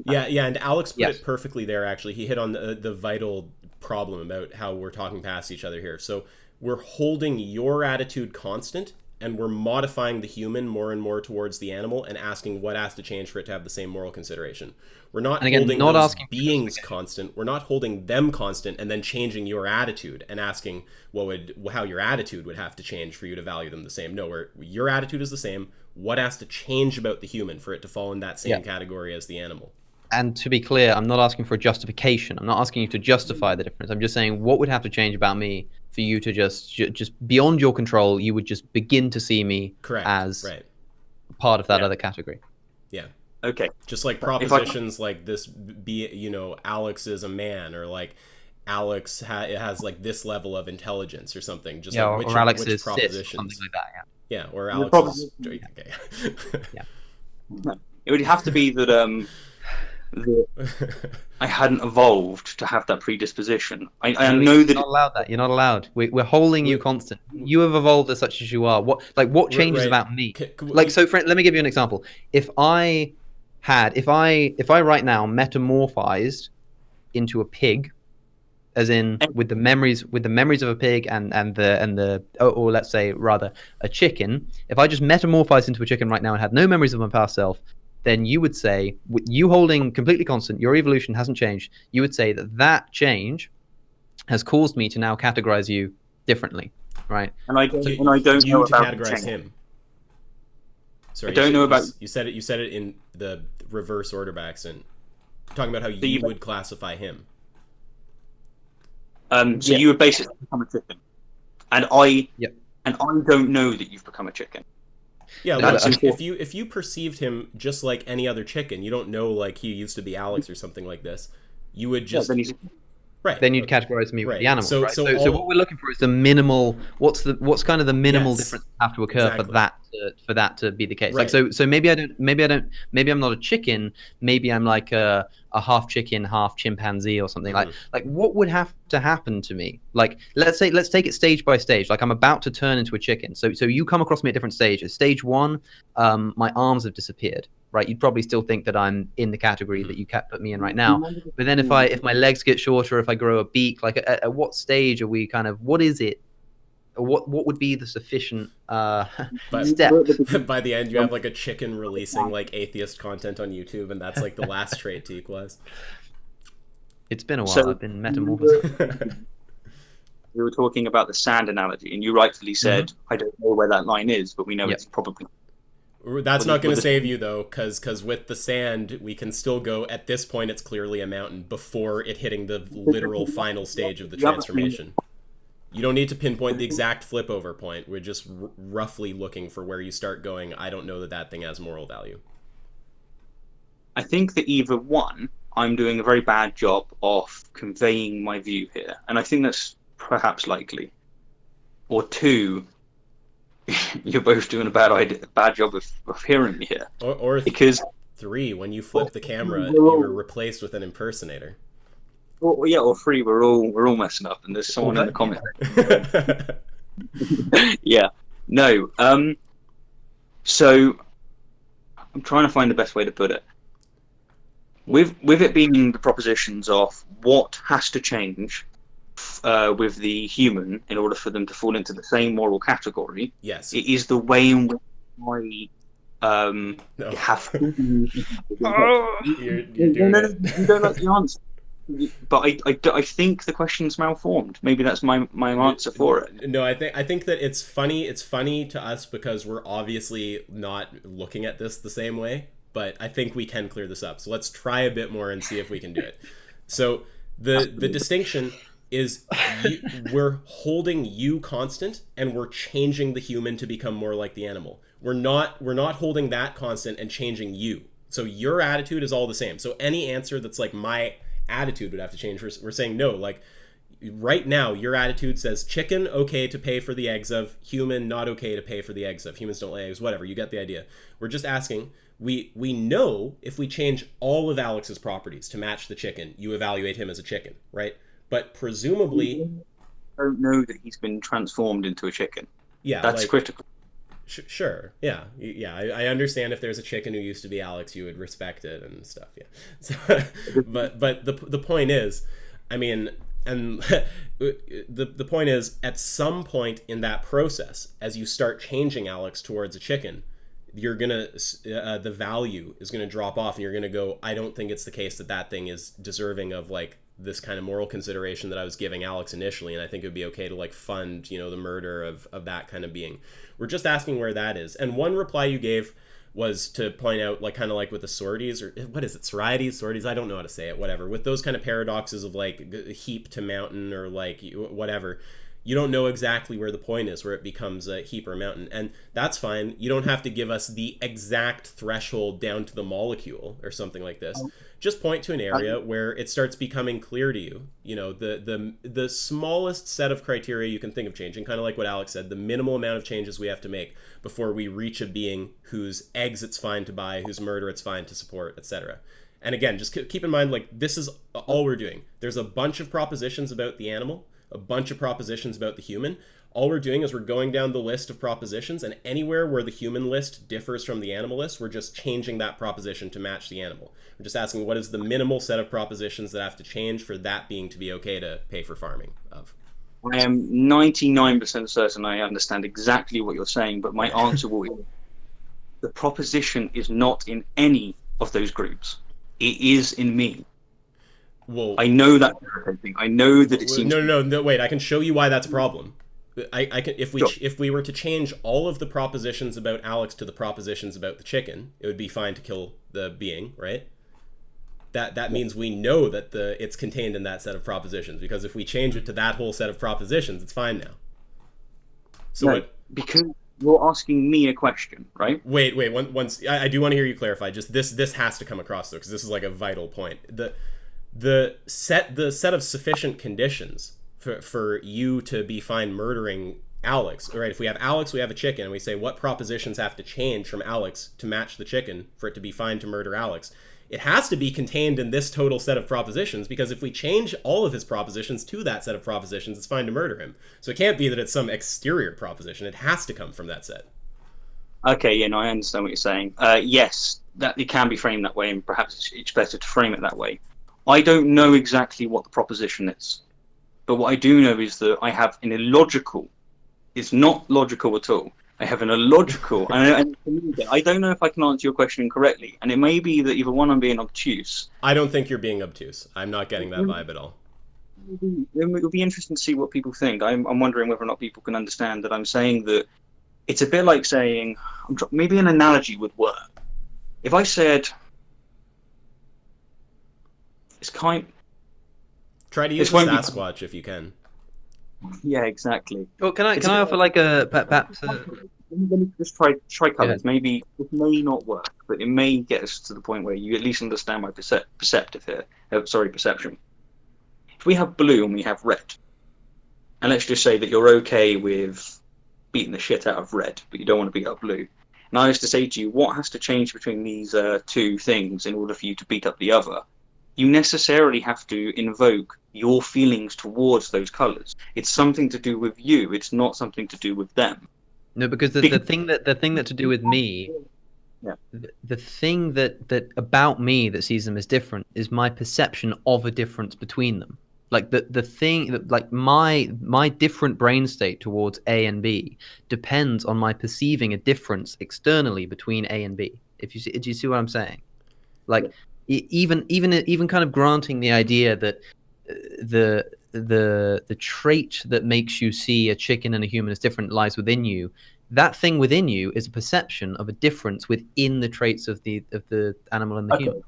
Yeah, and Alex put it perfectly there, actually. He hit on the vital problem about how we're talking past each other here. So we're holding your attitude constant, and we're modifying the human more and more towards the animal and asking what has to change for it to have the same moral consideration. We're not holding those beings constant. We're not holding them constant and then changing your attitude and asking how your attitude would have to change for you to value them the same. No, your attitude is the same. What has to change about the human for it to fall in that same category as the animal? And to be clear, I'm not asking for a justification. I'm not asking you to justify the difference. I'm just saying what would have to change about me for you to just beyond your control, you would just begin to see me as part of that other category. Yeah. Okay. Just like propositions like this, Alex is a man, or like Alex has like this level of intelligence or something. Just like or Alex which is propositions. Something like that. Yeah, or Alex is okay. Yeah. It would have to be that I hadn't evolved to have that predisposition. I know that you're not allowed that. You're not allowed. We're holding you constant. You have evolved as such as you are. What changes about me? Let me give you an example. If I right now metamorphized into a pig, as in with the memories of a pig or let's say rather a chicken. If I just metamorphized into a chicken right now and had no memories of my past self, then you would say, you holding completely constant, your evolution hasn't changed. You would say that change has caused me to now categorize you differently, right? And I don't know about categorize him. Sorry, I don't know about. You said it in the reverse order by accent. Talking about how you would classify him. You would basically become a chicken, and I don't know that you've become a chicken. Yeah, like, if you perceived him just like any other chicken, you don't know like he used to be Alex or something like this. You would just Then you'd categorize me with the animal. So what we're looking for is the minimal. What's kind of the minimal difference have to occur for that to be the case? Right. Like so maybe I'm not a chicken. Maybe I'm like a half chicken, half chimpanzee or something. Like what would have to happen to me? Like let's take it stage by stage. Like I'm about to turn into a chicken. So you come across me at different stages. Stage 1, my arms have disappeared. Right, you'd probably still think that I'm in the category that you put me in right now. But then if my legs get shorter, if I grow a beak, like at what stage are we kind of? What is it? What would be the sufficient step? By the end, you have like a chicken releasing like atheist content on YouTube, and that's like the last trait to equalize. It's been a while. I've been metamorphosed. We were talking about the sand analogy, and you rightfully said, I don't know where that line is, but we know it's probably. That's not going to save you, though, because with the sand, we can still go, at this point, it's clearly a mountain before it hitting the literal final stage of the transformation. You don't need to pinpoint the exact flip over point. We're just roughly looking for where you start going, I don't know that thing has moral value. I think that either one, I'm doing a very bad job of conveying my view here, and I think that's perhaps likely. Or two, you're both doing a bad job of hearing me here, Or because 3, when you flip the camera, we're you were all, replaced with an impersonator. yeah, or 3, we're all messing up, and there's someone in the comments. Yeah, no. So I'm trying to find the best way to put it. With it being the propositions of what has to change with the human in order for them to fall into the same moral category, Yes. it is the way in which I No. have. You're doing it. You don't like the answer. But I think the question's malformed. Maybe that's my answer for it. No, I think that it's funny. It's funny to us because we're obviously not looking at this the same way. But I think we can clear this up. So let's try a bit more and see if we can do it. So the distinction is we're holding you constant and we're changing the human to become more like the animal. We're not holding that constant and changing you. So your attitude is all the same. So any answer that's like my attitude would have to change. We're saying no, like right now your attitude says chicken okay to pay for the eggs of, human not okay to pay for the eggs of, humans don't lay eggs, whatever, you get the idea. We're just asking, we know if we change all of Alex's properties to match the chicken, you evaluate him as a chicken, right? But presumably I don't know that he's been transformed into a chicken. Yeah, that's like, critical. Sure, yeah. I understand if there's a chicken who used to be Alex, you would respect it and stuff. Yeah, so, but the point is, I mean, and the point is, at some point in that process, as you start changing Alex towards a chicken, you're gonna the value is gonna drop off, and you're gonna go, I don't think it's the case that thing is deserving of like this kind of moral consideration that I was giving Alex initially, and I think it would be okay to like fund, you know, the murder of that kind of being. We're just asking where that is. And one reply you gave was to point out, like, kind of like with the sororities, or what is it, sororities, I don't know how to say it, whatever, with those kind of paradoxes of like heap to mountain, or like whatever, you don't know exactly where the point is where it becomes a heap or a mountain, and that's fine. You don't have to give us the exact threshold down to the molecule or something like this. Just point to an area where it starts becoming clear to you, you know, the smallest set of criteria you can think of changing, kind of like what Alex said, the minimal amount of changes we have to make before we reach a being whose eggs it's fine to buy, whose murder it's fine to support, etc. And again, just keep in mind, like, this is all we're doing. There's a bunch of propositions about the animal, a bunch of propositions about the human. All we're doing is we're going down the list of propositions, and anywhere where the human list differs from the animal list, we're just changing that proposition to match the animal. We're just asking, what is the minimal set of propositions that have to change for that being to be okay to pay for farming of? I am 99% certain I understand exactly what you're saying, but my answer will be, the proposition is not in any of those groups. It is in me. Well, I know that. I know that it seems. No. Wait, I can show you why that's a problem. I can, if we were to change all of the propositions about Alex to the propositions about the chicken, it would be fine to kill the being, right? That means we know that it's contained in that set of propositions, because if we change it to that whole set of propositions, it's fine now. So no, because you're asking me a question, right? Wait. Once I do want to hear you clarify. Just this has to come across though, because this is like a vital point. The set of sufficient conditions for you to be fine murdering Alex. All right, if we have Alex, we have a chicken, and we say what propositions have to change from Alex to match the chicken for it to be fine to murder Alex. It has to be contained in this total set of propositions, because if we change all of his propositions to that set of propositions, it's fine to murder him. So it can't be that it's some exterior proposition. It has to come from that set. Okay, yeah, no, I understand what you're saying. Yes, that it can be framed that way, and perhaps it's better to frame it that way. I don't know exactly what the proposition is, but what I do know is that I have an illogical. It's not logical at all. I have an illogical, and I don't know if I can answer your question correctly, and it may be that either one, I'm being obtuse. I don't think you're being obtuse. I'm not getting that vibe at all. It would be interesting to see what people think. I'm wondering whether or not people can understand that I'm saying that it's a bit like saying, maybe an analogy would work. If I said, it's kind. Try to use the Sasquatch if you can. Yeah, exactly. Well, can I offer like a perhaps? Let me just try colours. Yeah. Maybe it may not work, but it may get us to the point where you at least understand my perception. If we have blue and we have red, and let's just say that you're okay with beating the shit out of red, but you don't want to beat up blue. And I used to say to you, what has to change between these two things in order for you to beat up the other? You necessarily have to invoke your feelings towards those colours. It's something to do with you. It's not something to do with them. No, because the thing that to do with me, Yeah. the thing that about me that sees them as different is my perception of a difference between them. Like the thing that, like, my different brain state towards A and B depends on my perceiving a difference externally between A and B. Do you see what I'm saying? Like, even kind of granting the idea that the trait that makes you see a chicken and a human as different lies within you. That thing within you is a perception of a difference within the traits of the animal and the human.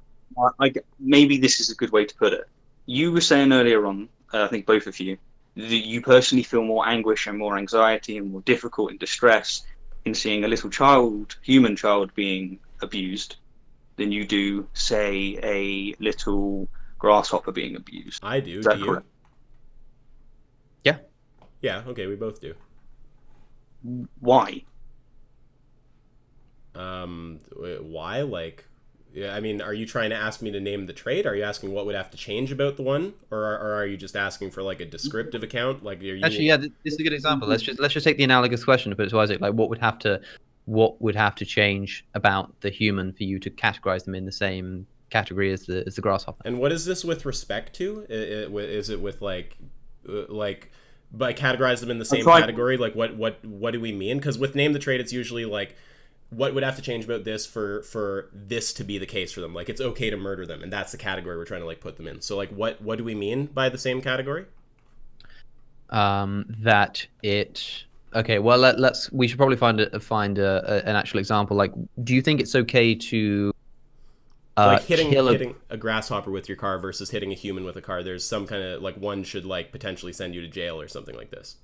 Maybe this is a good way to put it. You were saying earlier on, I think both of you, that you personally feel more anguish and more anxiety and more difficult and distress in seeing a little child, human child, being abused than you do, say, a little grasshopper being abused. I do. Is that Do you? correct? Yeah. Yeah. Okay, we both do. Why? Why? Like, yeah, I mean, are you trying to ask me to name the trait? Are you asking what would have to change about the one, or are you just asking for like a descriptive account? Like, are you... Actually, yeah, this is a good example. Let's just take the analogous question to put it to Isaac. Like, what would have to change about the human for you to categorize them in the same category as the grasshopper? And what is this with respect to? Is it with like by categorize them in the same category? Like, what do we mean? Because with name the trait, it's usually like, what would have to change about this for this to be the case for them? Like, it's okay to murder them, and that's the category we're trying to like put them in. So like, what do we mean by the same category? That it. Okay, well, we should probably find an actual example. Like, do you think it's okay to like hitting a grasshopper with your car versus hitting a human with a car? There's some kind of like, one should like potentially send you to jail or something like this.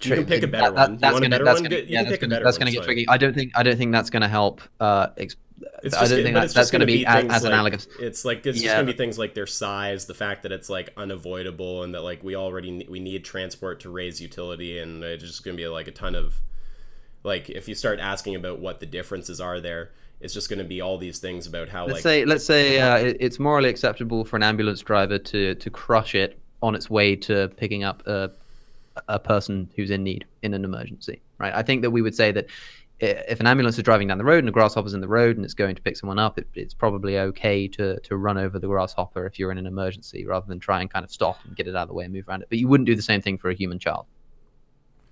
You can pick a better one. You want a better one? You can pick a better one. That's going to get tricky. I don't think that's going to help. I don't think that's going to be as analogous. It's like it's just going to be things like their size, the fact that it's like unavoidable, and that like we need transport to raise utility, and it's just going to be like a ton of like, if you start asking about what the differences are there, it's just going to be all these things about how let's say it's morally acceptable for an ambulance driver to crush it on its way to picking up a person who's in need in an emergency, right? I think that we would say that if an ambulance is driving down the road and a grasshopper's in the road and it's going to pick someone up, it's probably okay to run over the grasshopper if you're in an emergency, rather than try and kind of stop and get it out of the way and move around it. But you wouldn't do the same thing for a human child.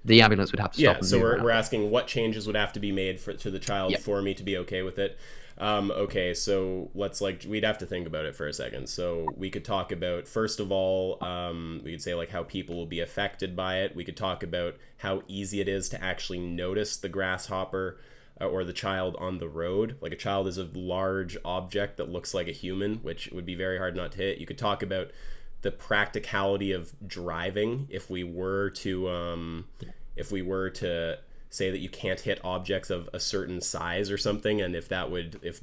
The ambulance would have to stop. Yeah, so we're asking what changes would have to be made to the child for me to be okay with it. Okay, so we'd have to think about it for a second. So we could talk about, first of all, we could say like how people will be affected by it. We could talk about how easy it is to actually notice the grasshopper or the child on the road. Like, a child is a large object that looks like a human, which would be very hard not to hit. You could talk about the practicality of driving if we were to say that you can't hit objects of a certain size or something, and if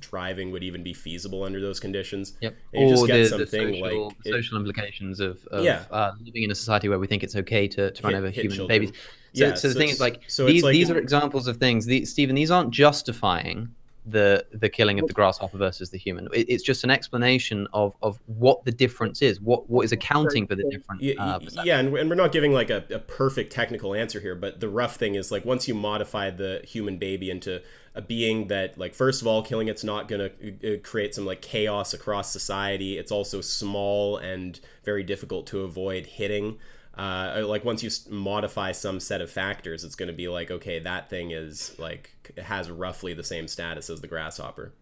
driving would even be feasible under those conditions. Yep. And you or just get the social implications of living in a society where we think it's okay to run over human children. Babies. So the thing is, like, these are examples of things. Stephen, these aren't justifying the killing of the grasshopper versus the human. It's just an explanation of what the difference is, what is accounting for the different and we're not giving like a perfect technical answer here, but the rough thing is, like, once you modify the human baby into a being that, like, first of all, killing it's not gonna create some like chaos across society. It's also small and very difficult to avoid hitting. Like, once you modify some set of factors, it's going to be like, okay, that thing is like, it has roughly the same status as the grasshopper.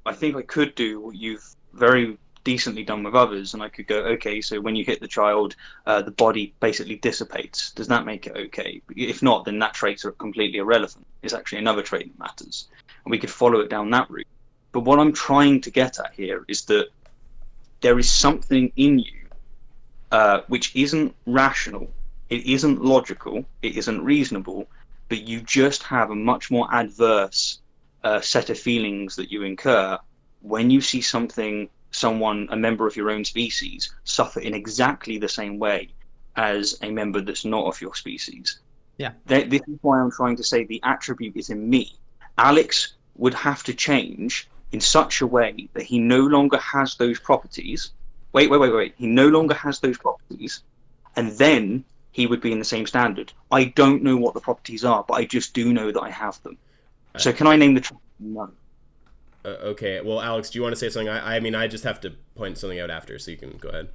I think I could do what you've very decently done with others, and I could go, okay, so when you hit the child, the body basically dissipates. Does that make it okay? If not, then that traits are completely irrelevant. It's actually another trait that matters, and we could follow it down that route. But what I'm trying to get at here is that there is something in you which isn't rational, it isn't logical, it isn't reasonable, but you just have a much more adverse set of feelings that you incur when you see someone, a member of your own species, suffer in exactly the same way. as a member that's not of your species. Yeah. This is why I'm trying to say the attribute is in me. Alex would have to change in such a way that he no longer has those properties. Wait. He no longer has those properties, and then he would be in the same standard. I don't know what the properties are, but I just do know that I have them. So can I name the tribe? No. Okay, well, Alex, do you want to say something? I mean, I just have to point something out after, so you can go ahead.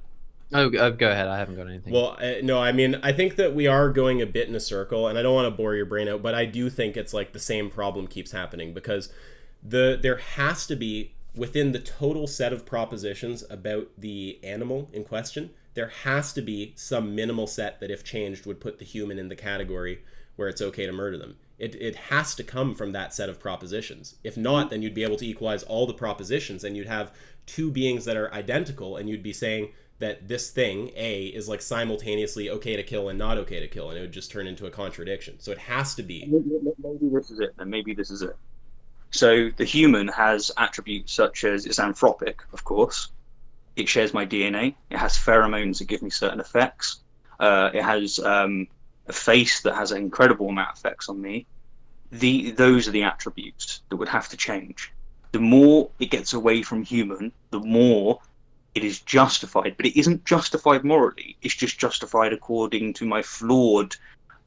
Oh, go ahead. I haven't got anything. Well, no, I mean, I think that we are going a bit in a circle, and I don't want to bore your brain out, but I do think it's like the same problem keeps happening, because there has to be, within the total set of propositions about the animal in question, there has to be some minimal set that, if changed, would put the human in the category where it's okay to murder them. It has to come from that set of propositions. If not, then you'd be able to equalize all the propositions, and you'd have two beings that are identical, and you'd be saying that this thing, A, is like simultaneously okay to kill and not okay to kill, and it would just turn into a contradiction. So it has to be. Maybe this is it, and maybe this is it. So the human has attributes such as it's anthropic, of course. It shares my DNA. It has pheromones that give me certain effects. It has a face that has an incredible amount of effects on me. Those are the attributes that would have to change. The more it gets away from human, the more it is justified. But it isn't justified morally. It's just justified according to my flawed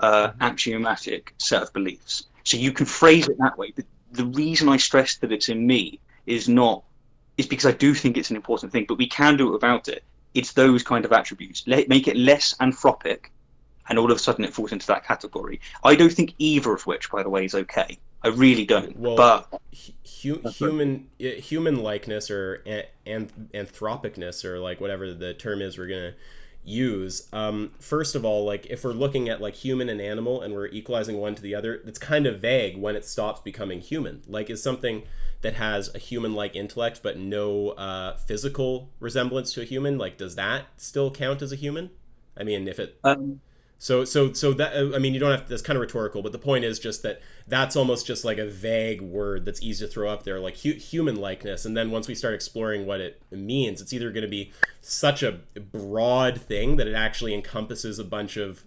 axiomatic set of beliefs. So you can phrase it that way. But the reason I stress that it's in me is because I do think it's an important thing, but we can do it without it. It's those kind of attributes. Make it less anthropic, and all of a sudden it falls into that category. I don't think either of which, by the way, is okay. I really don't. Well, but human likeness or anthropicness, or like whatever the term is we're gonna use. First of all, like if we're looking at like human and animal and we're equalizing one to the other, it's kind of vague when it stops becoming human. Like, is something that has a human-like intellect but no physical resemblance to a human, like, does that still count as a human? I mean, if it so that, I mean, you don't have to, that's kind of rhetorical, but the point is just that that's almost just like a vague word that's easy to throw up there, like human likeness. And then once we start exploring what it means, it's either going to be such a broad thing that it actually encompasses a bunch of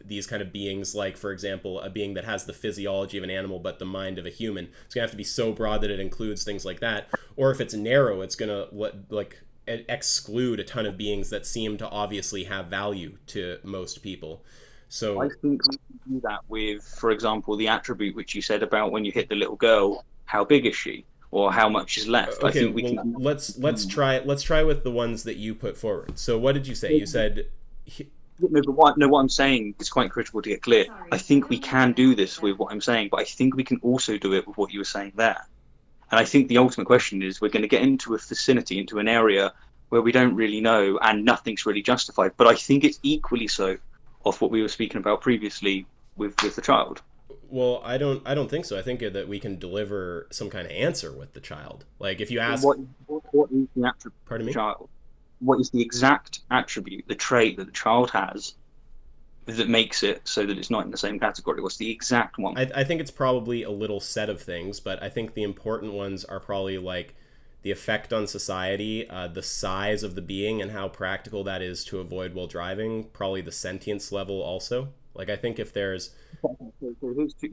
these kind of beings, like, for example, a being that has the physiology of an animal but the mind of a human. It's going to have to be so broad that it includes things like that. Or if it's narrow, it's going to exclude a ton of beings that seem to obviously have value to most people. So I think we can do that with, for example, the attribute which you said about when you hit the little girl, how big is she, or how much is left? Okay, I think we can. Let's try with the ones that you put forward. So what did you say? You said. No, but what I'm saying is quite critical to get clear. I think we can do this with what I'm saying, but I think we can also do it with what you were saying there. And I think the ultimate question is, we're going to get into a vicinity, into an area where we don't really know and nothing's really justified. But I think it's equally so of what we were speaking about previously with the child. Well, I don't think so. I think that we can deliver some kind of answer with the child. Like, if you ask, what is the attribute pardon me? of the child? What is the exact attribute, the trait that the child has that makes it so that it's not in the same category? What's the exact one? I think it's probably a little set of things, but I think the important ones are probably like the effect on society, the size of the being and how practical that is to avoid while driving, probably the sentience level also. Like, I think if there's...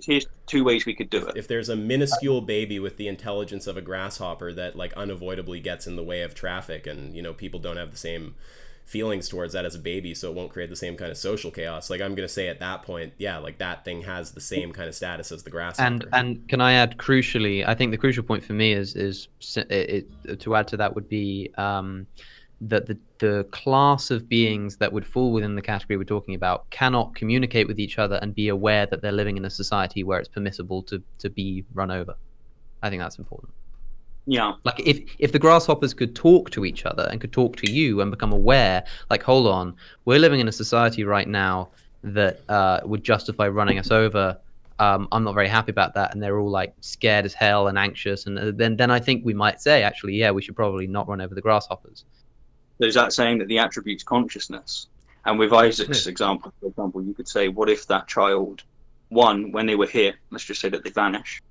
Here's two ways we could do it. If there's a minuscule baby with the intelligence of a grasshopper that, like, unavoidably gets in the way of traffic, and, you know, people don't have the same feelings towards that as a baby, so it won't create the same kind of social chaos. Like, I'm going to say at that point, yeah, like, that thing has the same kind of status as the grasshopper. And can I add, crucially, I think the crucial point for me is to add to that would be that the class of beings that would fall within the category we're talking about cannot communicate with each other and be aware that they're living in a society where it's permissible to be run over. I think that's important. Yeah. Like, if the grasshoppers could talk to each other and could talk to you and become aware, like, hold on, we're living in a society right now that would justify running us over. I'm not very happy about that, and they're all like scared as hell and anxious, and then I think we might say, actually, yeah, we should probably not run over the grasshoppers. So is that saying that the attribute's consciousness? And with Isaac's example, for example, you could say, what if that child, one, when they were here, let's just say that they vanish,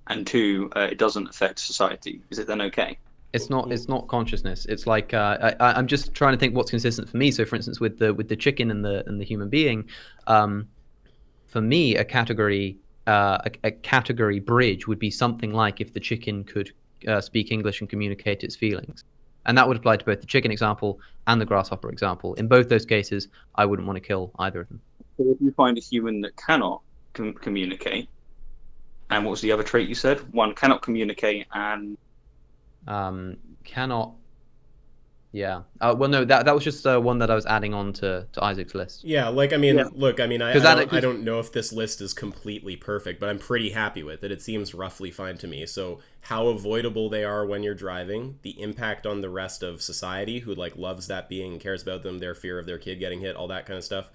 and two, it doesn't affect society. Is it then okay? It's not consciousness. It's like I'm just trying to think what's consistent for me. So, for instance, with the chicken and the human being, for me, a category bridge would be something like if the chicken could speak English and communicate its feelings, and that would apply to both the chicken example and the grasshopper example. In both those cases, I wouldn't want to kill either of them. So if you find a human that cannot communicate, and what was the other trait you said? One cannot communicate and Cannot. Yeah. Well, no, that was just one that I was adding on to Isaac's list. Yeah, like, I mean, Yeah. look, I mean, I don't know if this list is completely perfect, but I'm pretty happy with it. It seems roughly fine to me. So how avoidable they are when you're driving, the impact on the rest of society who, like, loves that being, cares about them, their fear of their kid getting hit, all that kind of stuff.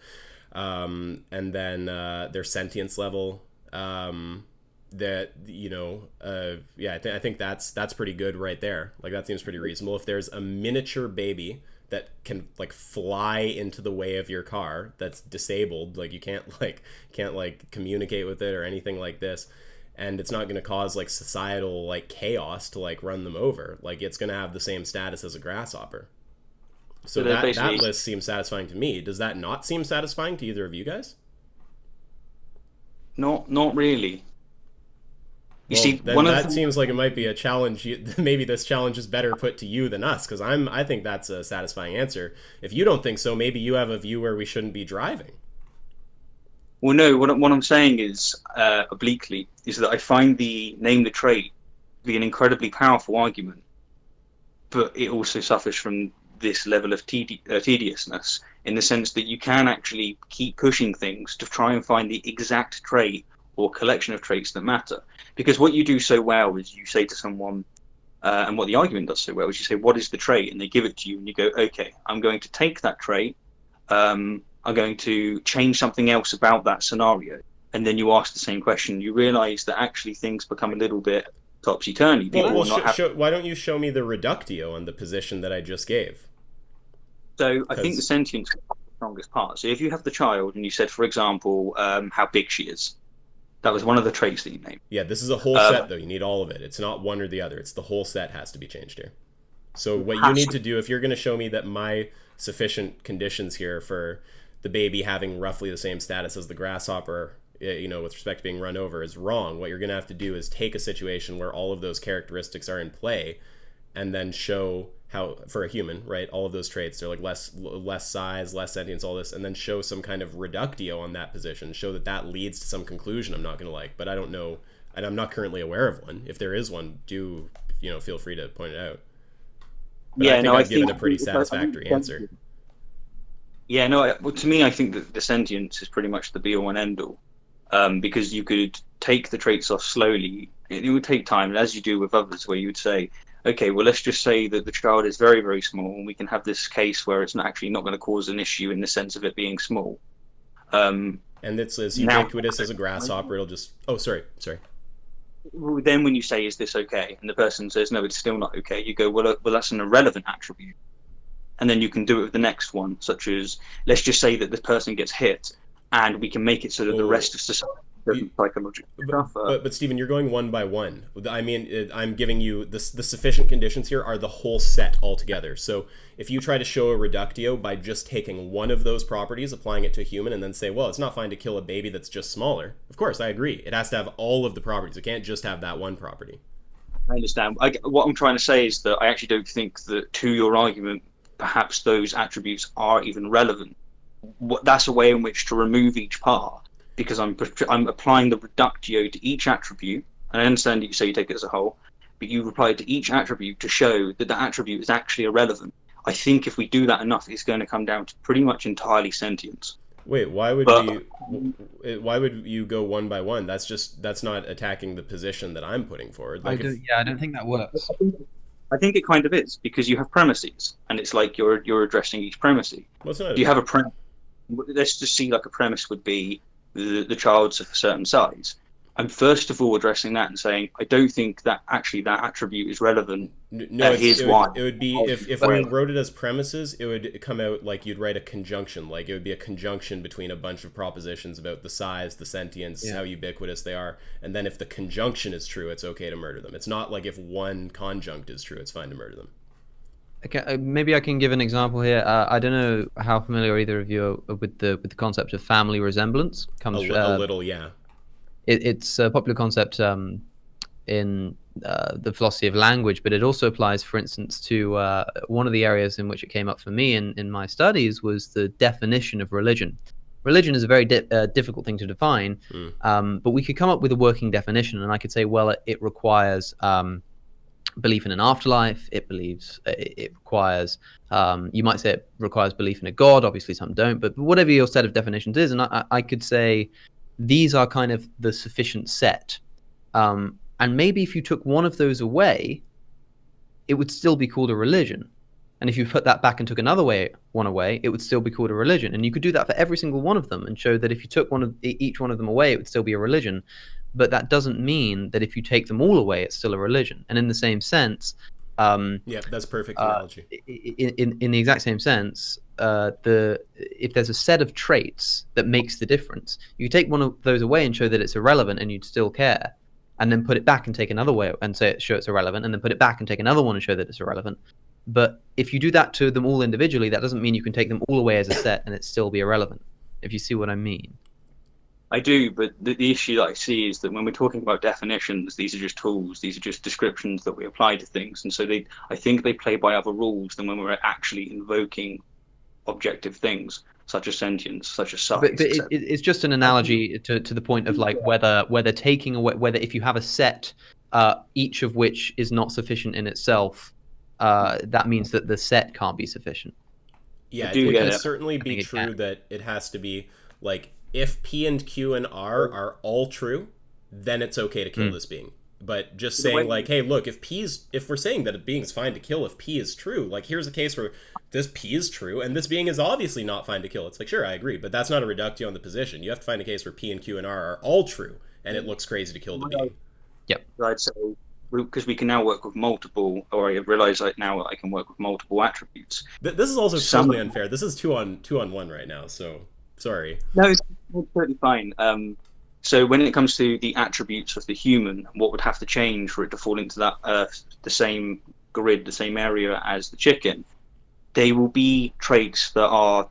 And then their sentience level, that, you know, I think that's pretty good right there. Like, that seems pretty reasonable. If there's a miniature baby that can, like, fly into the way of your car that's disabled, like, you can't communicate with it or anything like this, and it's not going to cause, like, societal, like, chaos to, like, run them over, like, it's going to have the same status as a grasshopper. So that list seems satisfying to me. Does that not seem satisfying to either of you guys? not really. You Well, see, then that seems like it might be a challenge. Maybe this challenge is better put to you than us, because I think that's a satisfying answer. If you don't think so, maybe you have a view where we shouldn't be driving. Well, no. What I'm saying is, obliquely, is that I find the name the trait to be an incredibly powerful argument, but it also suffers from this level of tediousness, in the sense that you can actually keep pushing things to try and find the exact trait or collection of traits that matter. Because what you do so well is you say to someone, and what the argument does so well is you say, what is the trait? And they give it to you, and you go, okay, I'm going to take that trait, I'm going to change something else about that scenario. And then you ask the same question. You realize that actually things become a little bit topsy-turvy. Why don't you show me the reductio on the position that I just gave? So I think the sentience is the strongest part. So if you have the child and you said, for example, how big she is, that was one of the traits that you named. Yeah, this is a whole set, though. You need all of it. It's not one or the other. It's the whole set has to be changed here. So what you need to do, if you're going to show me that my sufficient conditions here for the baby having roughly the same status as the grasshopper, you know, with respect to being run over, is wrong, what you're going to have to do is take a situation where all of those characteristics are in play, and then show how, for a human, right, all of those traits, they're like less size, less sentience, all this, and then show some kind of reductio on that position, show that that leads to some conclusion I'm not going to like. But I don't know, and I'm not currently aware of one. If there is one, do, you know, feel free to point it out. But Yeah, I've given a pretty satisfactory answer. Yeah, no, well, to me, I think that the sentience is pretty much the be-all and end-all, because you could take the traits off slowly. It would take time, and as you do with others, where you would say, okay, well, let's just say that the child is very, very small, and we can have this case where it's not going to cause an issue in the sense of it being small. And it's as ubiquitous as a grasshopper. It'll just... Oh, sorry. Well, then when you say, is this okay? And the person says, no, it's still not okay. You go, well, that's an irrelevant attribute. And then you can do it with the next one, such as, let's just say that the person gets hit, and we can make it so that the rest of society doesn't psychologically suffer. But Stephen, you're going one by one. I mean, I'm giving you the sufficient conditions here are the whole set altogether. So if you try to show a reductio by just taking one of those properties, applying it to a human, and then say, well, it's not fine to kill a baby that's just smaller. Of course, I agree. It has to have all of the properties. It can't just have that one property. I understand. What I'm trying to say is that I actually don't think that, to your argument, perhaps those attributes are even relevant. That's a way in which to remove each part, because I'm applying the reductio to each attribute. And I understand that you say you take it as a whole, but you apply it to each attribute to show that the attribute is actually irrelevant. I think if we do that enough, it's going to come down to pretty much entirely sentience. Wait, why would you go one by one? That's not attacking the position that I'm putting forward. Like, I don't think that works. I think it kind of is, because you have premises, and it's like you're addressing each premise. Do you have a premise? Let's just see, like, a premise would be the child's of a certain size. I'm first of all addressing that and saying I don't think that actually that attribute is relevant. No, Here's why. it would be if we wrote it as premises, it would come out like you'd write a conjunction. Like it would be a conjunction between a bunch of propositions about the size, the sentience, how ubiquitous they are, and then if the conjunction is true, it's okay to murder them. It's not like if one conjunct is true, it's fine to murder them. Okay, maybe I can give an example here. I don't know how familiar either of you are with the concept of family resemblance. A little, yeah. It's a popular concept in the philosophy of language, but it also applies, for instance, to one of the areas in which it came up for me in my studies was the definition of religion. Religion is a very difficult thing to define, but we could come up with a working definition, and I could say, well, it requires belief in an afterlife. It requires, you might say it requires belief in a god. Obviously, some don't, but whatever your set of definitions is, and I could say these are kind of the sufficient set. And maybe if you took one of those away, it would still be called a religion. And if you put that back and took one away, it would still be called a religion. And you could do that for every single one of them and show that if you took each one of them away, it would still be a religion. But that doesn't mean that if you take them all away, it's still a religion. And in the same sense, yeah, that's perfect analogy. In the exact same sense, if there's a set of traits that makes the difference, you take one of those away and show that it's irrelevant, and you'd still care, and then put it back and take another way and show it's irrelevant, and then put it back and take another one and show that it's irrelevant. But if you do that to them all individually, that doesn't mean you can take them all away as a set and it still be irrelevant. If you see what I mean. I do, but the issue that I see is that when we're talking about definitions, these are just tools, these are just descriptions that we apply to things, and so I think they play by other rules than when we're actually invoking objective things, such as sentience, such as size. But it's just an analogy to the point of like whether taking away, whether if you have a set, each of which is not sufficient in itself, that means that the set can't be sufficient. Yeah, it can certainly be true that it has to be like, if P and Q and R are all true, then it's okay to kill this being. But just saying like, hey, look, if we're saying that a being is fine to kill if P is true, like here's a case where this P is true and this being is obviously not fine to kill. It's like, sure, I agree, but that's not a reductio on the position. You have to find a case where P and Q and R are all true and it looks crazy to kill the being. Yep. Right, so because we can now work with multiple, or I realize like now I can work with multiple attributes. This is also totally unfair. This is two on one right now, so sorry. No, it's totally fine. So when it comes to the attributes of the human, what would have to change for it to fall into that the same grid, the same area as the chicken? They will be traits that are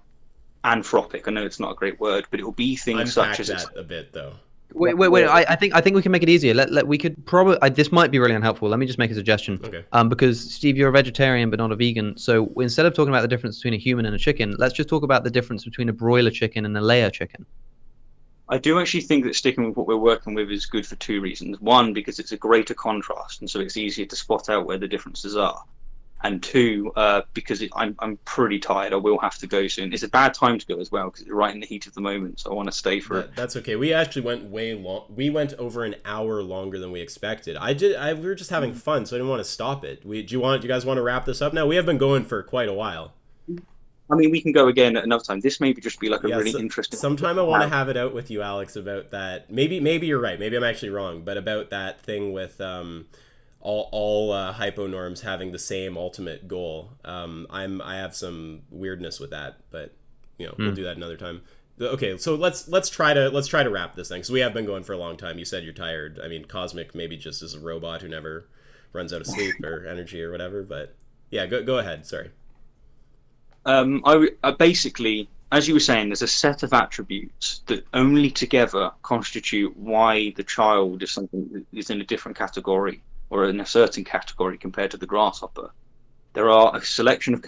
anthropic. I know it's not a great word, but it will be things such as that a bit though. Wait. I think we can make it easier. We could probably. This might be really unhelpful. Let me just make a suggestion. Okay. Because Steve, you're a vegetarian but not a vegan. So instead of talking about the difference between a human and a chicken, let's just talk about the difference between a broiler chicken and a layer chicken. I do actually think that sticking with what we're working with is good for two reasons. One, because it's a greater contrast, and so it's easier to spot out where the differences are. And two, because I'm pretty tired. I will have to go soon. It's a bad time to go as well because it's right in the heat of the moment. So I want to stay for it. That's okay. We actually went way long. We went over an hour longer than we expected. We were just having fun, so I didn't want to stop it. Do you guys want to wrap this up now? We have been going for quite a while. I mean, we can go again at another time. This maybe just be like a really interesting. Sometime I want to have it out with you, Alex, about that. Maybe you're right. Maybe I'm actually wrong. But about that thing with all hyponorms having the same ultimate goal. I have some weirdness with that, but we'll do that another time. Okay, so let's try to wrap this thing. So we have been going for a long time. You said you're tired. I mean, Cosmic maybe just is a robot who never runs out of sleep or energy or whatever. But yeah, go ahead. Sorry. I basically, as you were saying, there's a set of attributes that only together constitute why the child is something that is in a different category or in a certain category compared to the grasshopper. There are a selection of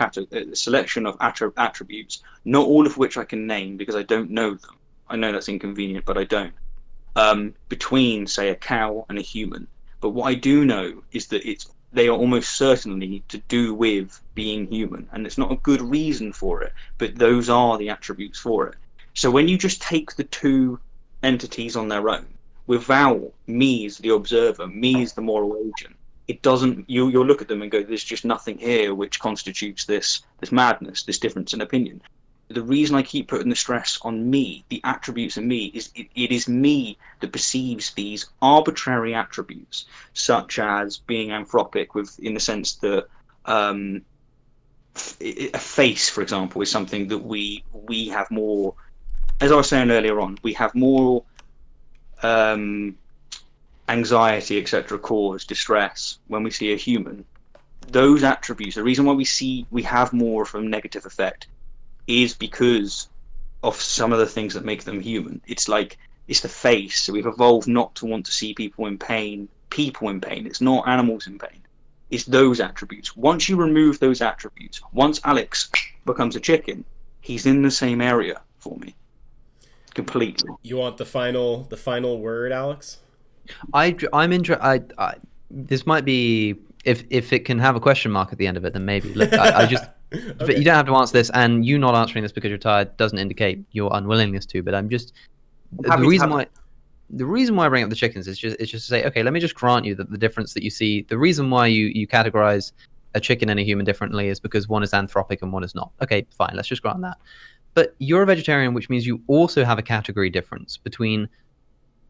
attributes, not all of which I can name because I don't know them. I know that's inconvenient, but I don't. Between, say, a cow and a human. But what I do know is that they are almost certainly to do with being human, and it's not a good reason for it, but those are the attributes for it. So when you just take the two entities on their own, without me as the observer, me as the moral agent, it doesn't. You'll look at them and go, "There's just nothing here which constitutes this madness, this difference in opinion." the reason I keep putting the stress on me, the attributes in me, is it is me that perceives these arbitrary attributes, such as being anthropic, in the sense that a face, for example, is something that we have more. As I was saying earlier on, we have more anxiety, etc., cause distress when we see a human. Those attributes, the reason why we have more of a negative effect, is because of some of the things that make them human. It's the face. So we've evolved not to want to see people in pain. It's not animals in pain. It's those attributes. Once you remove those attributes, once Alex becomes a chicken, he's in the same area for me. Completely. You want the final word, Alex? I'm interested. This might be, if it can have a question mark at the end of it, then maybe. Look, I just. Okay. But you don't have to answer this, and you not answering this because you're tired doesn't indicate your unwillingness to. But I'm just the reason why I bring up the chickens is just to say, okay, let me just grant you that the difference that you see, the reason why you categorize a chicken and a human differently is because one is anthropic and one is not. Okay, fine, let's just grant that. But you're a vegetarian, which means you also have a category difference between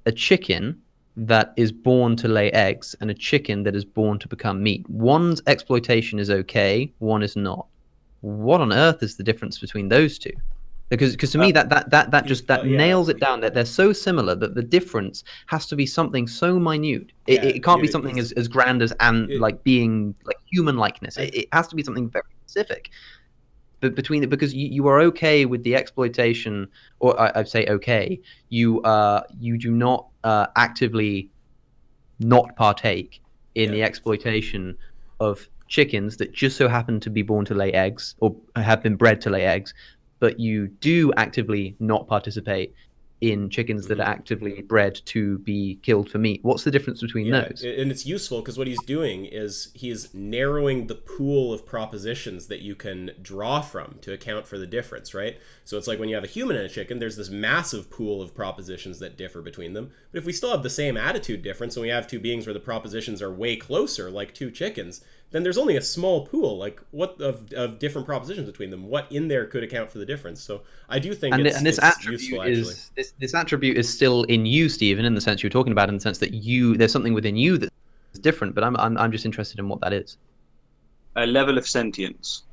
a chicken that is born to lay eggs and a chicken that is born to become meat. One's exploitation is okay, one is not. What on earth is the difference between those two? Because to me that just nails it down. That they're so similar that the difference has to be something so minute. It can't be something as grand as like being like human likeness. It has to be something very specific. But because you are okay with the exploitation, or I'd say okay, you do not actively not partake in the exploitation of chickens that just so happen to be born to lay eggs or have been bred to lay eggs, but you do actively not participate in chickens that are actively bred to be killed for meat. What's the difference between those? And it's useful because what he's doing is he's narrowing the pool of propositions that you can draw from to account for the difference, right? So it's like when you have a human and a chicken, there's this massive pool of propositions that differ between them. But if we still have the same attitude difference and we have two beings where the propositions are way closer, like two chickens, then there's only a small pool, like what of different propositions between them. What in there could account for the difference? So I do think it's useful, actually. This attribute is still in you, Stephen, in the sense you're talking about, in the sense that there's something within you that's different. But I'm just interested in what that is. A level of sentience.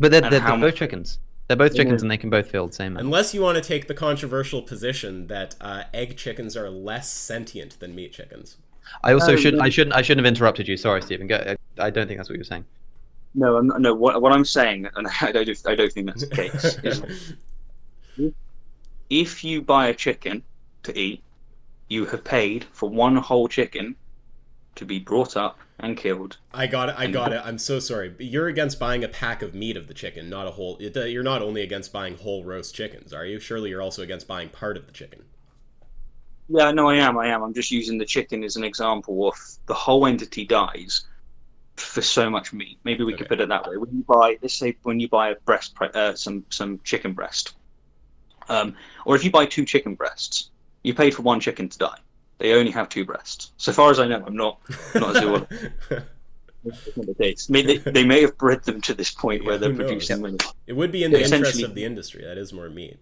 But they're both chickens. They're both chickens, and they can both feel the same. Unless you want to take the controversial position that egg chickens are less sentient than meat chickens. I also I shouldn't have interrupted you. Sorry, Stephen. I don't think that's what you were saying. No, no. What I'm saying, and I don't think that's the case, is if you buy a chicken to eat, you have paid for one whole chicken to be brought up and killed. I got it. I'm so sorry. But you're against buying a pack of meat of the chicken, not a whole. You're not only against buying whole roast chickens, are you? Surely you're also against buying part of the chicken. Yeah, no, I am. I'm just using the chicken as an example of the whole entity dies for so much meat. Maybe we could put it that way. When you buy a breast, some chicken breast, or if you buy two chicken breasts, you paid for one chicken to die. They only have two breasts. So far as I know, I'm not a zoologist. That's not the case. They may have bred them to this point where they're producing them. It would be in the interest of the industry. That is more meat.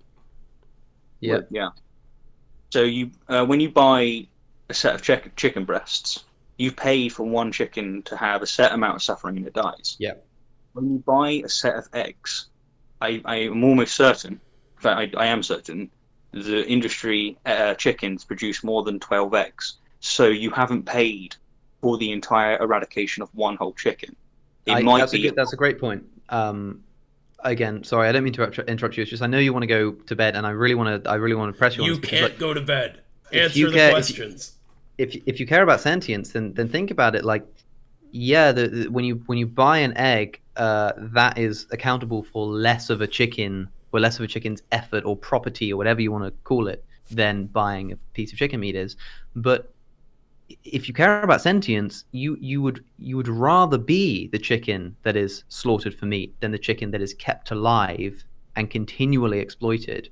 Yeah. Yeah. So when you buy a set of chicken breasts, you've paid for one chicken to have a set amount of suffering and it dies. Yeah. When you buy a set of eggs, I am almost certain, in fact I am certain, the industry chickens produce more than 12 eggs. So you haven't paid for the entire eradication of one whole chicken. That's a great point. Again, sorry, I don't mean to interrupt you. It's just I know you want to go to bed, and I really want to press you on this. You can't go to bed. Answer the questions. If you care about sentience, then think about it. Like, yeah, when you buy an egg, that is accountable for less of a chicken's effort or property or whatever you want to call it than buying a piece of chicken meat is. But if you care about sentience, you would rather be the chicken that is slaughtered for meat than the chicken that is kept alive and continually exploited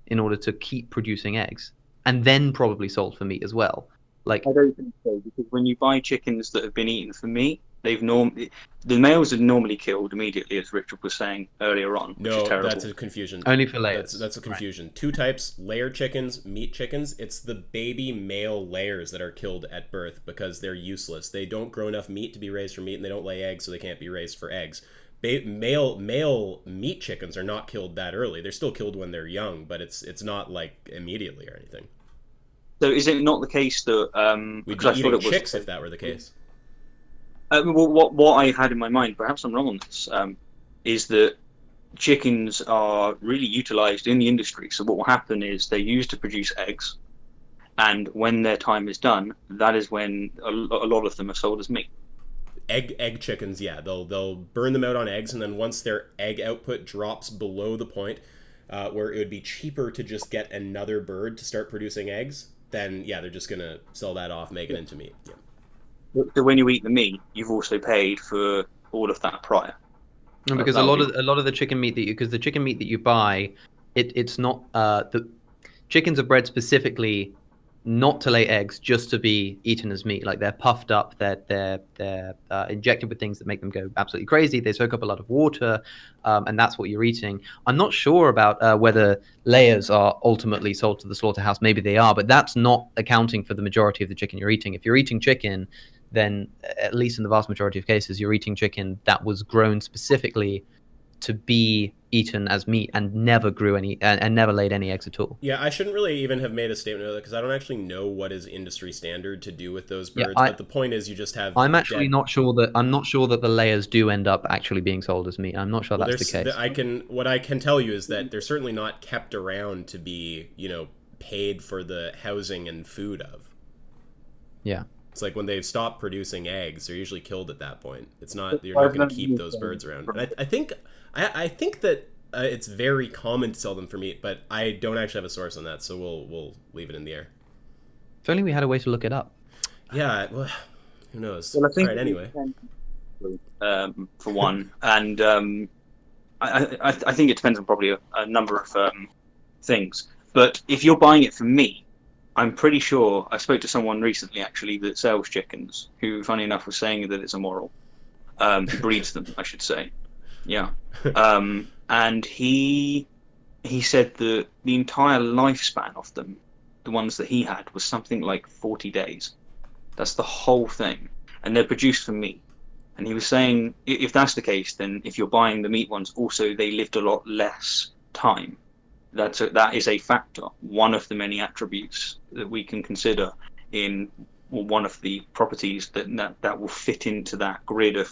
in order to keep producing eggs and then probably sold for meat as well. Like, I don't think so, because when you buy chickens that have been eaten for meat, The males are normally killed immediately, as Richard was saying earlier on, which is No, terrible. that's a confusion. Only for layers. That's a confusion. Two types: layer chickens, meat chickens. It's the baby male layers that are killed at birth because they're useless. They don't grow enough meat to be raised for meat, and they don't lay eggs, so they can't be raised for eggs. Male meat chickens are not killed that early. They're still killed when they're young, but it's not like immediately or anything. So is it not the case that We'd because be I thought eating it was chicks if that were the case. well, what I had in my mind, perhaps I'm wrong on this, is that chickens are really utilized in the industry. So what will happen is they're used to produce eggs, and when their time is done, that is when a lot of them are sold as meat. Egg chickens, yeah, they'll burn them out on eggs, and then once their egg output drops below the point where it would be cheaper to just get another bird to start producing eggs, then yeah, they're just gonna sell that off, make it into meat. Yeah. So when you eat the meat, you've also paid for all of that prior. No, because a lot of the chicken meat because the chicken meat that you buy, it's not the chickens are bred specifically not to lay eggs, just to be eaten as meat. Like they're puffed up, they're injected with things that make them go absolutely crazy. They soak up a lot of water, and that's what you're eating. I'm not sure about whether layers are ultimately sold to the slaughterhouse. Maybe they are, but that's not accounting for the majority of the chicken you're eating. If you're eating chicken, then at least in the vast majority of cases, you're eating chicken that was grown specifically to be eaten as meat and never grew any and never laid any eggs at all. Yeah, I shouldn't really even have made a statement of that because I don't actually know what is industry standard to do with those birds. But the point is, you just have. I'm actually not sure that the layers do end up actually being sold as meat. I'm not sure that's the case. What I can tell you is that they're certainly not kept around to be, paid for the housing and food of. Yeah. It's like when they've stopped producing eggs, they're usually killed at that point. It's not you're not going to keep those birds around. And I think that it's very common to sell them for meat, but I don't actually have a source on that, so we'll leave it in the air. If only we had a way to look it up. Yeah, well, who knows? Well, I think all right, anyway. For one, and I think it depends on probably a number of things. But if you're buying it from me, I'm pretty sure I spoke to someone recently actually that sells chickens, who, funny enough, was saying that it's immoral. Who breeds them, I should say. Yeah. And he said that the entire lifespan of them, the ones that he had, was something like 40 days. That's the whole thing. And they're produced for meat. And he was saying, if that's the case, then if you're buying the meat ones, also they lived a lot less time. That is a factor, one of the many attributes that we can consider in one of the properties that will fit into that grid of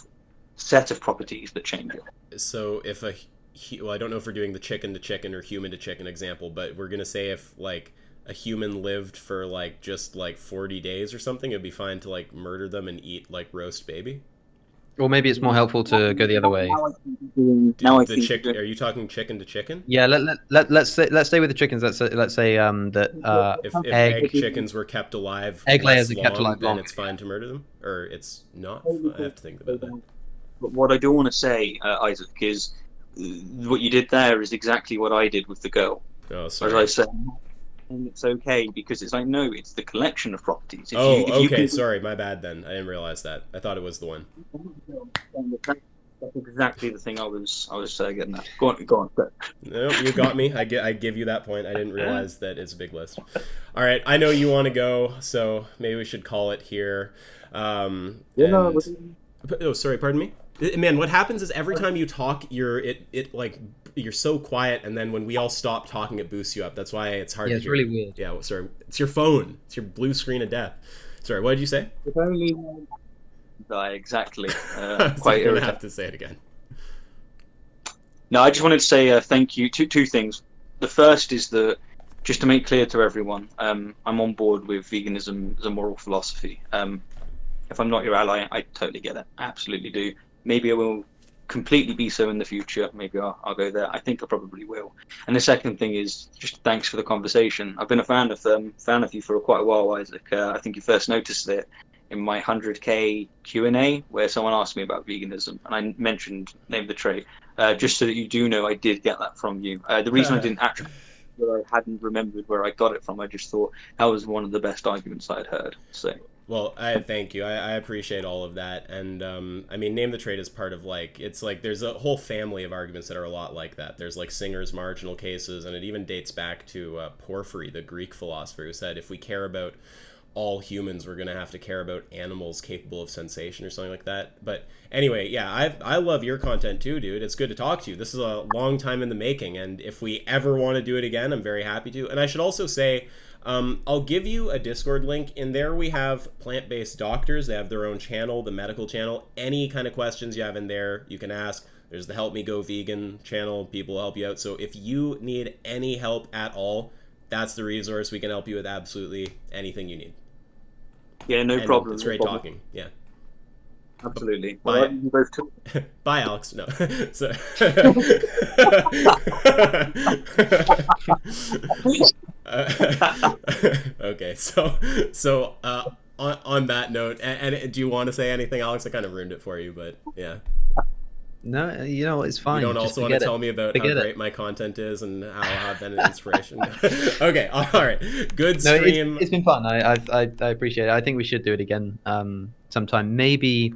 set of properties that change it. So if I don't know if we're doing the chicken to chicken or human to chicken example, but we're gonna say if like a human lived for like just like 40 days or something, it'd be fine to like murder them and eat like roast baby. Or maybe it's more helpful to go the other way. Are you talking chicken to chicken? Yeah, let's stay with the chickens. Let's say that if egg chickens were kept alive, egg layers are kept alive then long. it's fine to murder them, or it's not. I have to think about that. But what I do want to say, Isaac, is what you did there is exactly what I did with the girl. Oh, sorry. As I said, and it's okay because it's like, no, it's the collection of properties. Okay, sorry, my bad then. I didn't realize that. I thought it was the one. That's exactly the thing I was getting at. Go on. No, you got me. I give you that point. I didn't realize that it's a big list. All right, I know you want to go, so maybe we should call it here. Oh, sorry, pardon me? Man, what happens is every time you talk, you're so quiet, and then when we all stop talking, it boosts you up. That's why it's hard to hear. It's really weird. Yeah, sorry. It's your phone. It's your blue screen of death. Sorry, what did you say? If only exactly. Quite irritating. I have to say it again. No, I just wanted to say thank you. Two things. The first is that, just to make clear to everyone, I'm on board with veganism as a moral philosophy. If I'm not your ally, I totally get it. Absolutely do. Maybe I will completely be so in the future. Maybe I'll go there. I think I probably will. And the second thing is just thanks for the conversation. I've been a fan of you for quite a while, Isaac. I think you first noticed it in my 100k Q&A where someone asked me about veganism, and I mentioned Name the Trait. Just so that you do know, I did get that from you. The reason I didn't actually, I hadn't remembered where I got it from. I just thought that was one of the best arguments I had heard. So Well, I thank you. I appreciate all of that. And I mean, name the trade is part of like, it's like there's a whole family of arguments that are a lot like that. There's like Singer's marginal cases, and it even dates back to Porphyry, the Greek philosopher, who said if we care about all humans, we're going to have to care about animals capable of sensation or something like that. But anyway, yeah, I love your content too, dude. It's good to talk to you. This is a long time in the making, and if we ever want to do it again, I'm very happy to. And I should also say, I'll give you a Discord link. In there we have plant-based doctors. They have their own channel, the medical channel. Any kind of questions you have in there, you can ask. There's the Help Me Go Vegan channel. People will help you out. So if you need any help at all, that's the resource. We can help you with absolutely anything you need. Yeah, no problem. It's great talking. Yeah. Absolutely. Bye. Well, you both too. Bye, Alex. No. So... okay. So on that note, and do you want to say anything, Alex? I kind of ruined it for you, but yeah. No, it's fine. You don't Just also want to forget tell it. me about Forget how it. great my content is and how I've been an inspiration. Okay, all right. Good No, stream. it's been fun. I appreciate it. I think we should do it again sometime. Maybe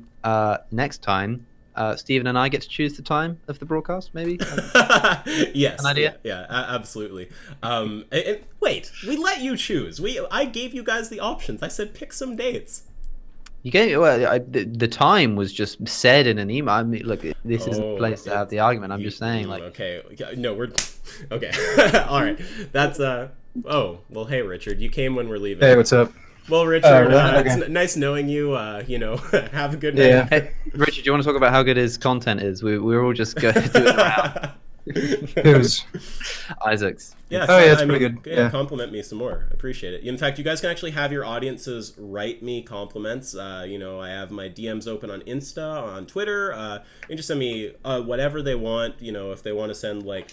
next time, Stephen and I get to choose the time of the broadcast. Maybe. Yes. An idea? Yeah, absolutely. And wait, we let you choose. I gave you guys the options. I said pick some dates. You gave the time was just said in an email. I mean, look, this isn't the place to have the argument. I'm just saying, like, okay, no, we're okay. All right, that's Oh well, hey Richard, you came when we're leaving. Hey, what's up? Well, Richard, Okay. it's nice knowing you. Have a good night. Yeah. hey, Richard, do you want to talk about how good his content is? We're all just going to do it around. Who's? Isaac's. Yeah, Oh, yeah, it's I pretty mean, good. Yeah. Compliment me some more. I appreciate it. In fact, you guys can actually have your audiences write me compliments. I have my DMs open on Insta, on Twitter. And just send me whatever they want. If they want to send like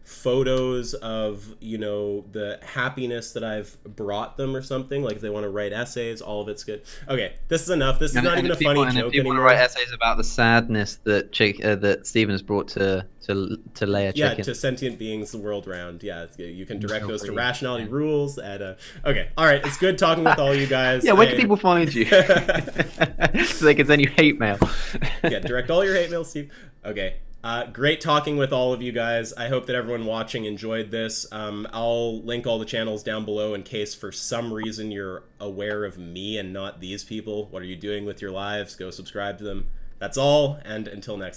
photos of the happiness that I've brought them or something, like if they want to write essays, all of it's good. Okay, this is enough. This is not even a funny joke if people anymore. want to write essays about the sadness that that Stephen has brought to lay a Yeah, chicken. to sentient beings the world round. Yeah, you can direct those to Rationality Rules. Okay, all right. It's good talking with all you guys. Yeah, where can people find you? So they can send you hate mail. Yeah, direct all your hate mail, Steve. Okay. Great talking with all of you guys. I hope that everyone watching enjoyed this. I'll link all the channels down below in case for some reason you're aware of me and not these people. What are you doing with your lives? Go subscribe to them. That's all, and until next time.